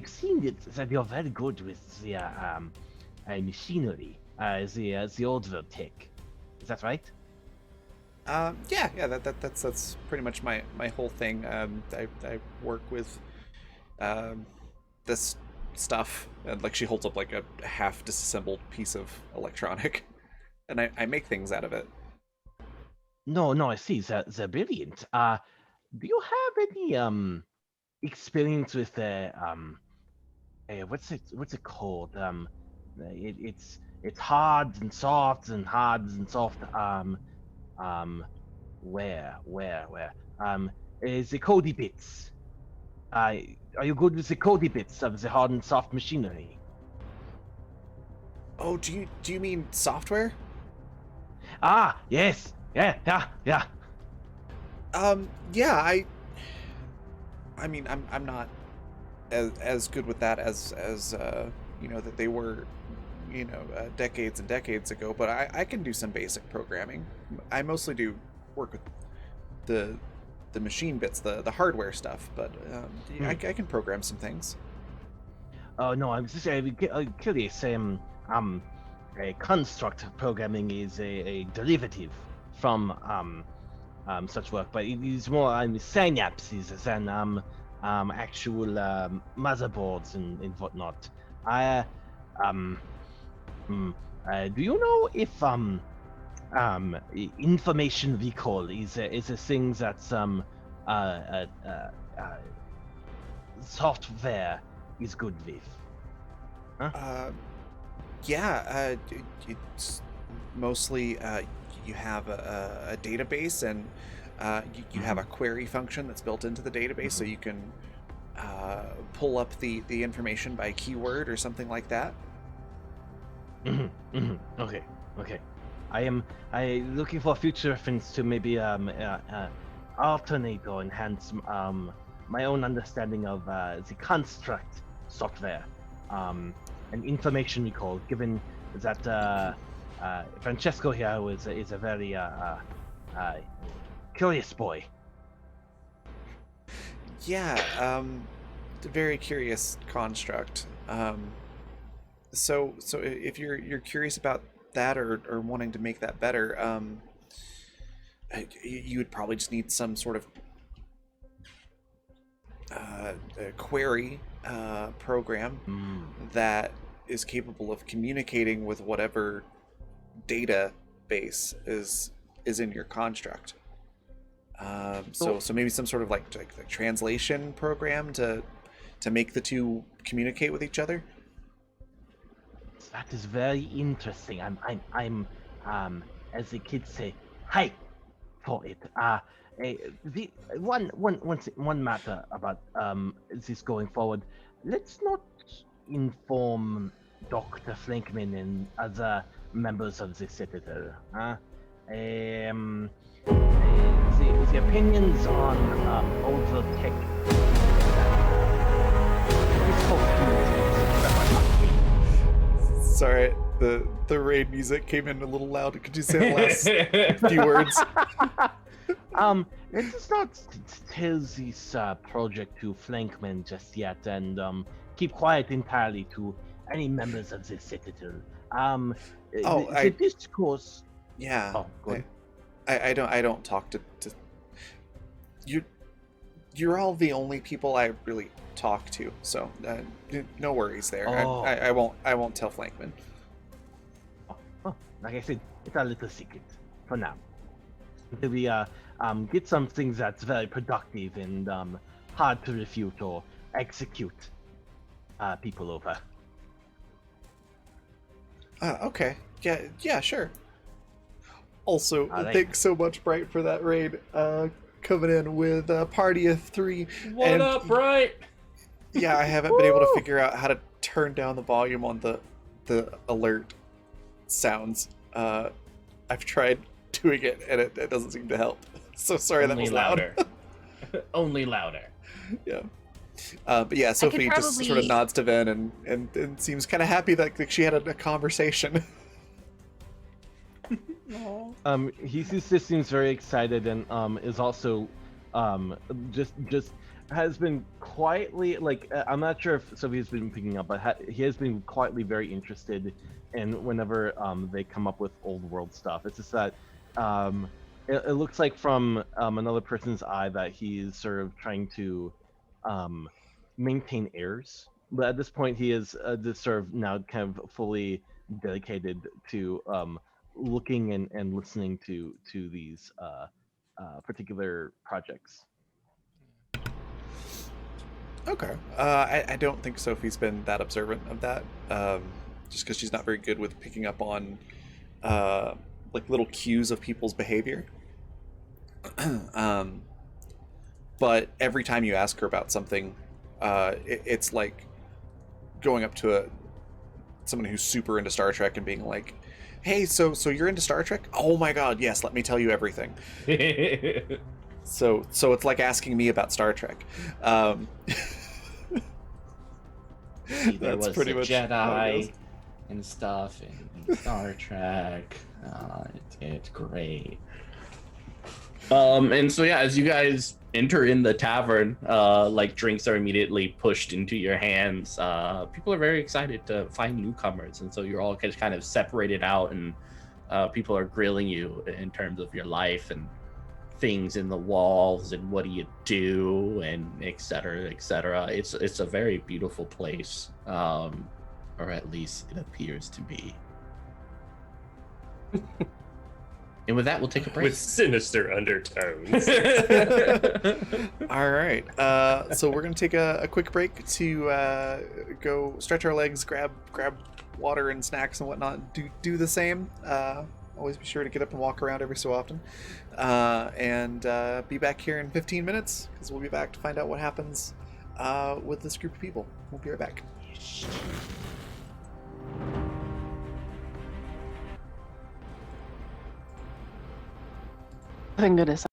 seen that you're very good with the machinery, the older tech. Is that right? Yeah. That's pretty much my whole thing. I work with this stuff, and like she holds up like a half disassembled piece of electronic, and I make things out of it. No, I see. They're brilliant. Do you have any experience with what's it called? It's hard and soft and hard and soft. Where? The Cody bits. Are you good with the Cody bits of the hard and soft machinery? Oh, do you mean software? Yes. Yeah. Yeah. I mean, I'm not as good with that as that they were, decades and decades ago. But I can do some basic programming. I mostly do work with the machine bits, the hardware stuff. But I can program some things. Oh no, I'm just curious. Construct programming is a derivative from such work, but it is more synapses than actual motherboards and whatnot. Do you know if information recall is a thing that software is good with? Yeah, it's mostly you have a database, and you have a query function that's built into the database, so you can pull up the information by keyword or something like that. Okay. I am looking for future reference to maybe alternate or enhance my own understanding of the construct software and information recall, given that Francesco here is a very curious boy. Yeah, very curious construct. So if you're curious about that or wanting to make that better, you would probably just need some sort of a query program that is capable of communicating with whatever database is in your construct. So maybe some sort of like translation program to make the two communicate with each other. That is very interesting. I'm as the kids say, hype for it. The one matter about this going forward. Let's not inform Dr. Flankman and other members of the Citadel. The opinions on older tech. Sorry, the raid music came in a little loud. Could you say the last few words? Let's not tell this project to Flankman just yet, and keep quiet entirely to any members of the Citadel. The discourse. Yeah. Oh, good. I don't talk to you. You're all the only people I really talk to, so no worries there. Oh. I won't tell Flankman. Like I said, it's a little secret for now. Until we get something that's very productive and hard to refute or execute people over. Okay. Yeah, sure. Also, All right. thanks so much, Bright, for that raid. Coming in with a party of 3. What up, Bright? Yeah, I haven't been able to figure out how to turn down the volume on the alert sounds. I've tried doing it, and it doesn't seem to help. So sorry that was loud. Only louder. Yeah. But yeah, Sophie just sort of nods to Ven and seems kind of happy that she had a conversation. He just seems very excited and is also just has been quietly, like, I'm not sure if Sophie's been picking up, but he has been quietly very interested in whenever they come up with old world stuff. It's just that it looks like from another person's eye that he's sort of trying to maintain heirs, but at this point he is just sort of now kind of fully dedicated to looking and listening to these particular projects. Okay. I don't think Sophie's been that observant of that, just because she's not very good with picking up on like little cues of people's behavior. But every time you ask her about something, it's like going up to someone who's super into Star Trek and being like, "Hey, so you're into Star Trek? Oh my God, yes. Let me tell you everything." So it's like asking me about Star Trek. There was pretty a much how it Jedi goes. and stuff in Star Trek. It's great. And so yeah, as you guys enter in the tavern, like drinks are immediately pushed into your hands. People are very excited to find newcomers, and so you're all kind of separated out, and people are grilling you in terms of your life and things in the walls and what do you do and et cetera, et cetera. It's a very beautiful place, or at least it appears to be. And with that, we'll take a break. With sinister undertones. All right. So we're gonna take a quick break to go stretch our legs, grab water and snacks and whatnot. Do the same. Always be sure to get up and walk around every so often. And be back here in 15 minutes because we'll be back to find out what happens with this group of people. We'll be right back. Thank goodness.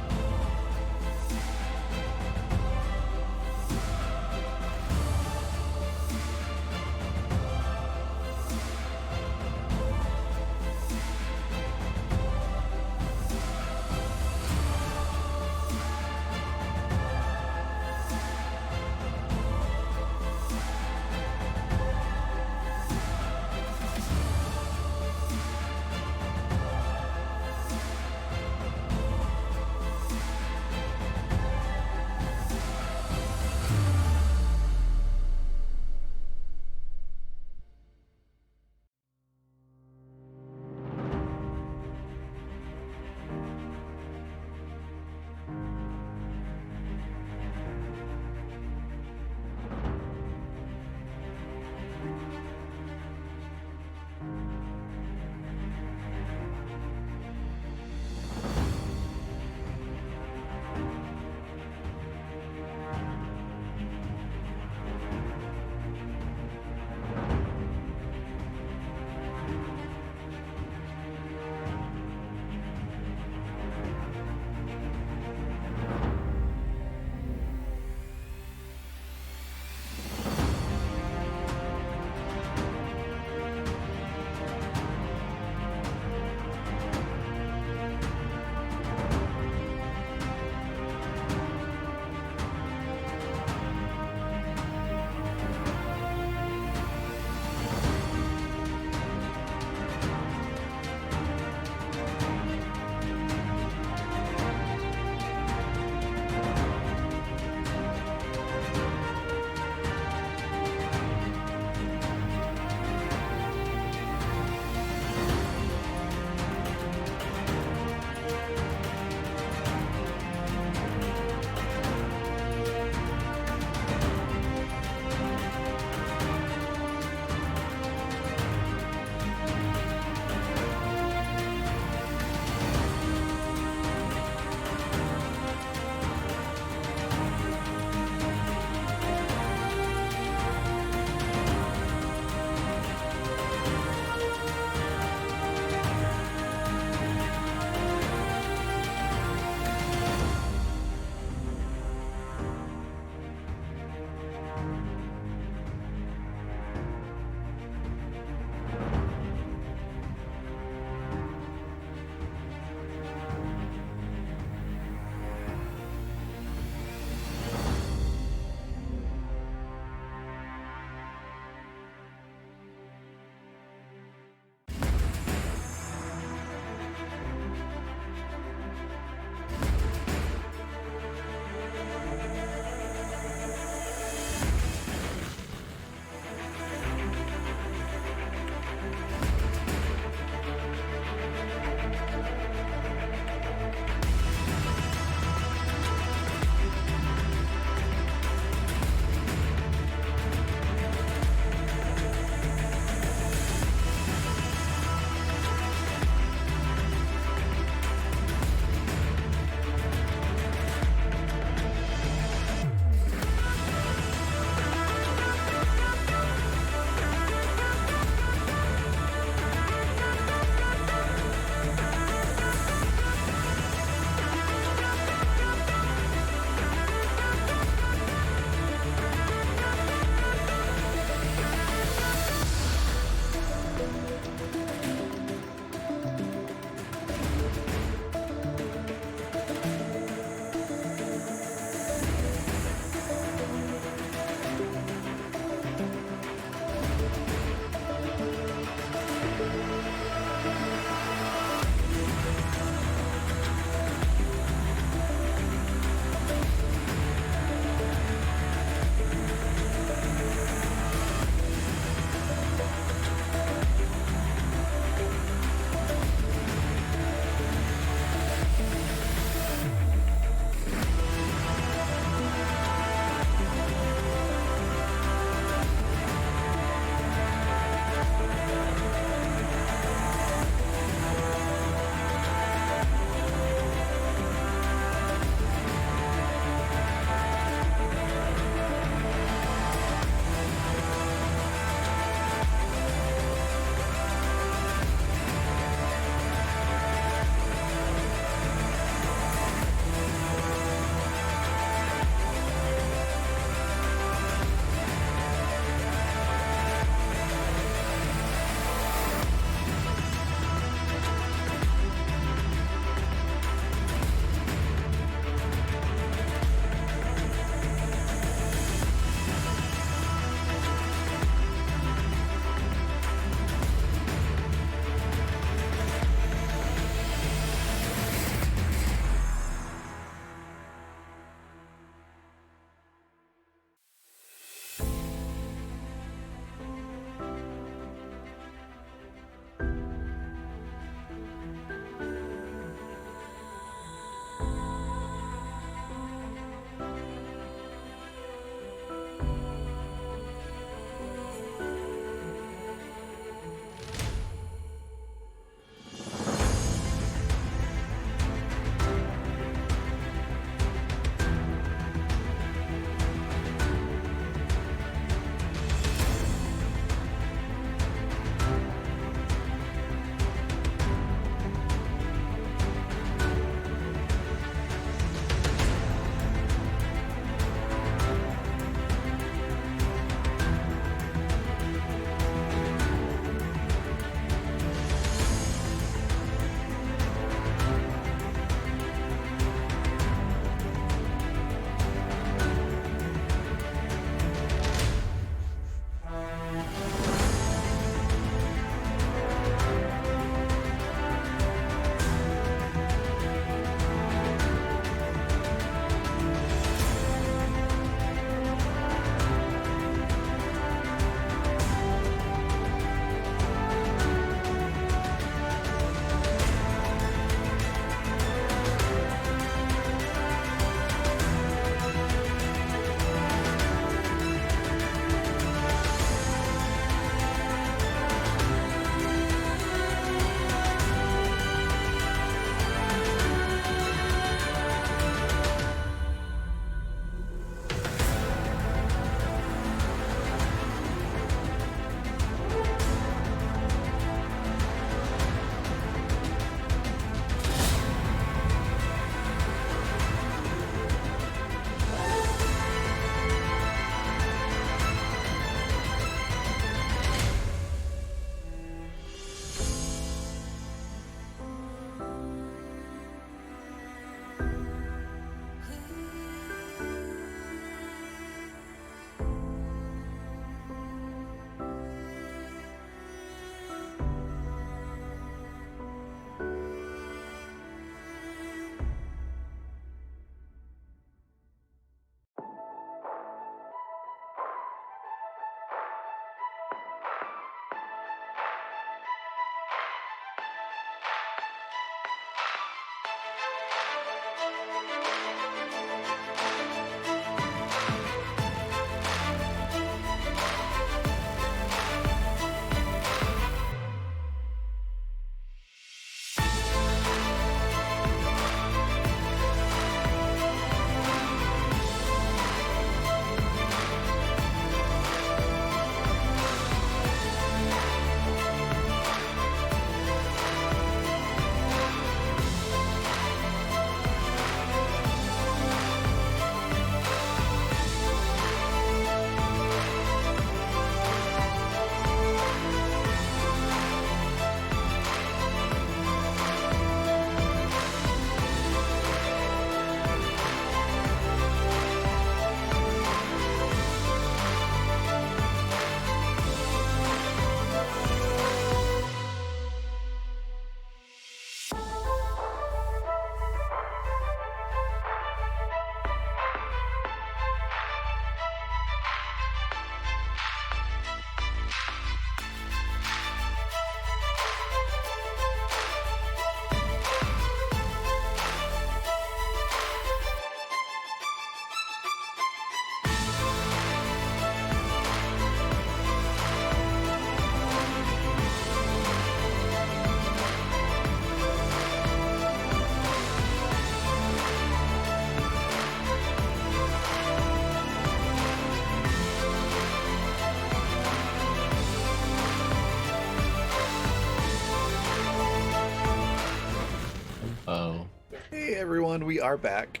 everyone, we are back.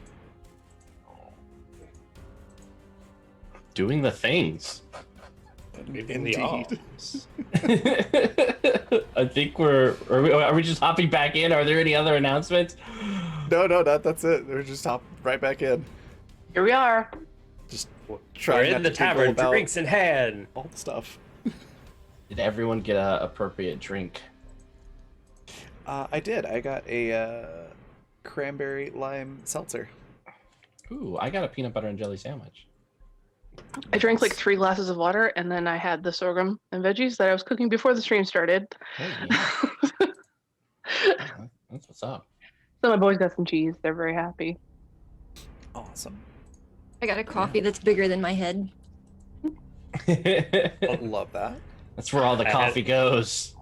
Doing the things. Maybe in the Indeed. arms. I think are we just hopping back in? Are there any other announcements? No, that's it. They're just hop right back in. Here we are. Just We're trying in not the to giggle tavern, about drinks in hand. all the stuff. Did everyone get a appropriate drink? I did. I got a cranberry lime seltzer. Ooh, I got a peanut butter and jelly sandwich. I drank like 3 glasses of water, and then I had the sorghum and veggies that I was cooking before the stream started. Hey, yeah. That's what's up. So my boys got some cheese. They're very happy. Awesome. I got a coffee that's bigger than my head. Love that. That's where all the I had- coffee goes.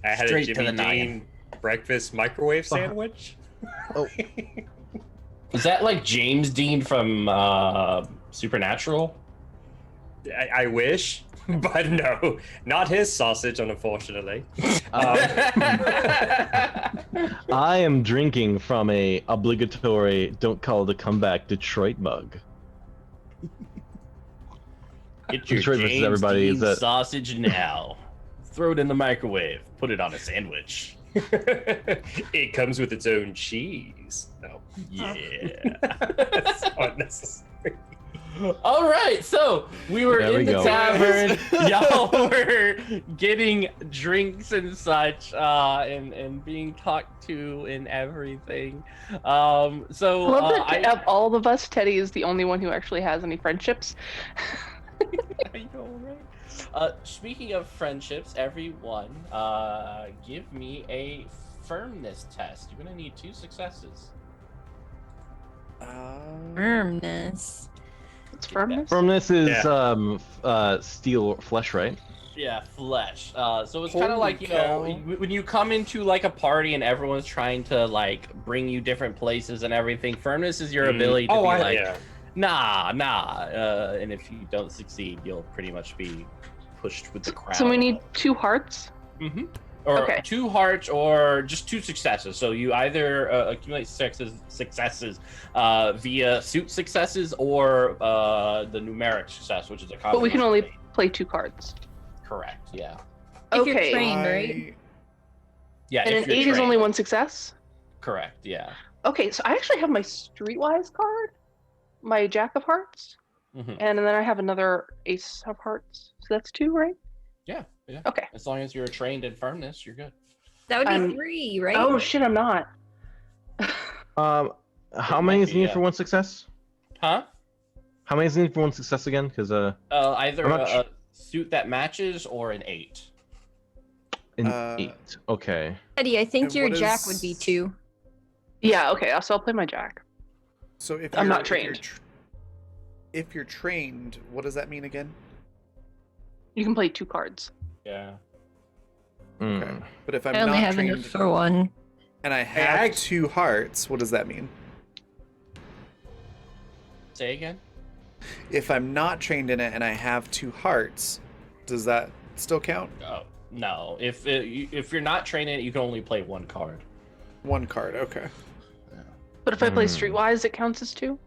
I had Straight a to the Jimmy noggin. Dean breakfast microwave sandwich. Oh, Is that like James Dean from Supernatural? I wish, but no, not his sausage, unfortunately. I am drinking from a obligatory "Don't Call It a Comeback" Detroit mug. Get your Detroit versus James everybody, Dean is that- sausage now. Throw it in the microwave. Put it on a sandwich. It comes with its own cheese. No, Yeah. that's so unnecessary. All right, so we were There in we the go. tavern. Y'all were getting drinks and such, and being talked to and everything. So I love that I of all of us, Teddy is the only one who actually has any friendships. I know, right? Speaking of friendships, everyone, give me a firmness test. You're gonna need 2 successes. Firmness. It's firmness. Firmness is Yeah. steel flesh, right? Yeah, flesh. So it's kind of Holy like, you cow. know, when you come into like a party and everyone's trying to like bring you different places and everything. Firmness is your ability to be like, yeah. nah. And if you don't succeed, you'll pretty much be pushed with the crowd. So we need 2 hearts. Mm-hmm. Or Okay. 2 hearts, or just 2 successes. So you either accumulate successes via suit successes or the numeric success, which is a But we can combination only of 8. play 2 cards. Correct. Yeah. If you're Okay. trained, right? Yeah. And if an you're 8 is only trained. 1 success? Correct. Yeah. Okay, so I actually have my Streetwise card, my Jack of Hearts, Mhm. and then I have another Ace of Hearts. So that's 2, right? Yeah. Okay. As long as you're trained in firmness, you're good. That would be I'm- 3, right? Oh shit, I'm not. How It many might is be, needed yeah. for 1 success? Huh? How many is needed for 1 success again? Because Either I'm not a suit that matches or an 8. an Uh, 8. Okay. Eddie, I think And your what Jack is- would be 2. Yeah, okay, so I'll play my Jack. So if I'm you're- not if you're trained. if you're trained, what does that mean again? You can play 2 cards. Yeah. Okay. Mm. But if I'm I only not have trained enough for 1. and I Hey, have I- 2 hearts, what does that mean? Say again. If I'm not trained in it and I have 2 hearts, does that still count? Oh no. If you're not trained in it, you can only play 1 card. 1 card, okay. But if I play Hmm. Streetwise, it counts as 2?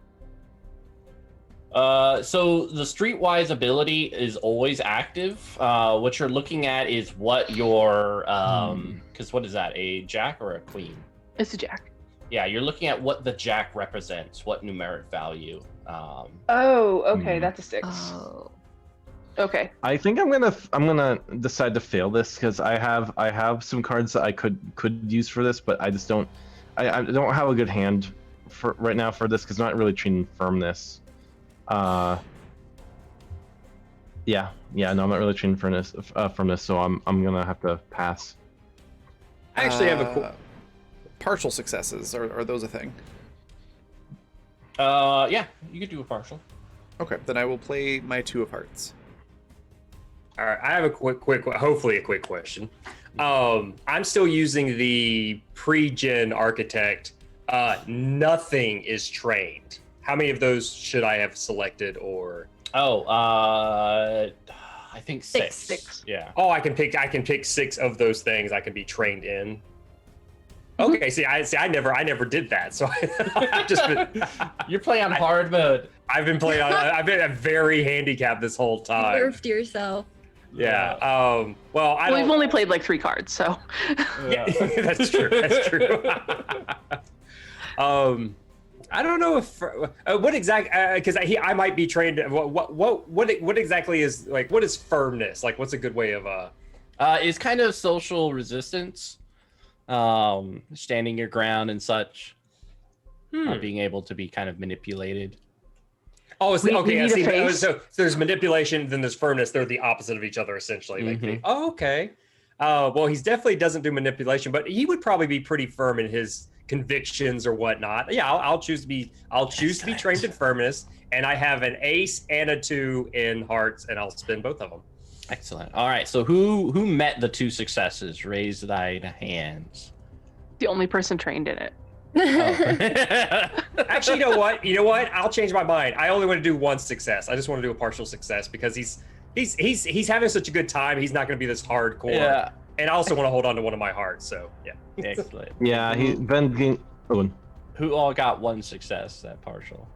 So the Streetwise ability is always active. What you're looking at is what your because what is that? A Jack or a Queen? It's a Jack. Yeah, you're looking at what the Jack represents, what numeric value. Oh, okay, Hmm. that's a 6. Oh. Okay. I think I'm gonna decide to fail this because I have some cards that I could use for this, but I just don't I don't have a good hand for right now for this because I'm not really treating firmness. No, I'm not really treating firmness, so I'm gonna have to pass. I actually have a partial successes. Are those a thing? Yeah, you could do a partial. Okay, then I will play my 2 of hearts. All right, I have a hopefully a quick question. I'm still using the pre-gen architect. Nothing is trained. How many of those should I have selected? Or I think 6. 6. Yeah. I can pick 6 of those things I can be trained in. Okay, I never did that. So I've just been, You're playing on hard mode. I've been playing on. I've been very handicapped this whole You time. nerfed yourself. Yeah. Well, I We've don't. only played like 3 cards, so. Yeah, that's true. That's true. I don't know if what exactly because I might be trained. What exactly is like? What is firmness? Like, what's a good way of It's kind of social resistance, standing your ground and such, not being able to be kind of manipulated. Oh, it's, We okay. I need a see. face. So there's manipulation, then there's firmness. They're the opposite of each other, essentially. Mhm. Oh, okay. Well, he's definitely doesn't do manipulation, but he would probably be pretty firm in his convictions or whatnot. Yeah, I'll choose to be. I'll choose to be trained in firmness, and I have an ace and a 2 in hearts, and I'll spin both of them. Excellent. All right. So who met the 2 successes? Raise thine hands. The only person trained in it. Oh. Actually, you know what? You know what? I'll change my mind. I only want to do 1 success. I just want to do a partial success because he's having such a good time. He's not going to be this hardcore. Yeah. And I also want to hold on to one of my hearts. So yeah. Excellent. Yeah, Ben. Who all got 1 success at partial?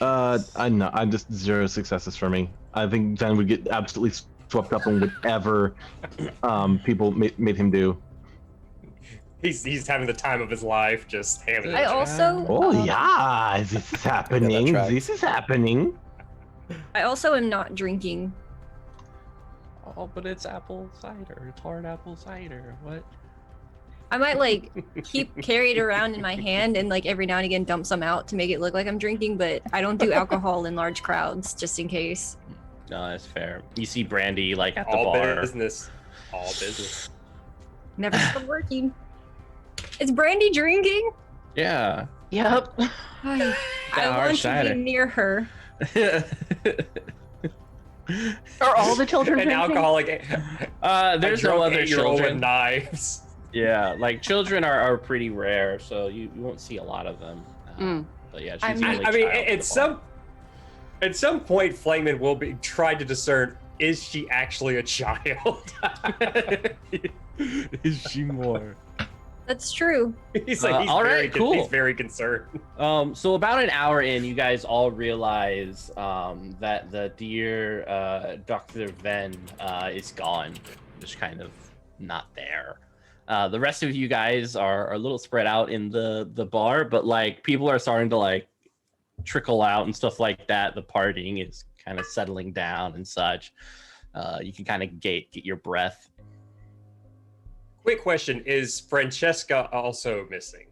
I'm just 0 successes for me. I think Ben would get absolutely swept up in whatever people made him do. He's having the time of his life, just having. I also. Oh yeah, this is happening. Yeah, that tracks. This is happening. I also am not drinking. Oh, but it's apple cider. It's hard apple cider. What? I might like carry it around in my hand and like every now and again dump some out to make it look like I'm drinking, but I don't do alcohol in large crowds just in case. No, that's fair. You see Brandy like at the all bar. business. All business. Never stopped working. Is Brandy drinking? Yeah. Yep. I hard want to cider. be near her. Are all the children An drinking? alcoholic. There's a no drunk other 8-year-old with children. knives. Yeah, like children are pretty rare, so you won't see a lot of them. But yeah, she's the only I mean, child at some point, Flameman will be trying to discern: is she actually a child? Is she more? That's true. He's all very, right, cool. He's very concerned. So about an hour in, you guys all realize that the dear Dr. Venn is gone, just kind of not there. The rest of you guys are a little spread out in the bar, but like people are starting to like trickle out and stuff like that. The partying is kind of settling down and such. You can kind of get your breath. Quick question: is Francesca also missing?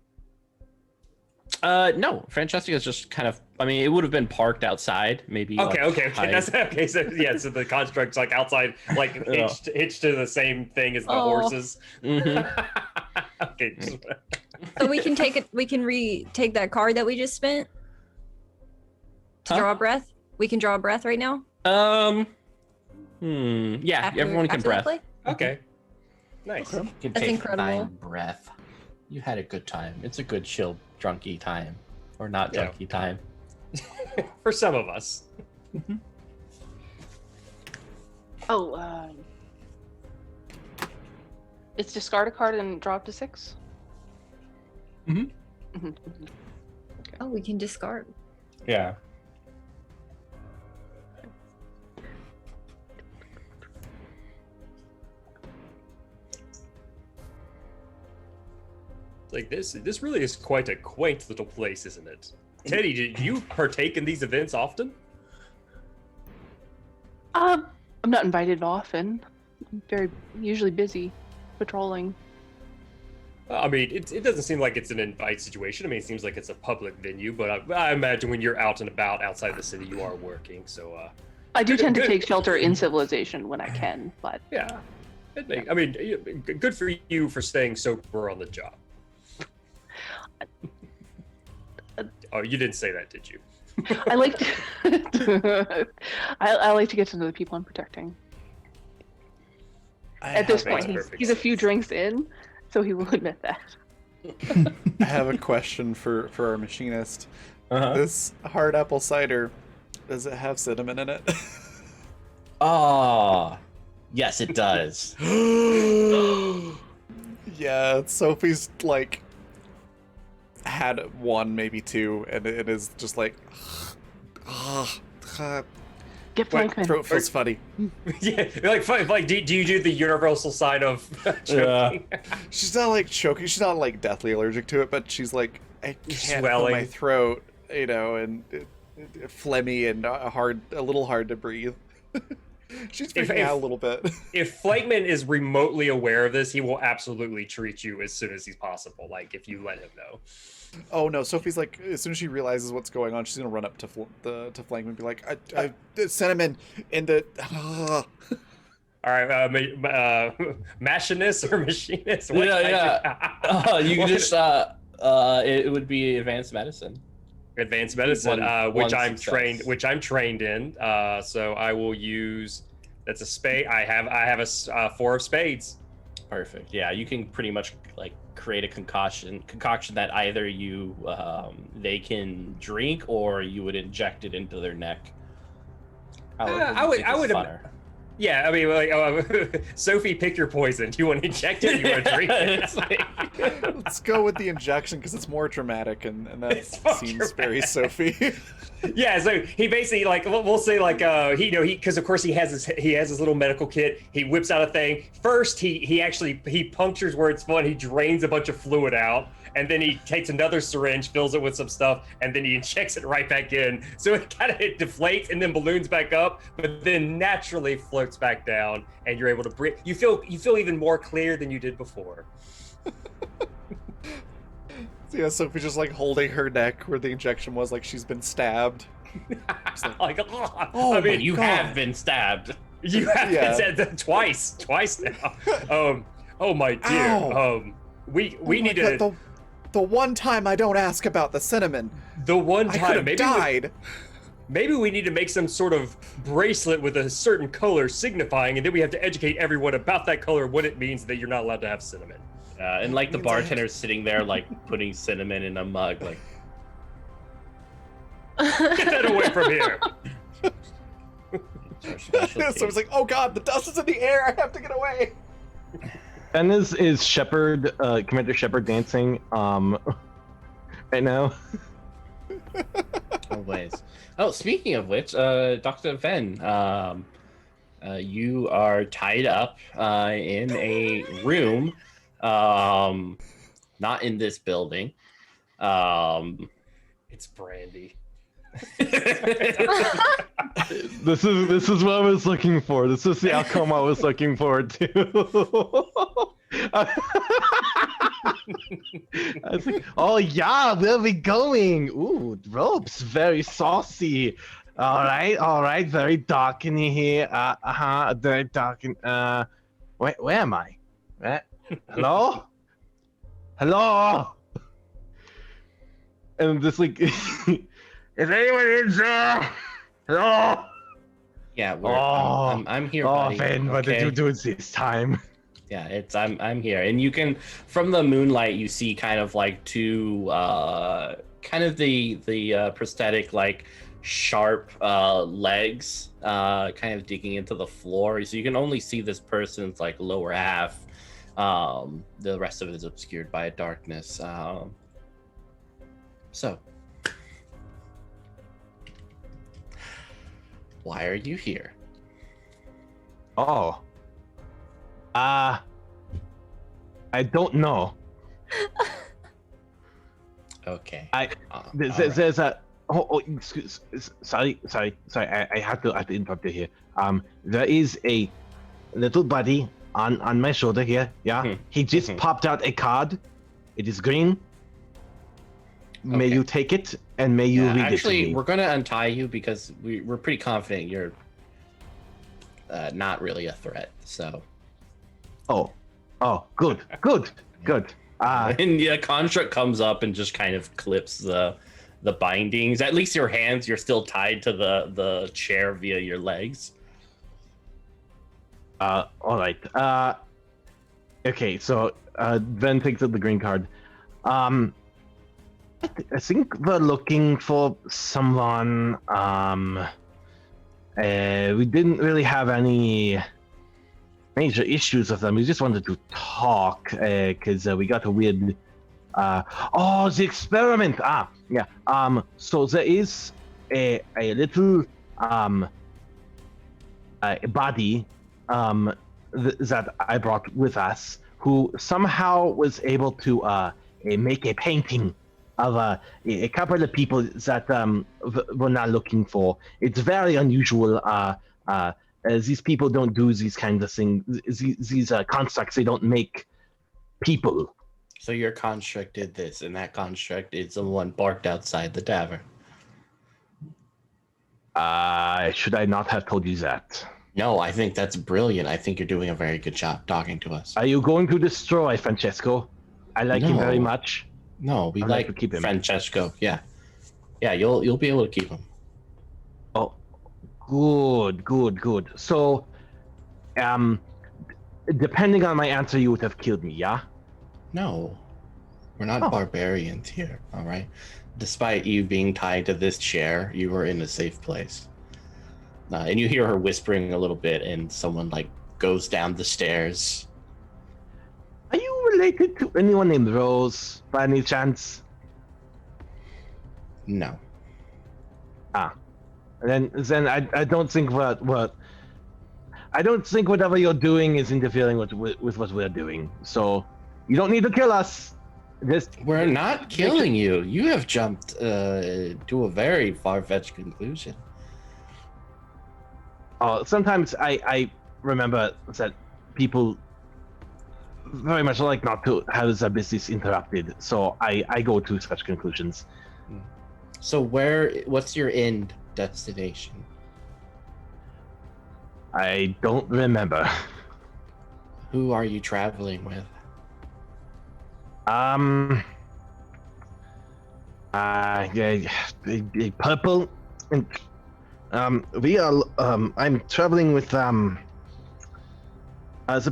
No, Francesca is just kind of. I mean, it would have been parked outside, maybe. Okay, like, okay. hide. That's okay. So yeah, so the construct's like outside, like Yeah. hitched to the same thing as the Oh. horses. Mhm. Okay. So we can take it. We can retake that card that we just spent to Huh? draw a breath. We can draw a breath right now. Yeah, After- everyone can after the breath. play? Okay. Nice. You can That's take incredible. thine breath. You had a good time. It's a good chill, drunky time, or not Yeah. drunky time. For some of us. Oh, it's discard a card and draw up to 6? Mhm. Mhm. Oh, we can discard. Yeah. Like this really is quite a quaint little place, isn't it? Teddy, did you partake in these events often? I'm not invited often. I'm usually busy patrolling. I mean, it doesn't seem like it's an invite situation. I mean, it seems like it's a public venue, but I imagine when you're out and about outside the city, you are working. So, I do tend to Good. take shelter in civilization when I can, but yeah. I mean, good for you for staying sober on the job. Oh, you didn't say that, did you? I like to I like to get to know the people I'm protecting. At this Makes point, perfect he's a few sense. drinks in, so he will admit that. I have a question for our machinist. Uh-huh. This hard apple cider, does it have cinnamon in it? Oh, yes, it does. Yeah, Sophie's like had one, maybe two, and it is just like, Get my Blankman. throat feels funny. Yeah, like do you do the universal sign of choking? She's not like choking. She's not like deathly allergic to it, but she's like, I can't feel Swelling. my throat, you know, and phlegmy and a little hard to breathe. She's freaking out a little bit. If Flagman is remotely aware of this, he will absolutely treat you as soon as he's possible. Like if you let him know. Oh no, Sophie's like, as soon as she realizes what's going on, she's gonna run up to Flagman and be like, I cinnamon in the. All right, machinist or machinist? What Yeah. You can just it would be advanced medicine. Advanced medicine, One which I'm trained in. So I will use. That's a spade. I have a 4 of spades. Perfect. Yeah, you can pretty much like create a concoction that either you they can drink or you would inject it into their neck. I would. Yeah, I mean, like, Sophie, pick your poison. Do you want to inject it? Or you want to drink it? Let's go with the injection because it's more dramatic and that seems very Sophie. Yeah, so he basically like we'll say like because of course he has his little medical kit. He whips out a thing. First he punctures where it's fun. He drains a bunch of fluid out, and then he takes another syringe, fills it with some stuff, and then he injects it right back in. So it kind of deflates and then balloons back up, but then naturally floats back down, and you're able to breathe. You feel even more clear than you did before. Yeah, Sophie just like holding her neck where the injection was, like she's been stabbed. Like, oh, I mean, you have been stabbed. You have been stabbed twice now. Oh my dear. Ow. We need to. The one time I don't ask about the cinnamon. The one I could time have maybe died. Maybe we need to make some sort of bracelet with a certain color signifying, and then we have to educate everyone about that color, what it means that you're not allowed to have cinnamon. And like the bartender's sitting there, like putting cinnamon in a mug, like. Get that away from here. So it's like, oh god, the dust is in the air. I have to get away. And is Shepard, Commander Shepard dancing right now? Always. Oh, speaking of which, Dr. Ven, you are tied up in a room, not in this building. It's Brandy. This is what I was looking for. This is the outcome I was looking forward to. I was like, oh yeah, where are we going? Ooh, ropes, very saucy. All right, very dark in here. Very dark in. Where am I? Hello? Hello? And just like, is anyone in there? Hello? Yeah, I'm here, buddy. Oh, Finn, what did you do this time? Yeah, I'm here, and you can from the moonlight you see kind of like two kind of the prosthetic like sharp legs kind of digging into the floor, so you can only see this person's like lower half. The rest of it is obscured by darkness. So why are you here? Oh. I don't know. Okay. There's a. Excuse. Sorry. I have to interrupt you here. There is a little buddy on my shoulder here. Yeah. He just popped out a card. It is green. May Okay. you take it and may you read it to me. We're gonna untie you because we're pretty confident you're not really a threat. So. Oh, good. And the construct comes up and just kind of clips the bindings. At least your hands, you're still tied to the chair via your legs. All right. Okay, so Ven takes up the green card. I think we're looking for someone. We didn't really have any major issues with them. We just wanted to talk because we got a weird. The experiment. Yeah. So there is a little body that I brought with us who somehow was able to make a painting of a couple of people that we're not looking for. It's very unusual. These people don't do these kinds of things. These constructs, they don't make people. So your construct did this, and that construct is the one barked outside the tavern. Should I not have told you that? No, I think that's brilliant. I think you're doing a very good job talking to us. Are you going to destroy Francesco? I like him very much. No, we I'd like to keep him. Francesco. Yeah, you'll be able to keep him. Oh, good. So, depending on my answer, you would have killed me, yeah? No, we're not barbarians here. All right. Despite you being tied to this chair, you were in a safe place. And you hear her whispering a little bit, and someone like goes down the stairs. Are you related to anyone named Rose, by any chance? No. Then I don't think I don't think whatever you're doing is interfering with what we're doing. So you don't need to kill us. We're not killing you. You have jumped to a very far-fetched conclusion. Sometimes I remember that people very much like not to have their business interrupted, so I go to such conclusions. So what's your end destination? I don't remember. Who are you traveling with? Yeah, purple, and we are. I'm traveling with the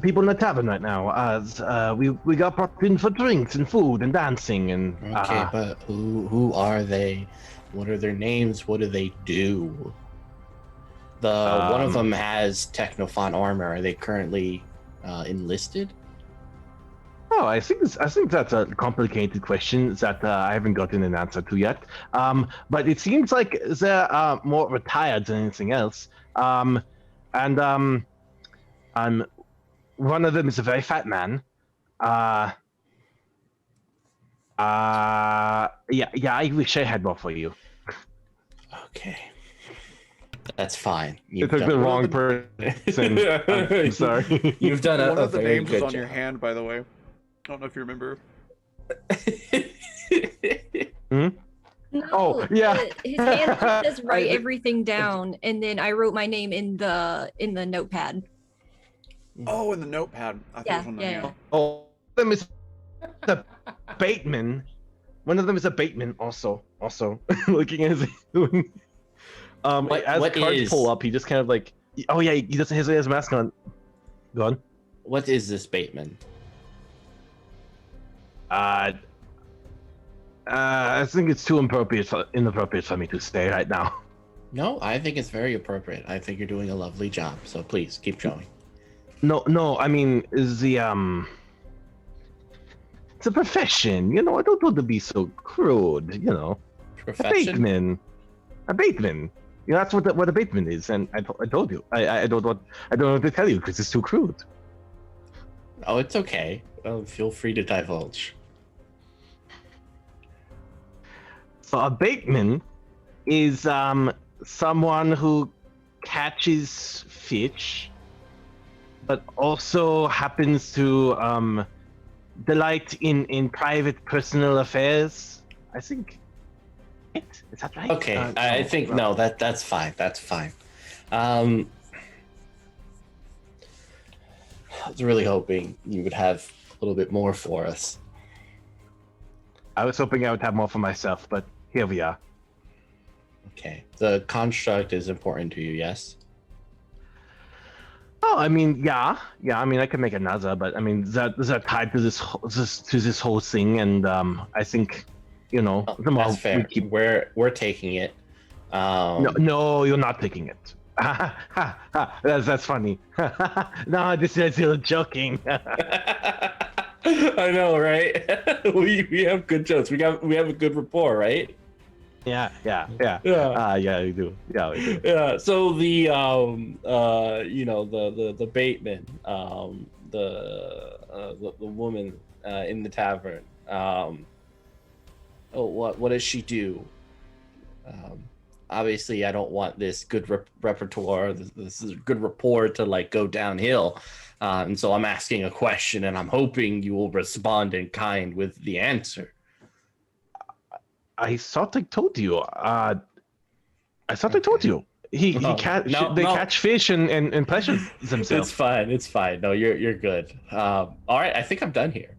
people in the tavern right now. We got brought in for drinks and food and dancing and. Okay, but who are they? What are their names? What do they do? One of them has Technophont armor. Are they currently enlisted? Oh, I think that's a complicated question that I haven't gotten an answer to yet. But it seems like they're more retired than anything else. And one of them is a very fat man. Yeah, I wish I had more for you. Okay. That's fine. You took the wrong person. I'm sorry. You've done One of the very names good was on your job. hand, by the way. I don't know if you remember. No, Oh, yeah. His hand just says write everything down, and then I wrote my name in the notepad. Oh, in the notepad. I think Yeah, it was on the yeah. name. Oh, one of them is the Bateman. One of them is a Bateman also. Looking at his as what cards is- pull up, he just kind of like, oh yeah, he doesn't have his mask on. Go on. What is this Bateman? I think it's too inappropriate for me to say right now. No, I think it's very appropriate. I think you're doing a lovely job. So please keep going. No, I mean, is the it's a profession, you know. I don't want to be so crude, you know. Profession. A Bateman. You know, that's what a Bateman is, and I told you. I don't know what to tell you because it's too crude. Oh, it's okay. Feel free to divulge. So a Bateman is someone who catches fish, but also happens to delight in private personal affairs. I think. Is that right? Okay, I think no. That's fine. That's fine. I was really hoping you would have a little bit more for us. I was hoping I would have more for myself, but here we are. Okay, the construct is important to you, yes? Oh, I mean, yeah. I mean, I can make another, but I mean, that tied to this whole thing, and I think, you know, the more That's fair. we keep. We're taking it. No, you're not taking it. That's funny. No, this is still joking. I know, right? we have good jokes. We have a good rapport, right? Yeah. Yeah. Yeah, we do. Yeah, we do. Yeah. So the the bateman, the woman in the tavern. What does she do? Obviously, I don't want this good repertoire, this is good rapport to like go downhill, and so I'm asking a question, and I'm hoping you will respond in kind with the answer. I thought I told you. I thought I told you. He they catch fish and pleasure themselves. It's fine. No, you're good. All right, I think I'm done here.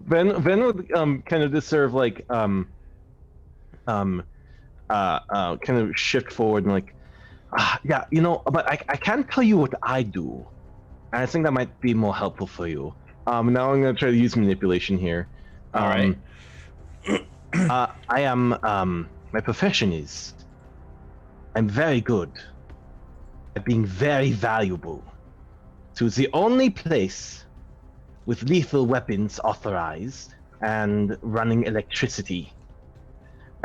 Ben would kind of just serve like kind of shift forward and like yeah, but I can't tell you what I do, and I think that might be more helpful for you. Now I'm gonna try to use manipulation here. All right. I am my profession is I'm very good at being very valuable to the only place with lethal weapons authorized and running electricity.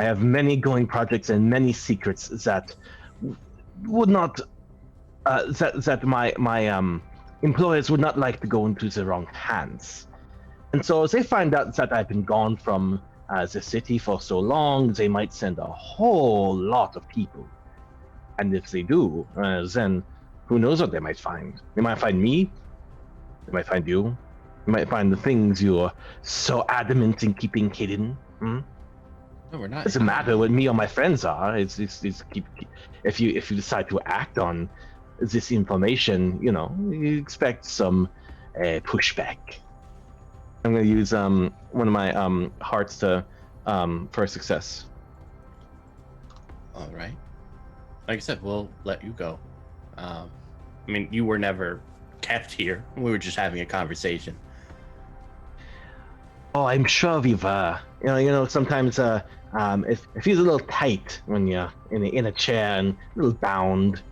I have many going projects and many secrets that would not that my employers would not like to go into the wrong hands. And so as they find out that I've been gone from the city for so long, they might send a whole lot of people. And if they do, then who knows what they might find? They might find me. They might find you. They might find the things you're so adamant in keeping hidden. Hmm? No, we're not. It doesn't matter what me or my friends are. It's keep if you decide to act on this information, you expect some pushback. I'm gonna use one of my hearts to for a success. All right. Like I said, we'll let you go. I mean, you were never kept here. We were just having a conversation. Oh, I'm sure we've sometimes it feels a little tight when you're in a chair and a little bound.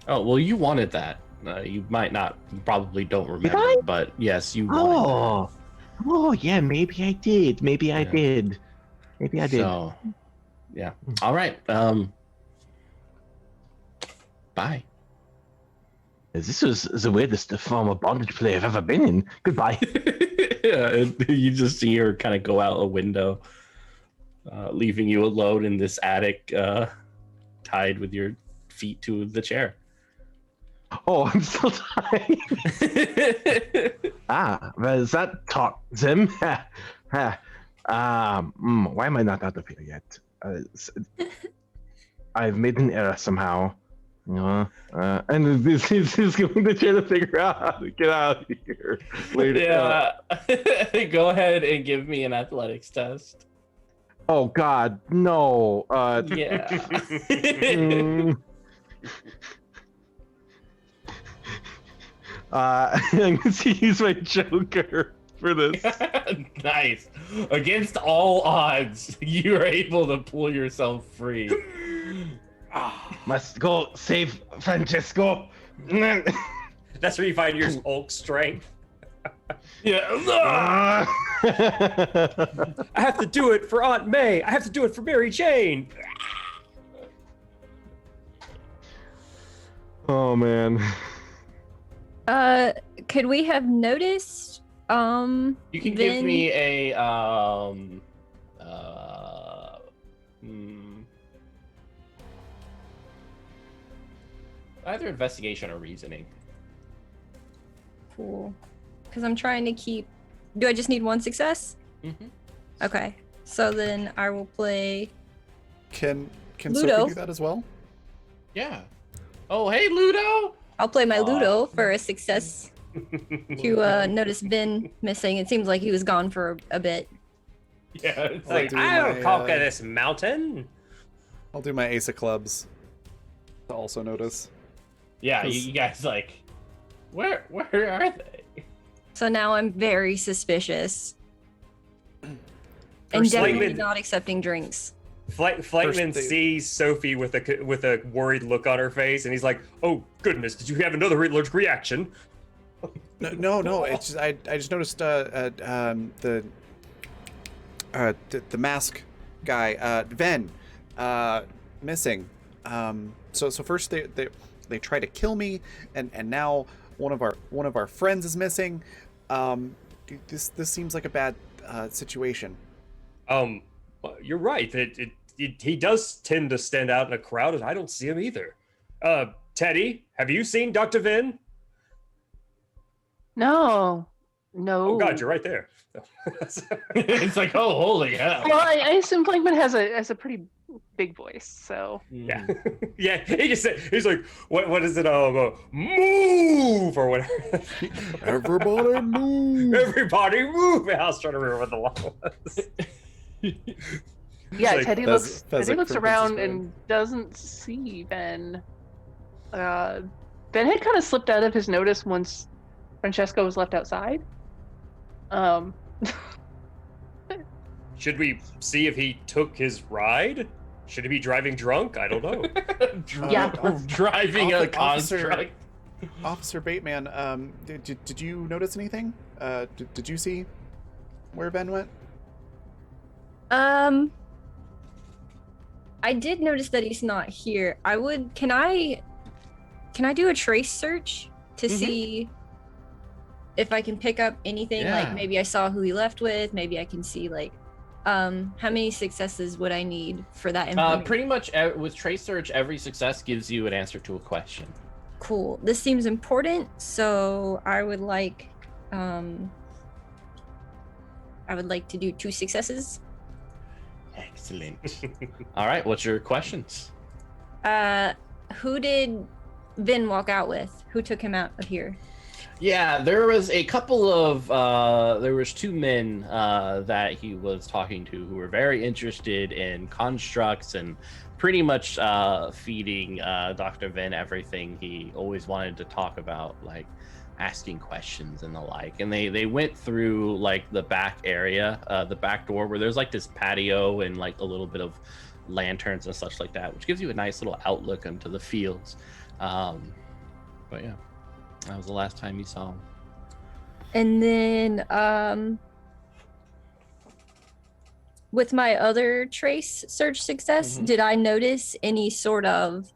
Oh, well, you wanted that. You might not, you probably don't remember, I? but yes, you wanted that. Oh, yeah, maybe I did. Maybe I did. So, yeah. All right. Bye. This was the weirdest form of bondage play I've ever been in. Goodbye. Yeah, and you just see her kind of go out a window, leaving you alone in this attic, tied with your feet to the chair. Oh, I'm so tired. Well, is that talk, Zim? Why am I not out of here yet? I've made an error somehow. And this is going to try to figure out how to get out of here later. Yeah. Go ahead and give me an athletics test. Oh God, no. Yeah. I'm going to use my Joker for this. Nice. Against all odds, you are able to pull yourself free. Must go save Francesco. That's where you find your Hulk strength. Yeah. I have to do it for Aunt May. I have to do it for Mary Jane. Oh man. Could we have noticed? You can give me a either investigation or reasoning. Cool. Because I'm trying to keep. Do I just need one success? Mm-hmm. Okay. So then I will play. Can Ludo. Sophie do that as well? Yeah. Oh, hey, Ludo. I'll play my Ludo for a success to notice Ben missing. It seems like he was gone for a bit. Yeah. It's I'll like, do I'll my, conquer this mountain. I'll do my Ace of Clubs to also notice. yeah. You guys like, where are they? So now I'm very suspicious. And First definitely thing- not accepting drinks. Flightman they- sees Sophie with a worried look on her face, and he's like, "Oh goodness, did you have another allergic reaction?" No. It's just, I just noticed the mask guy, Ven, missing. So first they try to kill me, and now one of our friends is missing. This seems like a bad situation. Well, you're right. He does tend to stand out in a crowd, and I don't see him either. Teddy, have you seen Dr. Vin? No. Oh God, you're right there. It's like, oh, holy hell. Well, I assume Plankman has a pretty big voice, so. Yeah, yeah. He just said, he's like, what is it? Move or whatever. Everybody move! Everybody move! I was trying to remember what the law was. Yeah, like, Teddy Fez- looks Fezzik looks from around Princess and doesn't see Ben. Ben had kind of slipped out of his notice once Francesco was left outside. Should we see if he took his ride? Should he be driving drunk? I don't know. Yeah. Driving a Officer- construct. Officer Bateman, did you notice anything? Did you see where Ben went? I did notice that he's not here. Can I do a trace search to see if I can pick up anything? Yeah. Like maybe I saw who he left with, maybe I can see like how many successes would I need for that information? Pretty much with trace search, every success gives you an answer to a question. Cool. This seems important, so I would like to do 2 successes. Excellent. All right, what's your questions? Who did Vin walk out with? Who took him out of here? Yeah, there was a couple of there was 2 men that he was talking to who were very interested in constructs and pretty much feeding Dr. Vin everything he always wanted to talk about, like asking questions and the like. And they went through like the back area, the back door where there's like this patio and like a little bit of lanterns and such like that, which gives you a nice little outlook into the fields. But yeah, that was the last time you saw him. And then with my other trace search success, did I notice any sort of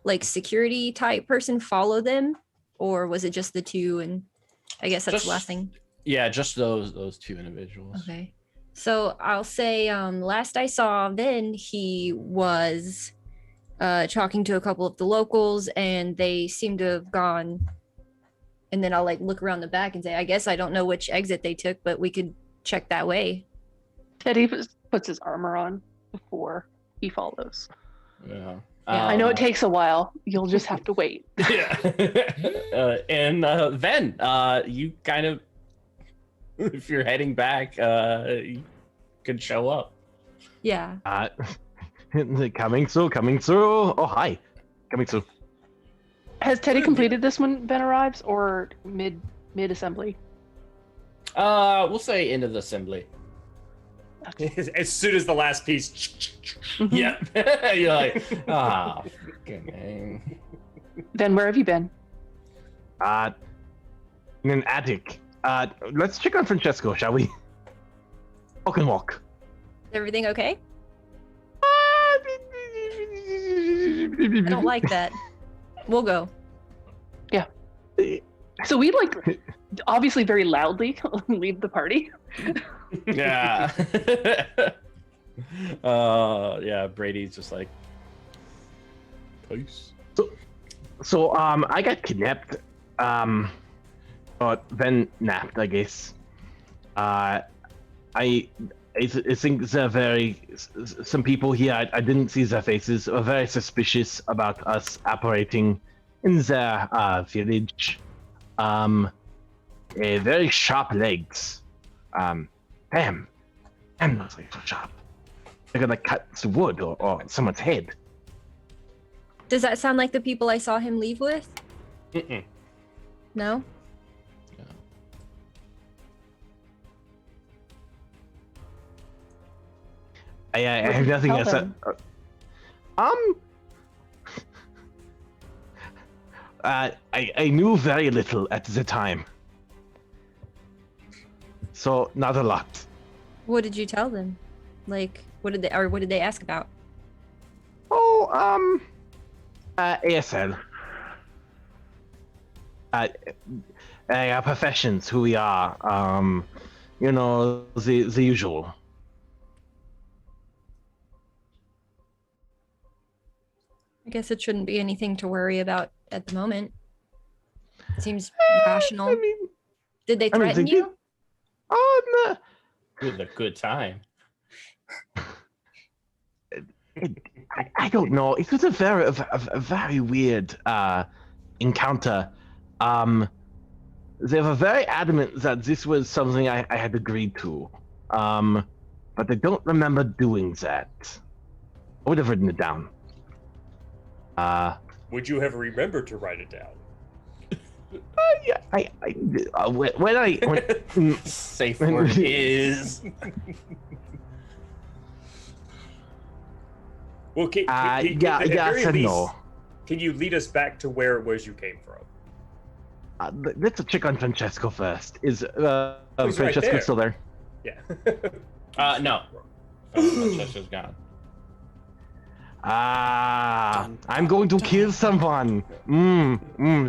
like security type person follow them, or was it just the 2? And I guess that's the last thing. Yeah, just those 2 individuals. Okay. So I'll say last I saw Vin, he was talking to a couple of the locals, and they seem to have gone. And then I'll like look around the back and say, I guess I don't know which exit they took, but we could check that way. Teddy puts his armor on before he follows. Yeah. I know it takes a while. You'll just have to wait. Yeah. And Ven, you kind of, if you're heading back, you could show up. Yeah. Coming through. Oh, hi. Coming through. Has Teddy completed this when Ben arrives, or mid assembly? We'll say end of the assembly. As soon as the last piece. Yeah. You're like, fucking. Ben, where have you been? In an attic. Let's check on Francesco, shall we? Walk and walk. Is everything okay? I don't like that. We'll go. So we like obviously very loudly leave the party. Yeah. Yeah, Brady's just like, peace. So I got kidnapped. But then napped, I guess. I think they're some people here, I didn't see their faces, are very suspicious about us operating in their village. Very sharp legs. Damn, those legs are sharp. They're gonna cut the wood or someone's head. Does that sound like the people I saw him leave with? Mm-mm. No? I What have did you nothing tell else. them? I knew very little at the time, so not a lot. What did you tell them? Like, what did they ask about? Oh, ASL. Our professions, who we are. You know, the usual. I guess it shouldn't be anything to worry about at the moment. It seems rational. I mean, Did they I mean, threaten they you? no. With a good time. I don't know. It was a very weird encounter. They were very adamant that this was something I had agreed to. But I don't remember doing that. I would have written it down. Would you have remembered to write it down? Yeah, when Safe word is. Well, yeah, at yes very and least, no. can you lead us back to where it was you came from? Let's check on Francesco first. Is He's right Francesco there. still there? Yeah. No. Francesco's gone. I'm going to kill someone.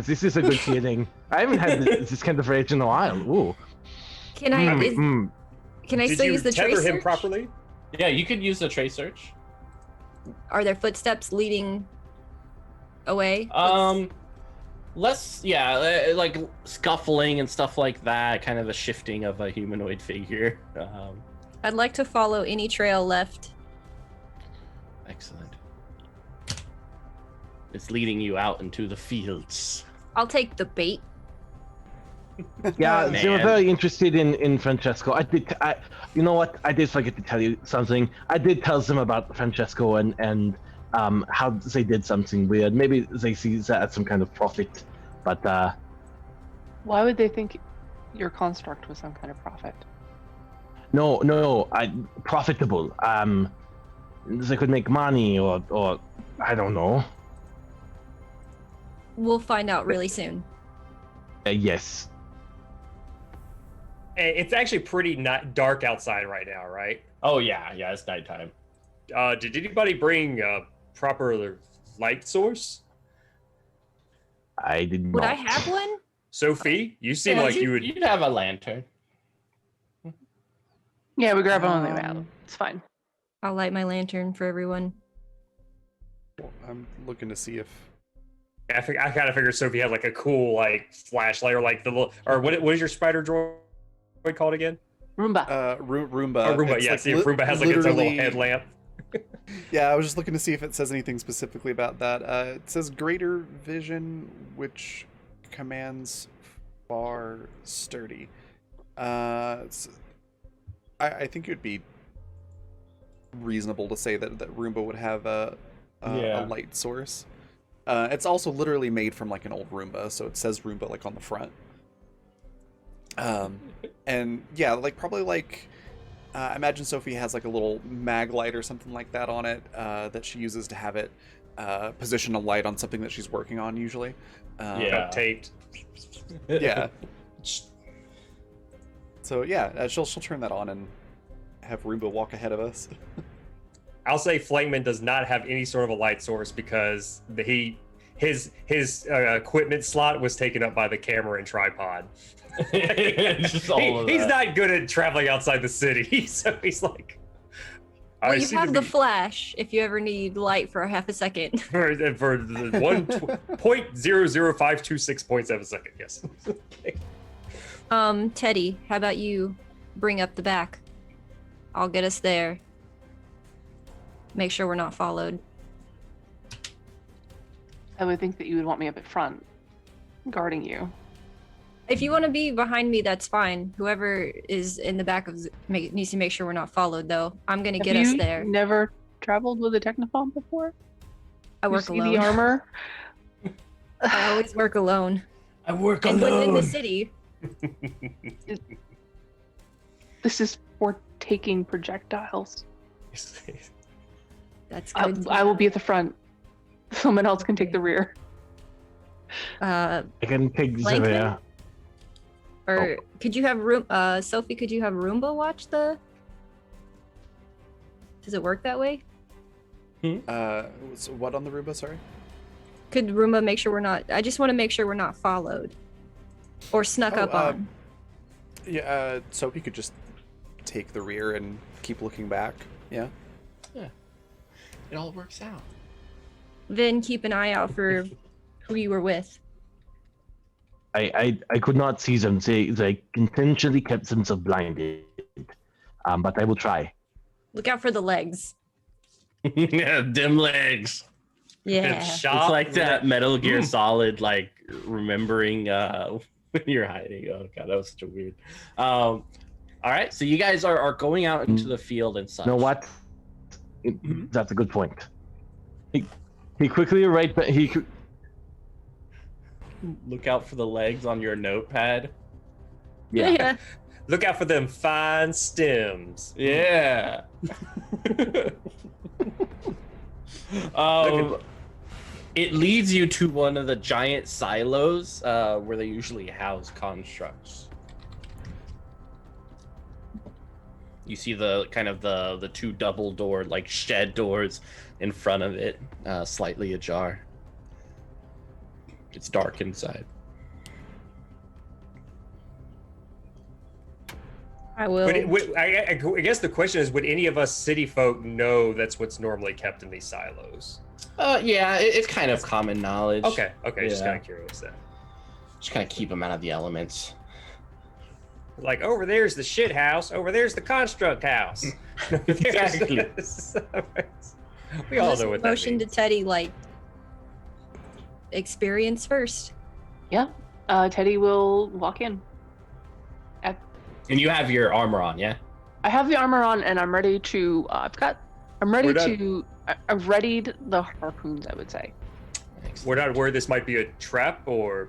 This is a good feeling. I haven't had this kind of rage in a while. Ooh. Can I can I Did still you use the tether trace him search? properly? Yeah, you could use the trace search. Are there footsteps leading away? Less, like scuffling and stuff like that. Kind of a shifting of a humanoid figure. I'd like to follow any trail left. Excellent. It's leading you out into the fields. I'll take the bait. Yeah, Oh, they were man. very interested in Francesco. You know what? I did forget to tell you something. I did tell them about Francesco and how they did something weird. Maybe they see that as some kind of profit, but Why would they think your construct was some kind of profit? no, profitable. They could make money or I don't know. We'll find out really soon. Yes. It's actually pretty dark outside right now, right? Oh yeah, it's nighttime. Did anybody bring a proper light source? I did not. Would I have one? Sophie, you seem Yeah, like you would. You'd have a lantern. Yeah, we grab it on the way out. It's fine. I'll light my lantern for everyone. I'm looking to see if I kind of figured Sophie had like a cool like flashlight or like the little or what is your spider droid called again? Roomba. Roomba. Oh, Roomba. It's Yeah, like see, if Roomba has like its own little headlamp. Yeah, I was just looking to see if it says anything specifically about that. It says greater vision, which commands far sturdy. I think it would be reasonable to say that Roomba would have a light source. It's also literally made from like an old Roomba, so it says Roomba like on the front. And yeah, like probably like I imagine Sophie has like a little mag light or something like that on it that she uses to have it position a light on something that she's working on usually. Yeah. Taped. Yeah. So yeah, she'll turn that on and have Roomba walk ahead of us. I'll say Flankman does not have any sort of a light source because his equipment slot was taken up by the camera and tripod. Just all of He's that. not good at traveling outside the city, so he's like. Well, I you seem have to the be- flash if you ever need light for a half a second. for the 1.00526 points of a second. Yes. Teddy, how about you bring up the back? I'll get us there. Make sure we're not followed. I would think that you would want me up at front, guarding you. If you want to be behind me, that's fine. Whoever is in the back needs to make sure we're not followed, though. I'm gonna get us there. Never traveled with a Technophon before? I You work see alone. the armor? I always work alone. I work And within alone. the city. This is for taking projectiles. That's I, good. I will be at the front. Someone else can take the rear. I can take Plankton? Xavier. Or could you have room? Sophie, could you have Roomba watch the? Does it work that way? So what on the Roomba? Sorry. Could Roomba make sure we're not? I just want to make sure we're not followed, or snuck up on. Yeah. Sophie could just take the rear and keep looking back. Yeah. It all works out. Then keep an eye out for who you were with. I could not see them. They intentionally kept themselves blinded. But I will try. Look out for the legs. Yeah, dim legs. Yeah. It's like that Metal Gear Solid, like remembering when you're hiding. Oh god, that was such a weird. All right, so you guys are going out into the field and such. You know what? That's a good point. He quickly Look out for the legs on your notepad. Yeah. Look out for them fine stems. Yeah. It leads you to one of the giant silos where they usually house constructs. You see the kind of the two double door like shed doors in front of it, slightly ajar. It's dark inside. I will. I guess the question is, would any of us city folk know that's what's normally kept in these silos? Yeah, it's kind of common knowledge. Okay, just Yeah. kind of curious then. Just kind of keep them out of the elements. Like, over there's the shit house, over there's the construct house. Exactly. We all know what that Motion to means. Teddy, like, experience first. Yeah. Teddy will walk in. And you have your armor on, yeah? I have the armor on, and I'm ready to. I'm ready We're done. to. I've readied the harpoons, I would say. We're not worried this might be a trap, or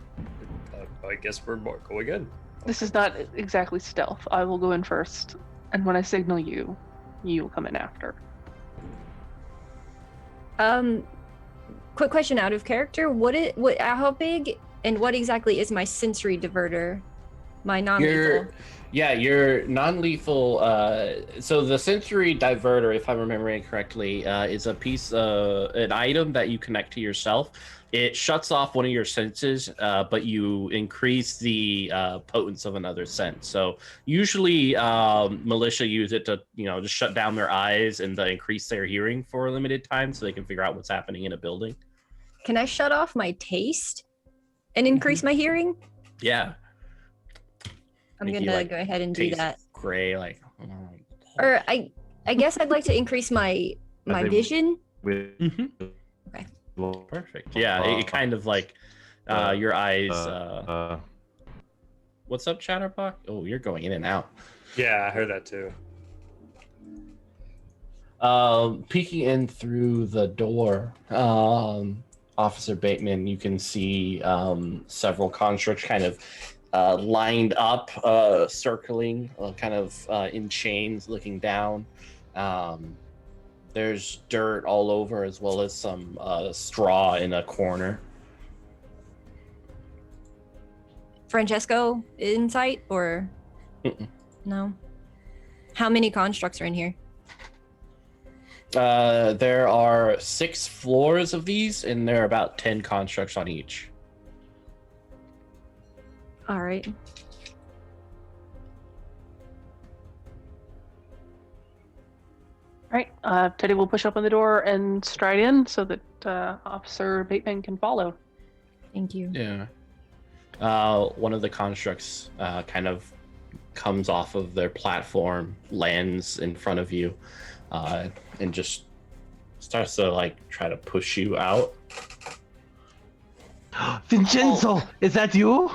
I guess we're going in. This is not exactly stealth. I will go in first, and when I signal you, you will come in after. Quick question out of character. How big and what exactly is my sensory diverter? My non-lethal. Your non-lethal. So the sensory diverter, if I'm remembering correctly, is a piece, an item that you connect to yourself. It shuts off one of your senses, but you increase the potence of another sense. So usually, militia use it to, just shut down their eyes and increase their hearing for a limited time, so they can figure out what's happening in a building. Can I shut off my taste and increase my hearing? Yeah. I'm Make gonna you, go ahead and do taste that. Gray, like. Or I guess I'd like to increase my vision. Perfect. Yeah, it kind of like your eyes. What's up, Chatterbox? Oh, you're going in and out. Yeah, I heard that too. Peeking in through the door, Officer Bateman, you can see several constructs kind of lined up, circling, kind of in chains, looking down. There's dirt all over, as well as some straw in a corner. Francesco in sight or no? How many constructs are in here? There are 6 floors of these, and there are about 10 constructs on each. All right. All right. Teddy will push open the door and stride in so that Officer Bateman can follow. Thank you. Yeah. One of the constructs kind of comes off of their platform, lands in front of you, and just starts to try to push you out. Vincenzo, is that you?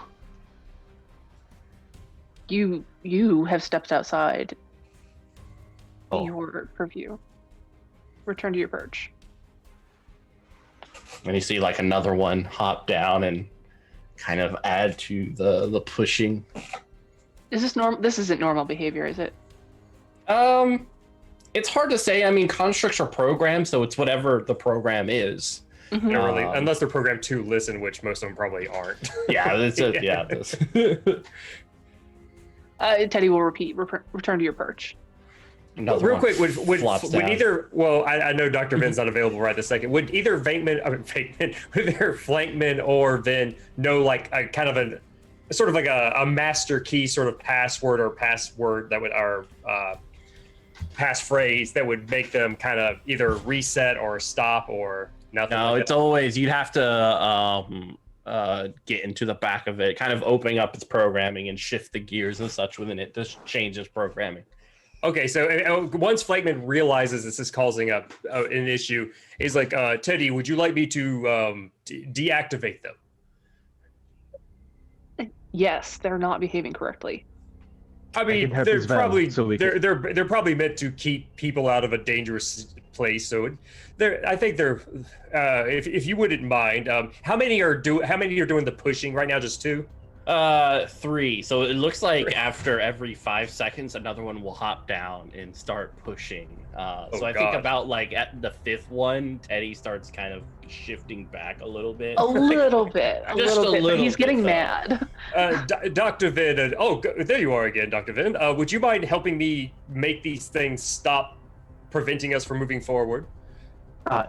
You have stepped outside Oh. your purview. Return to your perch. And you see another one hop down and kind of add to the pushing. Is this normal? This isn't normal behavior, is it? It's hard to say. I mean, constructs are programmed, so it's whatever the program is. Mhm. Not really, unless they're programmed to listen, which most of them probably aren't. Yeah, that's it. Yeah. Teddy will return to your perch. Another Real one quick, would flops down. either? Well, I know Dr. Vin's not available right this second. Would either would either Flankman or Vin know like a kind of a sort of like a master key sort of password that would passphrase that would make them kind of either reset or stop or nothing? No, like it's that? always you'd have to get into the back of it, kind of opening up its programming and shift the gears and such within it to change its programming. Okay, so once Flankman realizes this is causing an issue, he's like, Teddy, would you like me to deactivate them? Yes, they're not behaving correctly. I mean, can have they're this van probably so we they're probably meant to keep people out of a dangerous place. So I think they're if you wouldn't mind, how many are doing the pushing right now? Just 2? 3. So it looks like after every 5 seconds, another one will hop down and start pushing. So I think God. about like at the 5th one, Teddy starts kind of shifting back a little bit. A little bit, Just a but little he's getting bit, mad. Dr. Vin, there you are again, Dr. Vin. Would you mind helping me make these things stop preventing us from moving forward?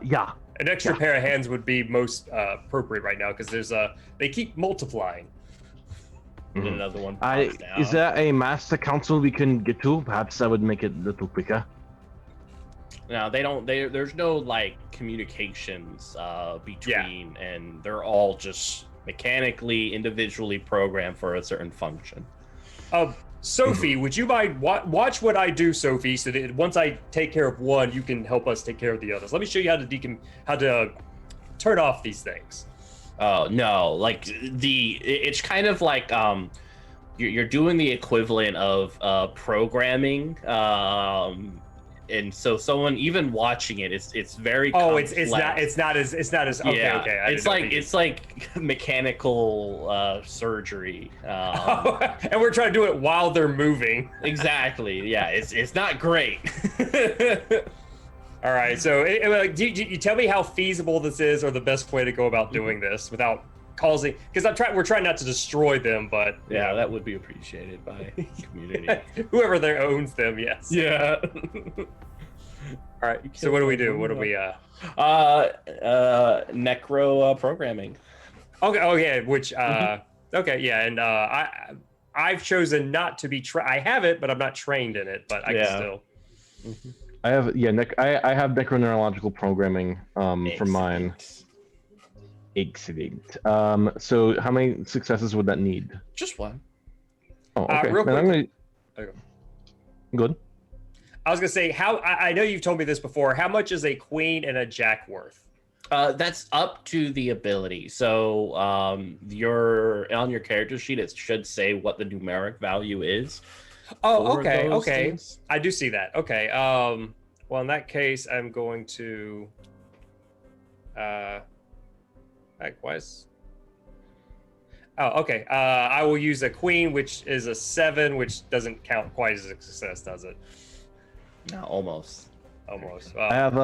Yeah. An extra pair of hands would be most appropriate right now because they keep multiplying. And another one pops down. Is there a master council we can get to? Perhaps that would make it a little quicker. No, they don't. There's no like communications between, and they're all just mechanically, individually programmed for a certain function. Sophie, would you mind watch what I do, Sophie, so that once I take care of one, you can help us take care of the others. Let me show you how to turn off these things. Oh no, like it's kind of like you're doing the equivalent of programming, and so someone even watching it's very complex. It's not as okay. Yeah, okay. It's like mechanical surgery. And we're trying to do it while they're moving. Exactly. Yeah, it's not great. All right, so you tell me how feasible this is, or the best way to go about doing this without causing. Because we're trying not to destroy them, but Yeah, that would be appreciated by the community. whoever there owns them, yes. Yeah. All right, so what do we do? What do we? Necro programming. Okay, which okay, yeah, and I've chosen not to be I have it, but I'm not trained in it, but I can still. I have I have necroneurological programming for mine. Excellent. So how many successes would that need? Just one. Oh, okay. Real Then quick. I'm gonna... Good. I was gonna say I know you've told me this before. How much is a queen and a jack worth? That's up to the ability. So on your character sheet, it should say what the numeric value is. Oh, okay. Things. I do see that. Okay. Well, in that case, I'm going to. Likewise. Oh, okay. I will use a queen, which is a 7, which doesn't count quite as a success, does it? No, almost. Almost. I have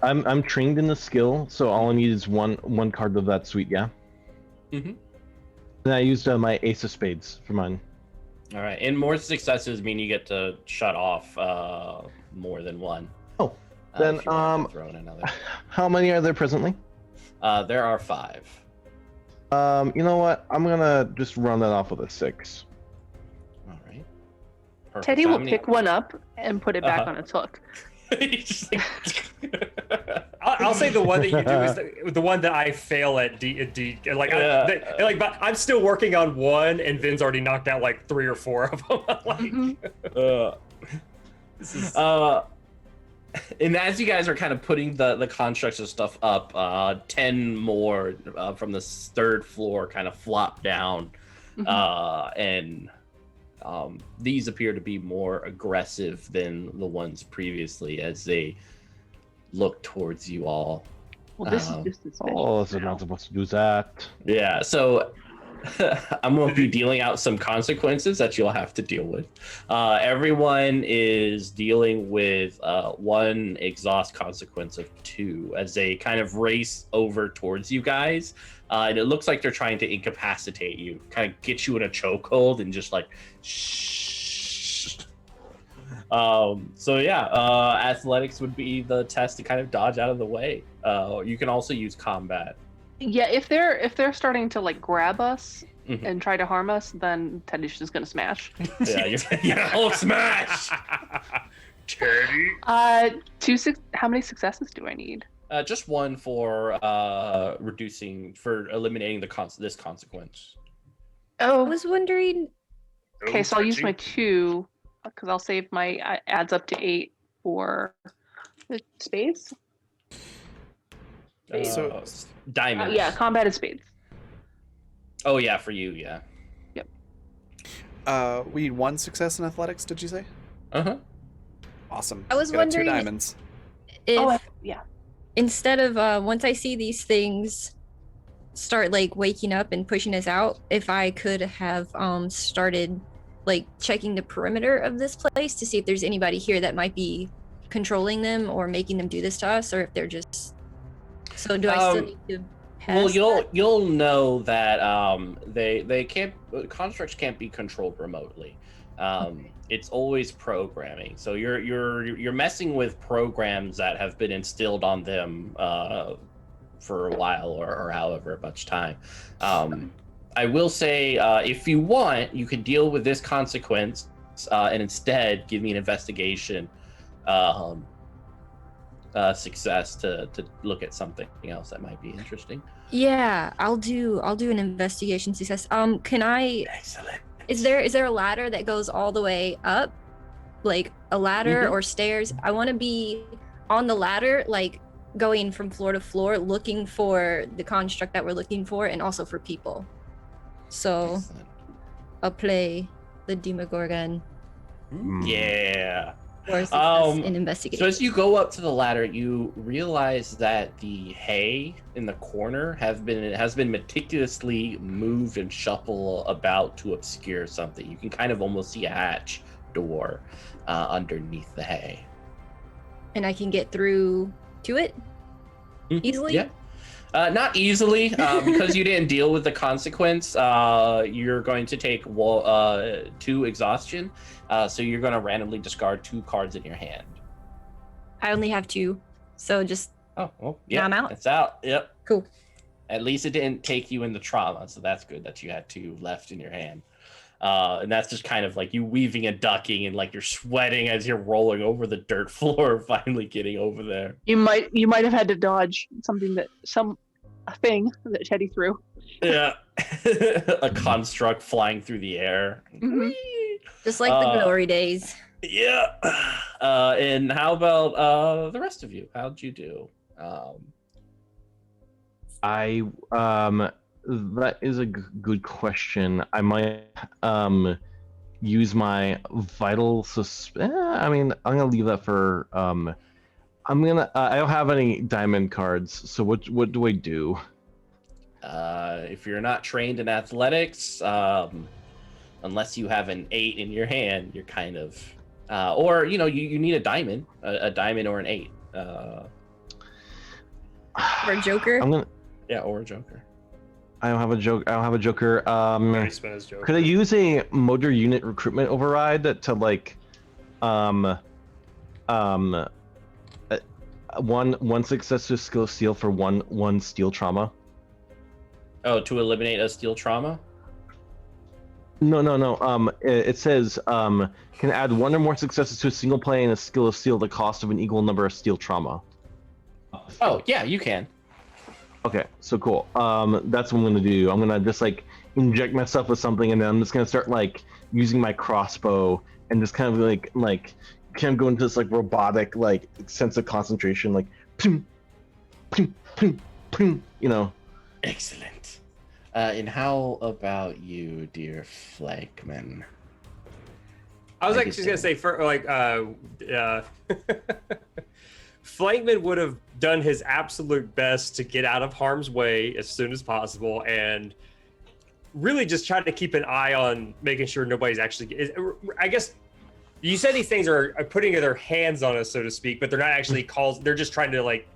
I'm trained in the skill, so all I need is one card of that suite. Yeah. Mm-hmm. And I used my Ace of Spades for mine. All right, and more successes mean you get to shut off more than one. Oh, then if you want to throw in another. How many are there presently? There are 5. You know what? I'm gonna just run that off with a 6. All right. Perfect. Teddy So how will many- pick one up and put it back on its hook. He's just like- I'll say the one that you do is the one that I fail at. Like, but I'm still working on one, and Vin's already knocked out like 3 or 4 of them. Like, this is... and as you guys are kind of putting the constructs and stuff up, 10 more from the 3rd floor kind of flop down, and these appear to be more aggressive than the ones previously as they look towards you all. Well, this is just as bad. Oh, so I'm not supposed to do that. Yeah, so I'm going to be dealing out some consequences that you'll have to deal with. Everyone is dealing with one exhaust consequence of 2 as they kind of race over towards you guys. And it looks like they're trying to incapacitate you, kind of get you in a chokehold and just like, shh. So yeah, athletics would be the test to kind of dodge out of the way. You can also use combat. Yeah, if they're starting to like grab us Mhm. and try to harm us, then Teddy's just gonna smash. Yeah, oh, smash! Teddy. How many successes do I need? Just one for eliminating this consequence. I Oh, was wondering. okay. So I'll use my 2 because I'll save my adds up to 8 for the spades. So- Diamond. Yeah, combat and spades. Oh yeah, for you, yeah. We need 1 success in athletics, did you say? Uh-huh. Awesome. I was Got wondering 2 diamonds. If Yeah. instead of once I see these things start like waking up and pushing us out, if I could have started like checking the perimeter of this place to see if there's anybody here that might be controlling them or making them do this to us, or if they're just. So do I still need to pass? Well, you'll know that they can't, constructs can't be controlled remotely. It's always programming. So you're messing with programs that have been instilled on them for a while or however much time. I will say, if you want, you could deal with this consequence and instead give me an investigation success to look at something else that might be interesting. Yeah, I'll do an investigation success. Can I? Excellent. Is there a ladder that goes all the way up, like a ladder Mhm. or stairs? I want to be on the ladder, like going from floor to floor, looking for the construct that we're looking for, and also for people. So Excellent. I'll play the Demogorgon Yeah. for success in So investigation. as you go up to the ladder, you realize that the hay in the corner has been meticulously moved and shuffled about to obscure something. You can kind of almost see a hatch door underneath the hay. And I can get through to it easily. Yeah. Not easily, because you didn't deal with the consequence. You're going to take 2 exhaustion, so you're going to randomly discard 2 cards in your hand. I only have 2, so just Oh, well, yeah, I'm out? It's out. Yep. Cool. At least it didn't take you into trauma, so that's good that you had 2 left in your hand. And that's just kind of like you weaving and ducking, and like you're sweating as you're rolling over the dirt floor, finally getting over there. You might have had to dodge a thing that Teddy threw. Yeah. A construct flying through the air. Mhm. just like the glory days. Yeah. And how about the rest of you? How'd you do? I that is a good question. I might use my vital I mean, I'm gonna leave that for I'm gonna I don't have any diamond cards, so what do I do? If you're not trained in athletics, unless you have an 8 in your hand, you're kind of or you need a diamond or an 8. Or a Joker. I'm gonna Or a joker. I don't have a joker. Nice spin as Joker. Could I use a motor unit recruitment override to like one success to skill steal for one steel trauma? Oh, to eliminate a steel trauma? No. It says can add 1 or more successes to a single play and a skill of steel at the cost of an equal number of steel trauma. Oh, yeah, you can. Okay, so cool. That's what I'm gonna do. I'm gonna just like inject myself with something, and then I'm just gonna start like using my crossbow and just kind of like kind of go into this like robotic like sense of concentration, like pum, pum, pum, pum, Excellent. And how about you, dear Flagman? I was I actually guess gonna so. say for like Flankman would have done his absolute best to get out of harm's way as soon as possible, and really just trying to keep an eye on making sure nobody's actually. I guess you said these things are putting their hands on us, so to speak, but they're not actually calls. They're just trying to like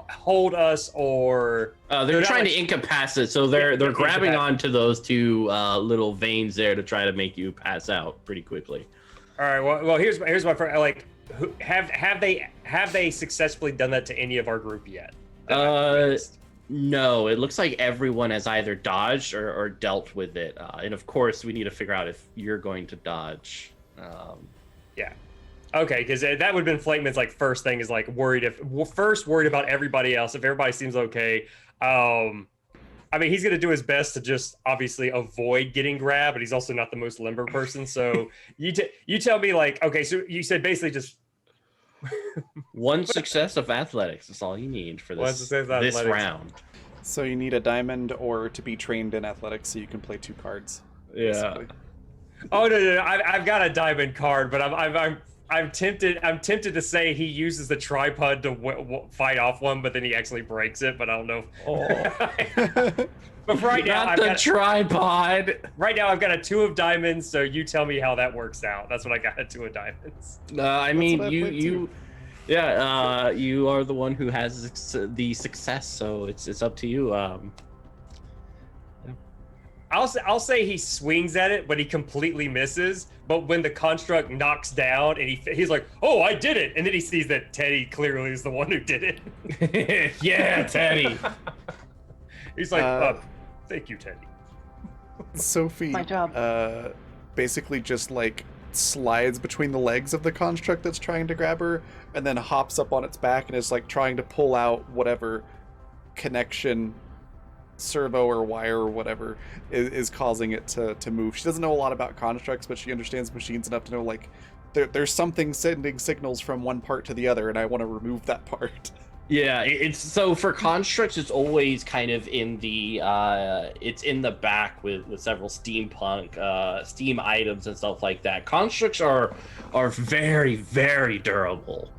hold us, or they're trying to incapacitate. So they're grabbing onto those two little veins there to try to make you pass out pretty quickly. All right. Well, here's my friend. Like, have they successfully done that to any of our group yet? No. It looks like everyone has either dodged or dealt with it, and of course, we need to figure out if you're going to dodge. Yeah. Okay, because that would have been Flakeman's like first thing is like worried about everybody else. If everybody seems okay, I mean, he's going to do his best to just obviously avoid getting grabbed, but he's also not the most limber person. So you tell me, like, okay, so you said basically just one success of athletics is all you need for this round. So you need a diamond or to be trained in athletics so you can play 2 cards. Yeah. Basically. Oh no, I've got a diamond card, but I'm tempted to say he uses the tripod to fight off one, but then he actually breaks it. But I don't know. But right now, I've got tripod. Right now, I've got a 2 of diamonds. So you tell me how that works out. That's what I got, a 2 of diamonds. I mean, you are the one who has the success, so it's up to you. I'll say he swings at it, but he completely misses. But when the construct knocks down, and he's like, "Oh, I did it!" and then he sees that Teddy clearly is the one who did it. Yeah, Teddy. He's like, "Thank you, Teddy." Sophie, My job. Basically just like slides between the legs of the construct that's trying to grab her, and then hops up on its back and is like trying to pull out whatever connection, servo or wire or whatever is causing it to move. She doesn't know a lot about constructs, but she understands machines enough to know like there's something sending signals from one part to the other, and I want to remove that part. Yeah, it's so for constructs, it's always kind of in the it's in the back with several steampunk steam items and stuff like that. Constructs are very, very durable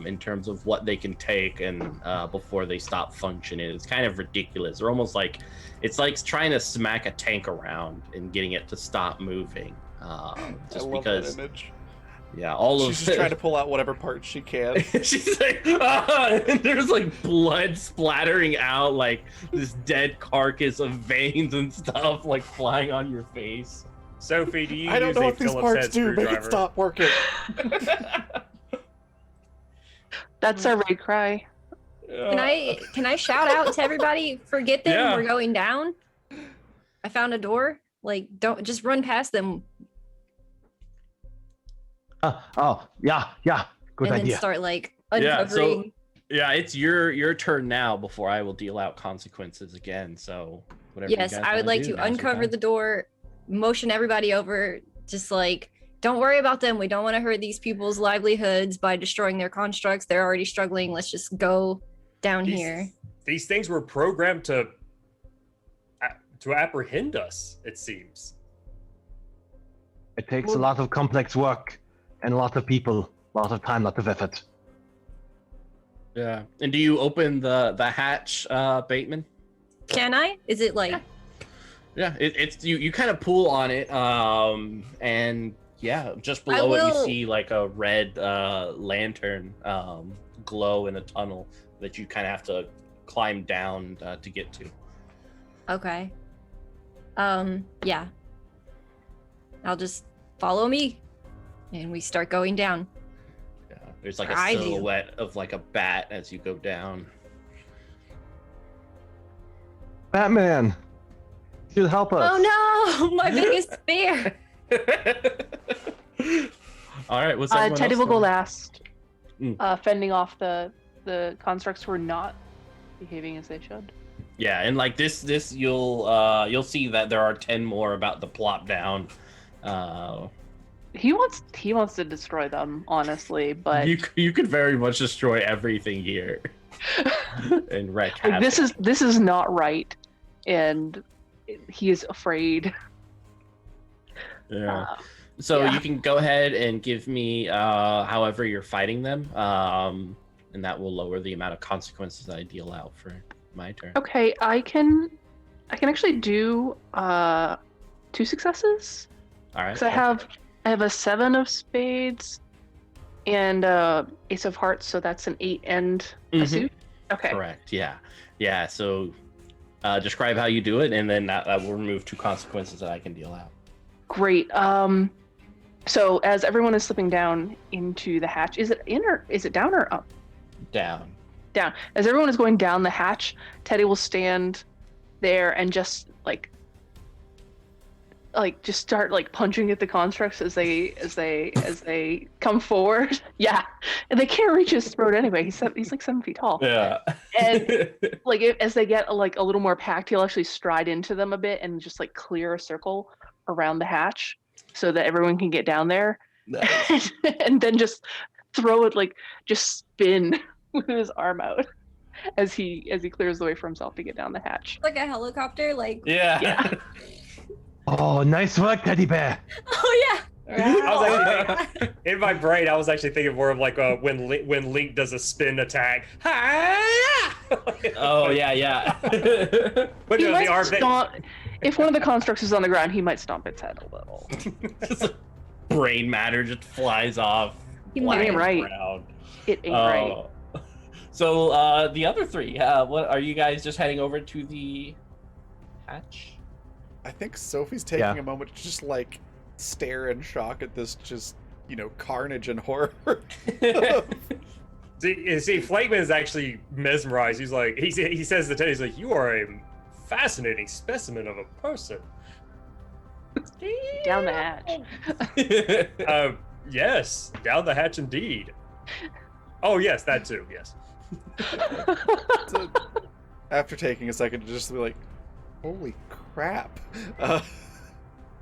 in terms of what they can take and before they stop functioning. It's kind of ridiculous. They're almost like it's like trying to smack a tank around and getting it to stop moving. Just I love because that image. Yeah, She's just trying to pull out whatever parts she can. She's like, and there's like blood splattering out, like this dead carcass of veins and stuff, like flying on your face. Sophie, do you I don't use know a what these Phillips parts head do. Make it screwdriver? stop working. That's our raid cry. Can I shout out to everybody? Forget them. Yeah. We're going down. I found a door. Like, don't just run past them Yeah. Good and idea. then start like Yeah, uncovering. Yeah, it's your turn now before I will deal out consequences again. So whatever. you Yes, guys I would wanna like do, to now's your uncover time. the door, motion everybody over, just like, don't worry about them. We don't want to hurt these people's livelihoods by destroying their constructs. They're already struggling. Let's just go down here. These things were programmed to apprehend us, it seems. It takes a lot of complex work and a lot of people, a lot of time, a lot of effort. Yeah. And do you open the hatch, Bateman? Can I? Is it like, Yeah, it's you kind of pull on it, and yeah, just below it you will- see like a red lantern glow in a tunnel that you kind of have to climb down to get to. okay. Yeah. I'll just follow me and we start going down. Yeah, there's like a I do. silhouette of like a bat as you go down. Batman, you help us. Oh no, my biggest fear. All right, what's everyone Teddy else will go doing? last, Mm. fending off the constructs who are not behaving as they should. Yeah, and like this you'll see that there are 10 more about to plop down. He wants to destroy them, honestly, but You could very much destroy everything here and wreck like, havoc. this is not right, and he is afraid. Yeah. Uh, So yeah. you can go ahead and give me however you're fighting them, and that will lower the amount of consequences that I deal out for my turn. Okay, I can I can actually do 2 successes. All right. Because I have a 7 of spades and ace of hearts, so that's an 8 and a Mhm. suit. Okay. Correct. Yeah. Yeah. So describe how you do it, and then that will remove 2 consequences that I can deal out. Great. So as everyone is slipping down into the hatch, is it in or is it down or up? Down. Down. As everyone is going down the hatch, Teddy will stand there and just just start punching at the constructs as they come forward. Yeah, and they can't reach his throat anyway. He's like 7 feet tall. Yeah. And as they get a little more packed, he'll actually stride into them a bit and just clear a circle around the hatch so that everyone can get down there. Nice. And then just throw it just spin with his arm out as he clears the way for himself to get down the hatch. Like a helicopter, Yeah. Yeah. Oh, nice work, teddy bear. Oh yeah. I was actually, in my brain, I was actually thinking more of when Link does a spin attack. Oh yeah. But He no, might the arm stomp, if one of the constructs is on the ground, he might stomp its head a little. Brain matter just flies off. You flying ain't right. around. It ain't right. So the other 3, what are you guys just heading over to the hatch? I think Sophie's taking a moment to just stare in shock at this carnage and horror. See, Flakeman is actually mesmerized. He's like, he says to Teddy, he's like, "You are a fascinating specimen of a person." Down the hatch. Yes, down the hatch indeed. Oh yes, that too. Yes. So, after taking a second to just be like, holy crap.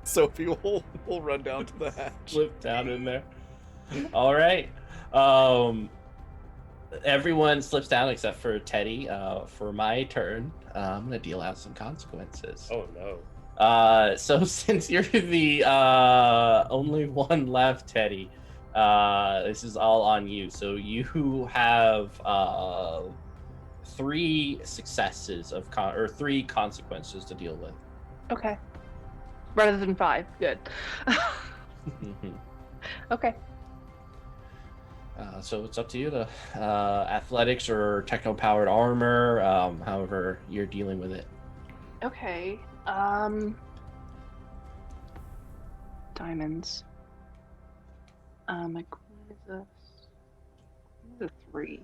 Sophie will run down to the hatch. Slip down in there. All right. Everyone slips down except for Teddy. For my turn, I'm gonna deal out some consequences. Oh no. So since you're the only one left, Teddy, this is all on you. So you have 3 successes of 3 consequences to deal with. Okay. Rather than 5. Good. Okay. So it's up to you to athletics or techno-powered armor, however you're dealing with it. Okay. Diamonds. My queen is a 3.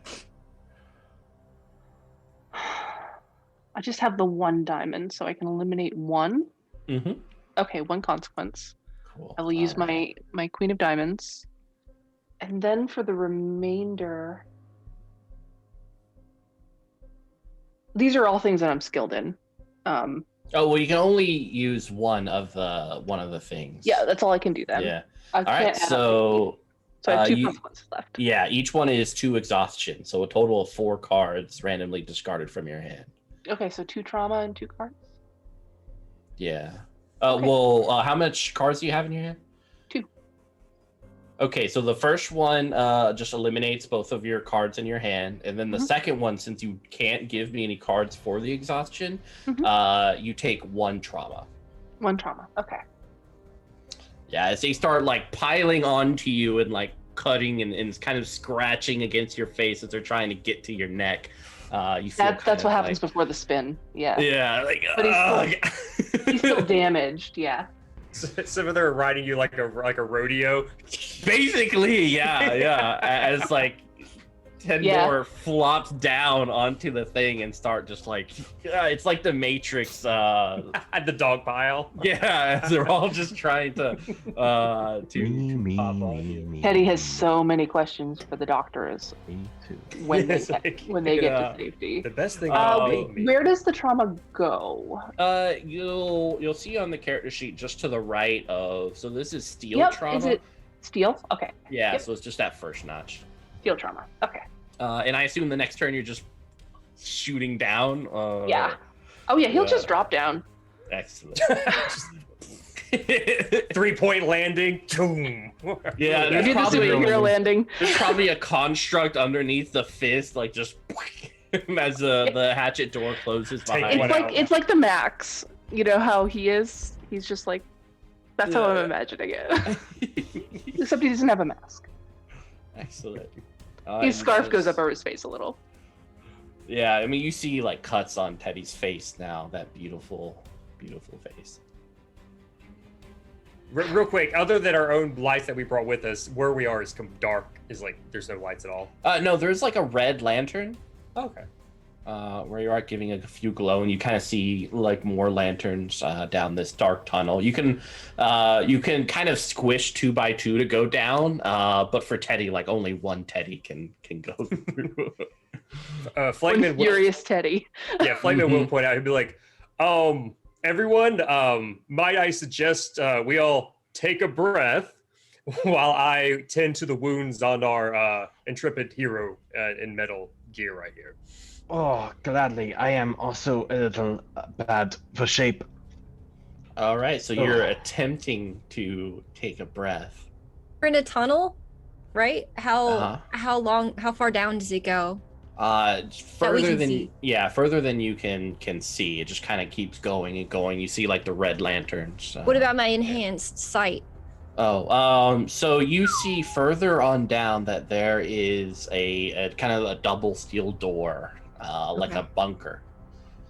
I just have the 1 diamond, so I can eliminate 1. Mm-hmm. Okay, 1 consequence. Cool. I will use All right. my queen of diamonds. And then for the remainder, these are all things that I'm skilled in. Oh well, you can only use one of the things. Yeah, that's all I can do then. Yeah. I All right. can't add up So so I have 2 you- consequences left. yeah, each one is 2 exhaustion, so a total of 4 cards randomly discarded from your hand. Okay, so 2 trauma and 2 cards. Yeah. Okay. Well, how much cards do you have in your hand? 2. Okay, so the first one just eliminates both of your cards in your hand, and then the Mhm. second one, since you can't give me any cards for the exhaustion, you take 1 trauma. 1 trauma. Okay. Yeah, as they start piling onto you and cutting and kind of scratching against your face as they're trying to get to your neck. You feel That's what happens before the spin. Yeah. Yeah, But he's still damaged. Yeah. Some of them are riding you like a rodeo. basically, yeah. As 10 Yeah. more flops down onto the thing and start just it's like the Matrix. At the dog pile. Yeah, as they're all just trying to pop on. Teddy has so many questions for the doctors Me too. when they It's get, like, when they get yeah. to safety. The best thing Uh, about wait, me. Where does the trauma go? You'll see on the character sheet just to the right of. So this is steel Yep. trauma. Is it steel? Okay. Yeah, Yep. so it's just that first notch. Steel trauma. Okay. And I assume the next turn you're just shooting down. Yeah. Oh yeah, he'll yeah. just drop down. Excellent. 3-point landing. Boom. Yeah, You there's do the probably superhero landing. there's probably a construct underneath the fist, just As the hatchet door closes Take behind one you. out. It's like the Max. You know how he is? He's just like, that's how I'm imagining it. Except he doesn't have a mask. Excellent. His scarf goes up over his face a little. Yeah, I mean, you see like cuts on Teddy's face now. That beautiful, beautiful face. Real quick, other than our own lights that we brought with us, where we are is dark. Is like there's no lights at all. No, there's like a red lantern. Okay. Where you are giving a few glow, and you kind of see like more lanterns down this dark tunnel. You can kind of squish 2 by 2 to go down, but for Teddy, like only one Teddy can go through. Flightman Furious Teddy. Yeah, Flightman will point out. He'll be like, everyone, might I suggest we all take a breath while I tend to the wounds on our intrepid hero in metal gear right here. Oh, gladly. I am also a little bad for shape. All right, so you're attempting to take a breath. We're in a tunnel, right? Uh-huh. How far down does it go? Further than see. further than you can see. It just kind of keeps going and going. You see like the red lanterns. What about my enhanced sight? So you see further on down that there is a kind of a double steel door, like Okay. a bunker.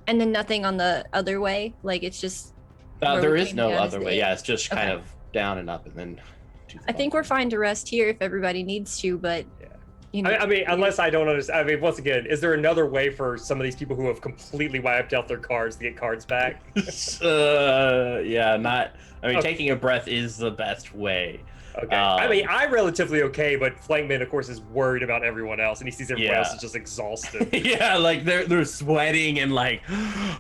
And then nothing on the other way? Like it's just where There we is came no down, other is way. it? Yeah, it's just kind Okay. of down and up and then to the I think we're bunker. fine to rest here if everybody needs to, but Yeah. you know, I mean, unless I don't understand. I mean, once again, is there another way for some of these people who have completely wiped out their cards to get cards back? Yeah, not. I mean, Okay. taking a breath is the best way. Okay. I mean, I'm relatively okay, but Flankman, of course, is worried about everyone else, and he sees everyone Yeah. else is just exhausted. Yeah, like they're sweating and like,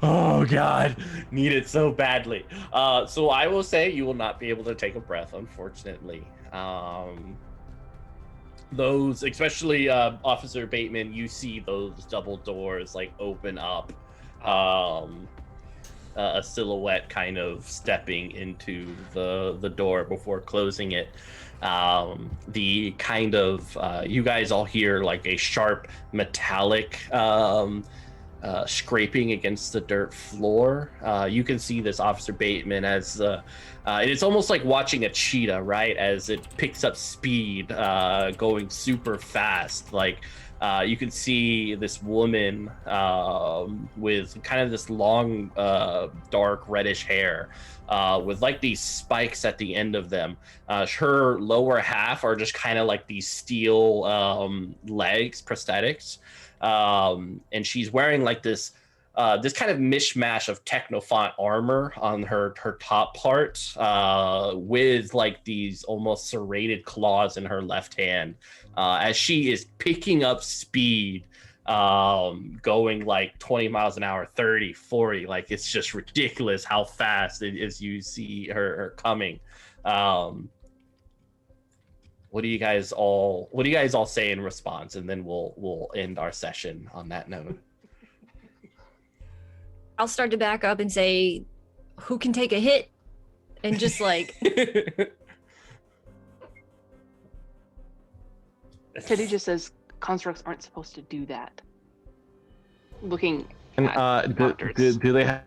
oh god, need it so badly. So I will say you will not be able to take a breath, unfortunately. Those, especially Officer Bateman, you see those double doors like open up. A silhouette kind of stepping into the door before closing it. The kind of you guys all hear like a sharp metallic scraping against the dirt floor. You can see this Officer Bateman as it's almost like watching a cheetah, right? As it picks up speed, going super fast. Like you can see this woman with kind of this long, dark reddish hair. With like these spikes at the end of them. Her lower half are just kind of like these steel legs, prosthetics. And she's wearing like this kind of mishmash of Technofont armor on her top part, with like these almost serrated claws in her left hand, as she is picking up speed, going like 20 miles an hour, 30, 40. Like it's just ridiculous how fast it is you see her coming. What do you guys all say in response, and then we'll end our session on that note. I'll start to back up and say, who can take a hit? And just like, Teddy just says constructs aren't supposed to do that. Looking And at doctors. do they have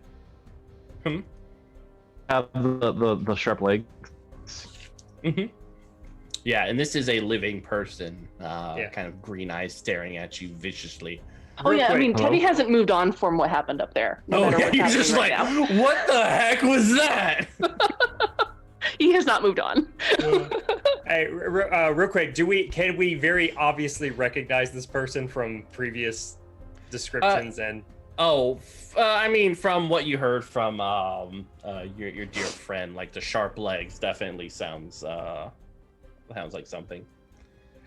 Hmm? the sharp legs? Mm-hmm. Yeah, and this is a living person, Yeah. kind of green eyes staring at you viciously. Oh Real yeah, I quick. mean Teddy Hello? hasn't moved on from what happened up there. No matter what's he's happening just right like, now. what the heck was that? He has not moved on. Hey, real quick, can we very obviously recognize this person from previous descriptions and? I mean, from what you heard from your dear friend, like the sharp legs definitely sounds like something.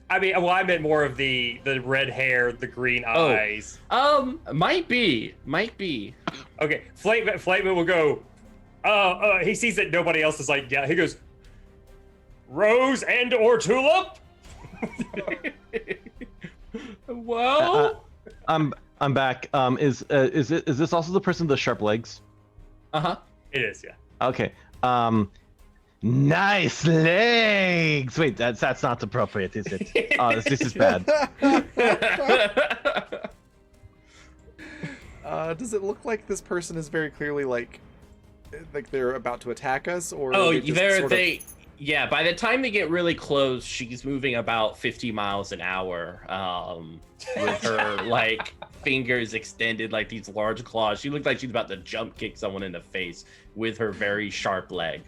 I mean, well, I meant more of the red hair, the green eyes. Might be. Okay, Flateman will go. He sees that nobody else is like, yeah. He goes, rose and or tulip. Well, I'm back. Is this also the person with the sharp legs? uh-huh. It is, yeah. Okay. Nice legs. Wait, that's not appropriate, is it? This is bad. Does it look like this person is very clearly like they're about to attack us, or Oh, they just sort of- yeah, by the time they get really close, she's moving about 50 miles an hour, with her like fingers extended like these large claws. She looked like she's about to jump kick someone in the face with her very sharp leg.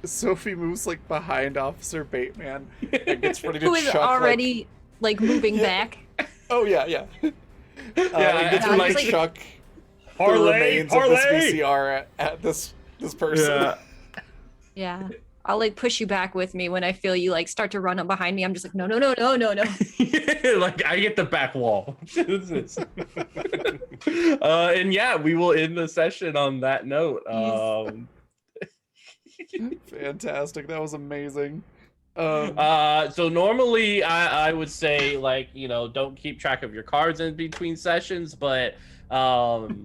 Sophie moves like behind Officer Bateman and gets ready to Who is chuck, already like moving back. Oh yeah. Yeah, And gets I ready was to like- chuck the Parlay, remains of this parlay. VCR at this person. Yeah. Yeah. I'll like push you back with me when I feel you like start to run up behind me. I'm just like, no. Like I get the back wall. And yeah, we will end the session on that note. Fantastic. That was amazing. So normally I would say like, don't keep track of your cards in between sessions, but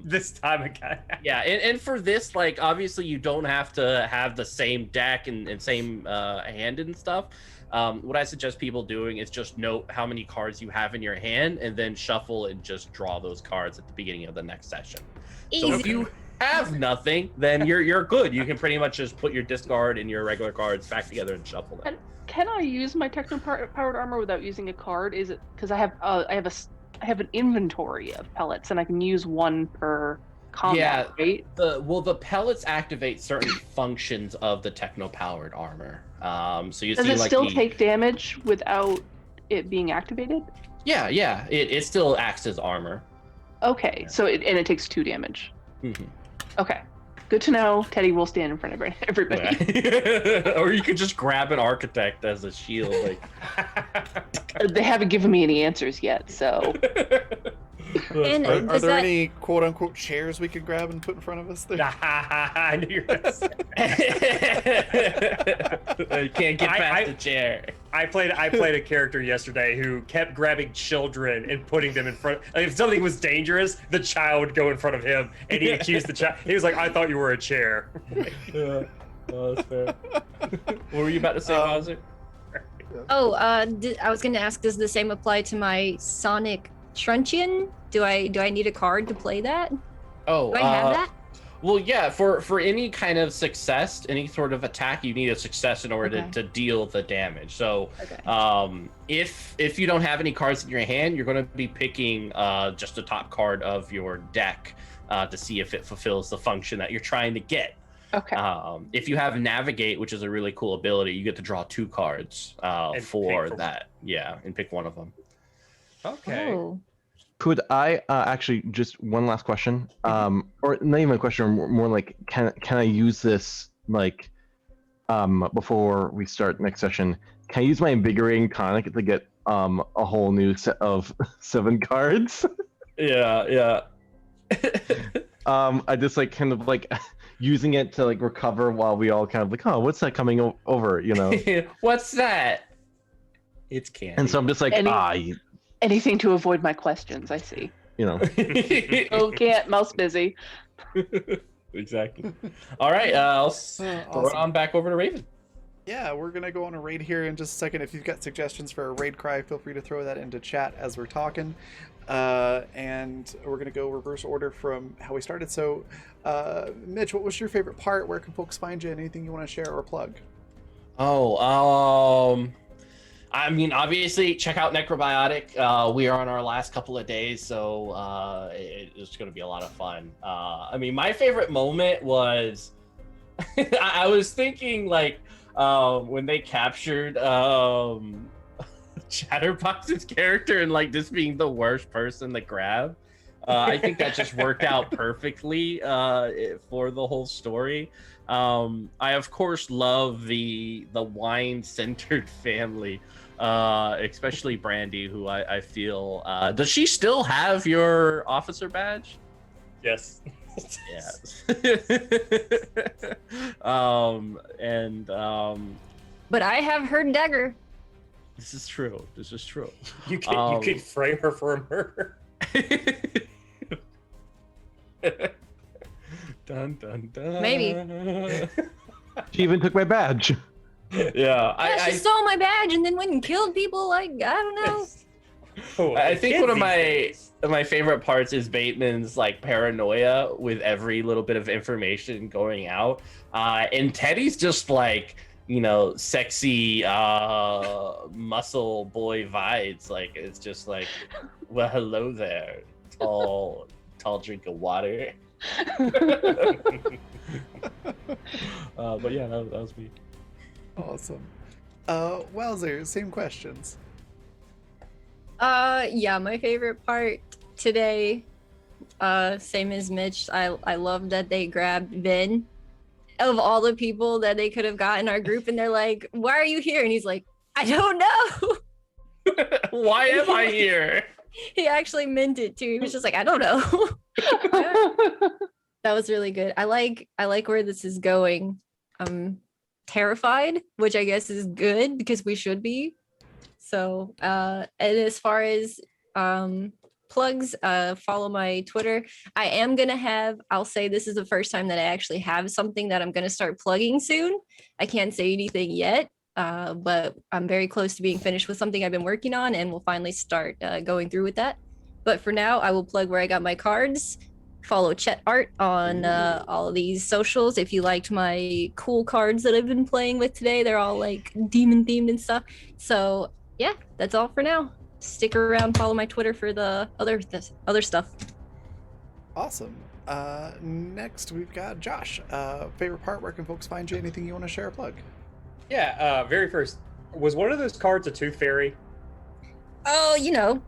This time again. yeah, and for this, like obviously you don't have to have the same deck and same hand and stuff. What I suggest people doing is just note how many cards you have in your hand and then shuffle and just draw those cards at the beginning of the next session. So if you have nothing, then you're good. You can pretty much just put your discard and your regular cards back together and shuffle them. Can I use my techno-powered armor without using a card? Is it because I have an inventory of pellets and I can use one per combat, right? The pellets activate certain functions of the techno-powered armor. So you Does see it like still take damage without it being activated? Yeah, it still acts as armor. Okay, so it takes 2 damage. Mhm. Okay, good to know. Teddy will stand in front of everybody. Yeah. Or you could just grab an architect as a shield. Like They haven't given me any answers yet, so And Are does there that- any quote unquote chairs we could grab and put in front of us there? I knew you were gonna say. You can't get past I- the chair. I played a character yesterday who kept grabbing children and putting them in front. Like, if something was dangerous, the child would go in front of him, and he accused the child. He was like, "I thought you were a chair." Yeah, that's fair. What were you about to say, Bowser? Oh, I was gonna ask, does the same apply to my Sonic Truncheon? Do I need a card to play that? Oh, Do I have that? Well, yeah. For any kind of success, any sort of attack, you need a success in order Okay. to deal the damage. So, Okay. if you don't have any cards in your hand, you're going to be picking just the top card of your deck to see if it fulfills the function that you're trying to get. okay. If you have Navigate, which is a really cool ability, you get to draw 2 cards And for pick from- that. Yeah, and pick one of them. Okay. Oh. Could I actually just one last question, or not even a question, or more like can I use this like before we start next session? Can I use my invigorating tonic to get a whole new set of 7 cards? Yeah. I just like kind of like using it to like recover while we all kind of like, oh, what's that coming over, you know? What's that? It's candy. And so I'm just like, Anything to avoid my questions, I see. you know. Oh, can't. Mouse busy. Exactly. All right, I'll throw it Awesome. on back over to Raven. Yeah, we're gonna go on a raid here in just a second. If you've got suggestions for a raid cry, feel free to throw that into chat as we're talking. And we're gonna go reverse order from how we started. So, Mitch, what was your favorite part? Where can folks find you? Anything you want to share or plug? I mean, obviously, check out Necrobiotic. We are on our last couple of days, so it's going to be a lot of fun. I mean, my favorite moment was I was thinking like when they captured Chatterbox's character and like this being the worst person to grab. I think that just worked out perfectly for the whole story. I of course love the wine-centered family, especially Brandy, who I feel does she still have your officer badge? Yes. Yes. But I have her dagger. This is true. You could frame her for a murder. Dun dun dun. Maybe. She even took my badge. Yeah, Yeah, she stole my badge and then went and killed people. Like, I don't know. Oh, I think kids one of these my days. my favorite parts is Bateman's like paranoia with every little bit of information going out, and Teddy's just like, sexy muscle boy vibes. Like it's just like, well, hello there, tall drink of water. But yeah, that was me. Awesome. Wowzer, same questions. Yeah, my favorite part today, same as Mitch. I love that they grabbed Vin. Of all the people that they could have got in our group, and they're like, "Why are you here?" And he's like, "I don't know." Why am I here? He actually meant it too. He was just like, "I don't know." That was really good. I like where this is going. I'm terrified, which I guess is good because we should be. So, and as far as plugs, follow my Twitter. I am gonna have, I'll say this is the first time that I actually have something that I'm gonna start plugging soon. I can't say anything yet, but I'm very close to being finished with something I've been working on, and we'll finally start going through with that. But for now, I will plug where I got my cards. Follow Chet Art on all of these socials. If you liked my cool cards that I've been playing with today, they're all like demon themed and stuff. So yeah, that's all for now. Stick around, follow my Twitter for the other stuff. Awesome. Next we've got Josh. Favorite part, where can folks find you? Anything you want to share or plug? Yeah, very first, was one of those cards a Tooth Fairy? Oh,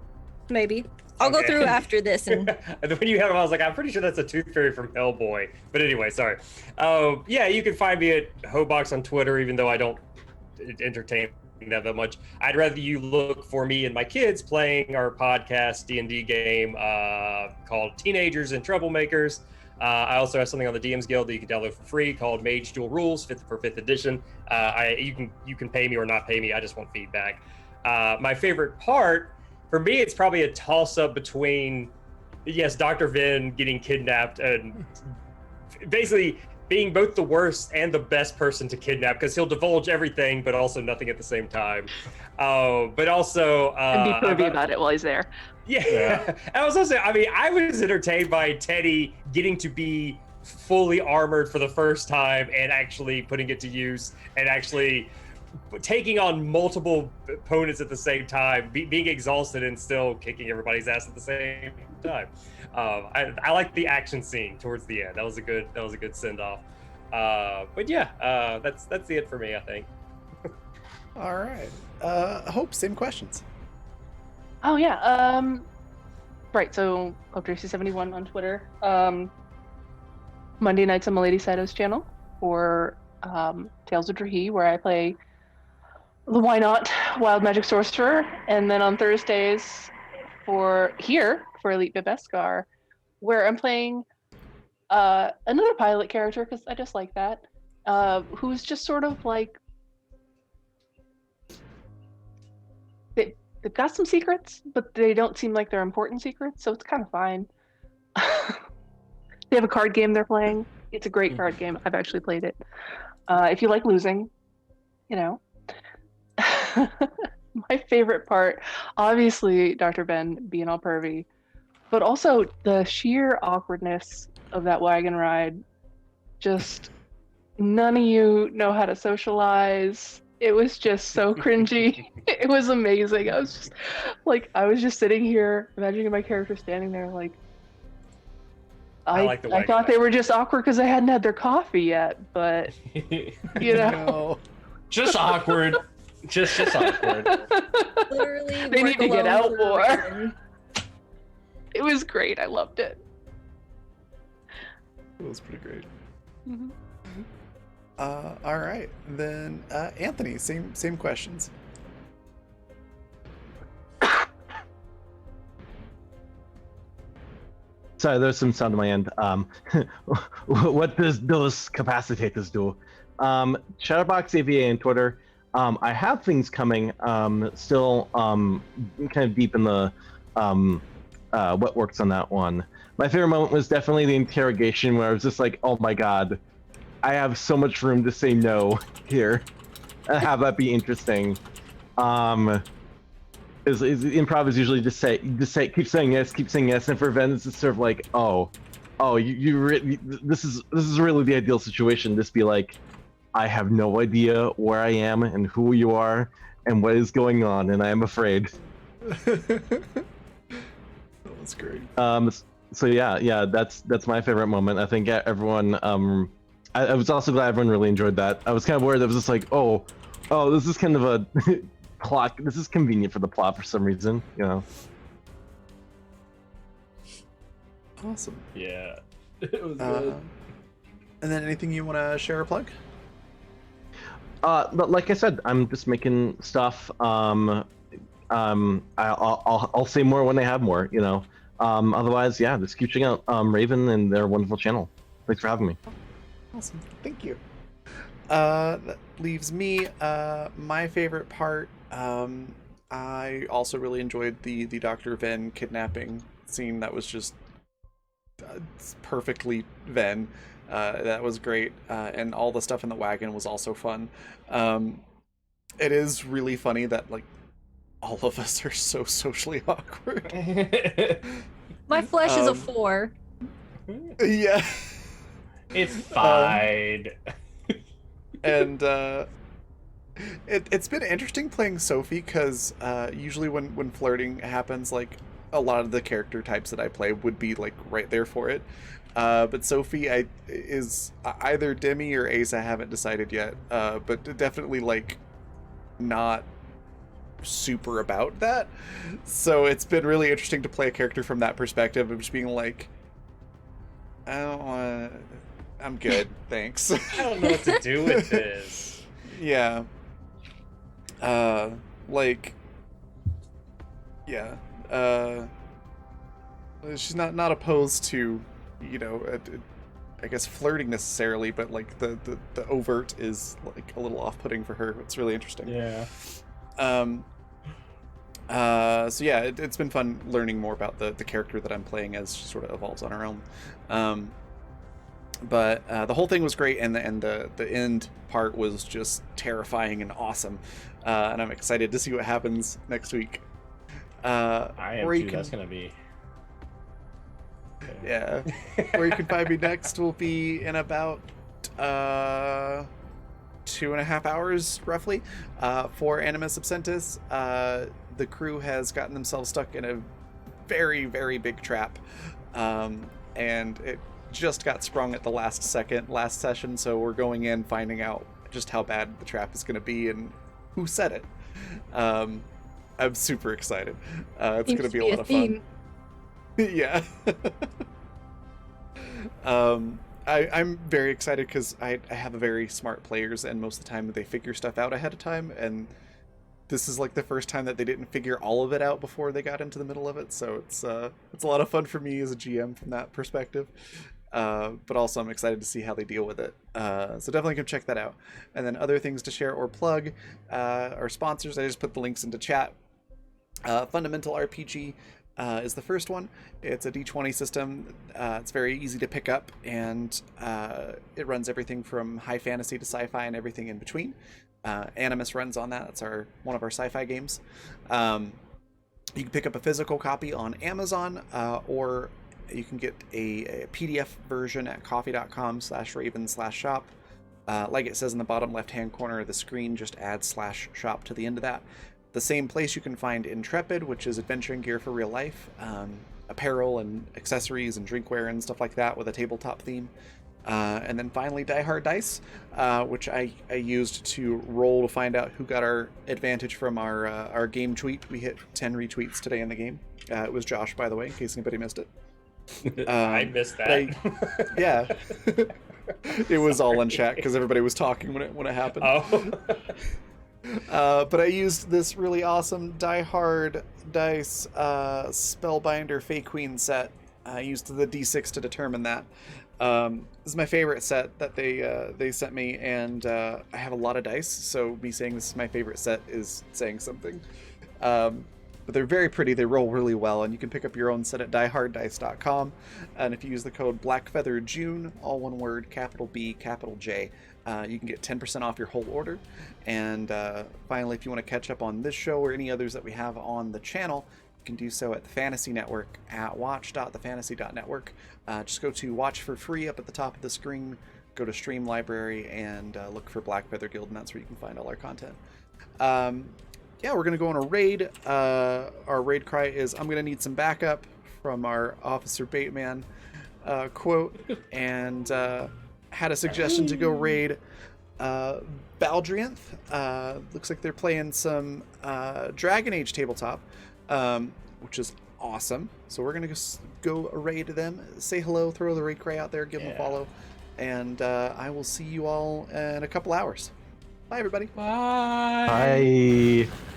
maybe. I'll go Okay. through after this. And when you had them, I was like, I'm pretty sure that's a Tooth Fairy from Hellboy. But anyway, sorry. Yeah, you can find me at Hobox on Twitter, even though I don't entertain that much. I'd rather you look for me and my kids playing our podcast D&D game called Teenagers and Troublemakers. I also have something on the DMs Guild that you can download for free called Mage Duel Rules for 5th edition. You can pay me or not pay me. I just want feedback. My favorite part, for me, it's probably a toss-up between, yes, Dr. Vin getting kidnapped and basically being both the worst and the best person to kidnap, because he'll divulge everything, but also nothing at the same time. But also... and be pervy about it while he's there. Yeah. I was also, I was entertained by Teddy getting to be fully armored for the first time and actually putting it to use and actually taking on multiple opponents at the same time, being exhausted and still kicking everybody's ass at the same time. I like the action scene towards the end. That was a good send off. But yeah, that's it for me, I think. All right. Hope, same questions. Oh yeah. Right. So HopeTracy71 on Twitter. Monday nights on Milady Saito's channel for Tales of Drahi, where I play the Why Not Wild Magic Sorcerer, and then on Thursdays for Elite Bibeskar, where I'm playing another pilot character, because I just like that, who's just sort of like they've got some secrets, but they don't seem like they're important secrets, so it's kind of fine. They have a card game they're playing. It's a great card game. I've actually played it. If you like losing, My favorite part, obviously, Dr. Ben being all pervy, but also the sheer awkwardness of that wagon ride. Just none of you know how to socialize. It was just so cringy. It was amazing. I was just sitting here, imagining my character standing there like, I thought they were just awkward because they hadn't had their coffee yet, but No. Just awkward. Just awkward. literally, They need to get alone out for a more. reason. It was great. I loved it. It was pretty great. Mhm. All right. Then Anthony, same questions. Sorry, there's some sound on my end. What does those capacitators do? Chatterbox AVA and Twitter. I have things coming. Still kind of deep in the what works on that one. My favorite moment was definitely the interrogation, where I was just like, oh my god, I have so much room to say no here and have that be interesting. is improv is usually just keep saying yes, and for Ven it's just sort of like, this is really the ideal situation. Just be like, I have no idea where I am and who you are and what is going on, and I am afraid. That was great. So yeah, that's my favorite moment. I think everyone. I was also glad everyone really enjoyed that. I was kind of worried. I was just like, oh, this is kind of a plot. This is convenient for the plot for some reason, you know. Awesome. Yeah, it was good. And then anything you want to share or plug? But like I said, I'm just making stuff. I'll say more when I have more, you know. Otherwise, yeah, just keep checking out Raven and their wonderful channel. Thanks for having me. Awesome. Thank you. That leaves me. My favorite part. I also really enjoyed the Dr. Ven kidnapping scene. That was just perfectly Ven. That was great. And all the stuff in the wagon was also fun. It is really funny that like all of us are so socially awkward. My flesh is a 4. Yeah. It's fine. And it's been interesting playing Sophie because usually when flirting happens, like a lot of the character types that I play would be like right there for it. But Sophie is either Demi or Ace. I haven't decided yet. But definitely like not super about that. So it's been really interesting to play a character from that perspective of just being like, I don't want to. I'm good, thanks. I don't know what to do with this. Yeah. Like, yeah. She's not opposed to, you know, I guess flirting necessarily, but like the overt is like a little off-putting for her. It's really interesting. Yeah. So yeah, it's been fun learning more about the character that I'm playing as she sort of evolves on her own. But the whole thing was great, and the end part was just terrifying and awesome. And I'm excited to see what happens next week. I am too. That's gonna be. Yeah. Where you can find me next will be in about 2.5 hours, roughly, for Animus Absentis. The crew has gotten themselves stuck in a very, very big trap, and it just got sprung at the last session, so we're going in finding out just how bad the trap is going to be and who said it. I'm super excited. It's going to be a lot of fun. Yeah. I'm very excited because I have a very smart players, and most of the time they figure stuff out ahead of time, and this is like the first time that they didn't figure all of it out before they got into the middle of it, so it's a lot of fun for me as a GM from that perspective. But also I'm excited to see how they deal with it. So definitely come check that out. And then other things to share or plug, our sponsors, I just put the links into chat. Fundamental RPG is the first one. It's a D20 system. It's very easy to pick up, and it runs everything from high fantasy to sci-fi and everything in between. Animus runs on that. That's one of our sci-fi games. You can pick up a physical copy on Amazon, or you can get a PDF version at coffee.com/raven/shop. Like it says in the bottom left-hand corner of the screen, just add /shop to the end of that. The same place you can find Intrepid, which is adventuring gear for real life, apparel and accessories and drinkware and stuff like that with a tabletop theme. And then finally Die Hard Dice, which I used to roll to find out who got our advantage from our game tweet. We hit 10 retweets today in the game. It was Josh, by the way, in case anybody missed it. I missed that. Yeah. It was all in chat because everybody was talking when it happened. Oh. But I used this really awesome Die Hard Dice Spellbinder Fey Queen set. I used the D6 to determine that. This is my favorite set that they sent me, and I have a lot of dice, so me saying this is my favorite set is saying something. but they're very pretty. They roll really well, and you can pick up your own set at dieharddice.com. And if you use the code BlackFeatherJune, all one word, capital B, capital J, you can get 10% off your whole order. And finally, if you want to catch up on this show or any others that we have on the channel, you can do so at the Fantasy Network at watch.thefantasy.network. Just go to Watch for free up at the top of the screen, go to Stream Library, and look for Black Feather Guild, and that's where you can find all our content. Yeah, we're going to go on a raid. Our raid cry is, I'm going to need some backup, from our Officer Bateman quote, and had a suggestion to go raid Baldrianth. Looks like they're playing some Dragon Age tabletop, which is awesome. So we're going to go raid them, say hello, throw the raid cry out there, give them a follow, and I will see you all in a couple hours. Bye, everybody. Bye. Bye.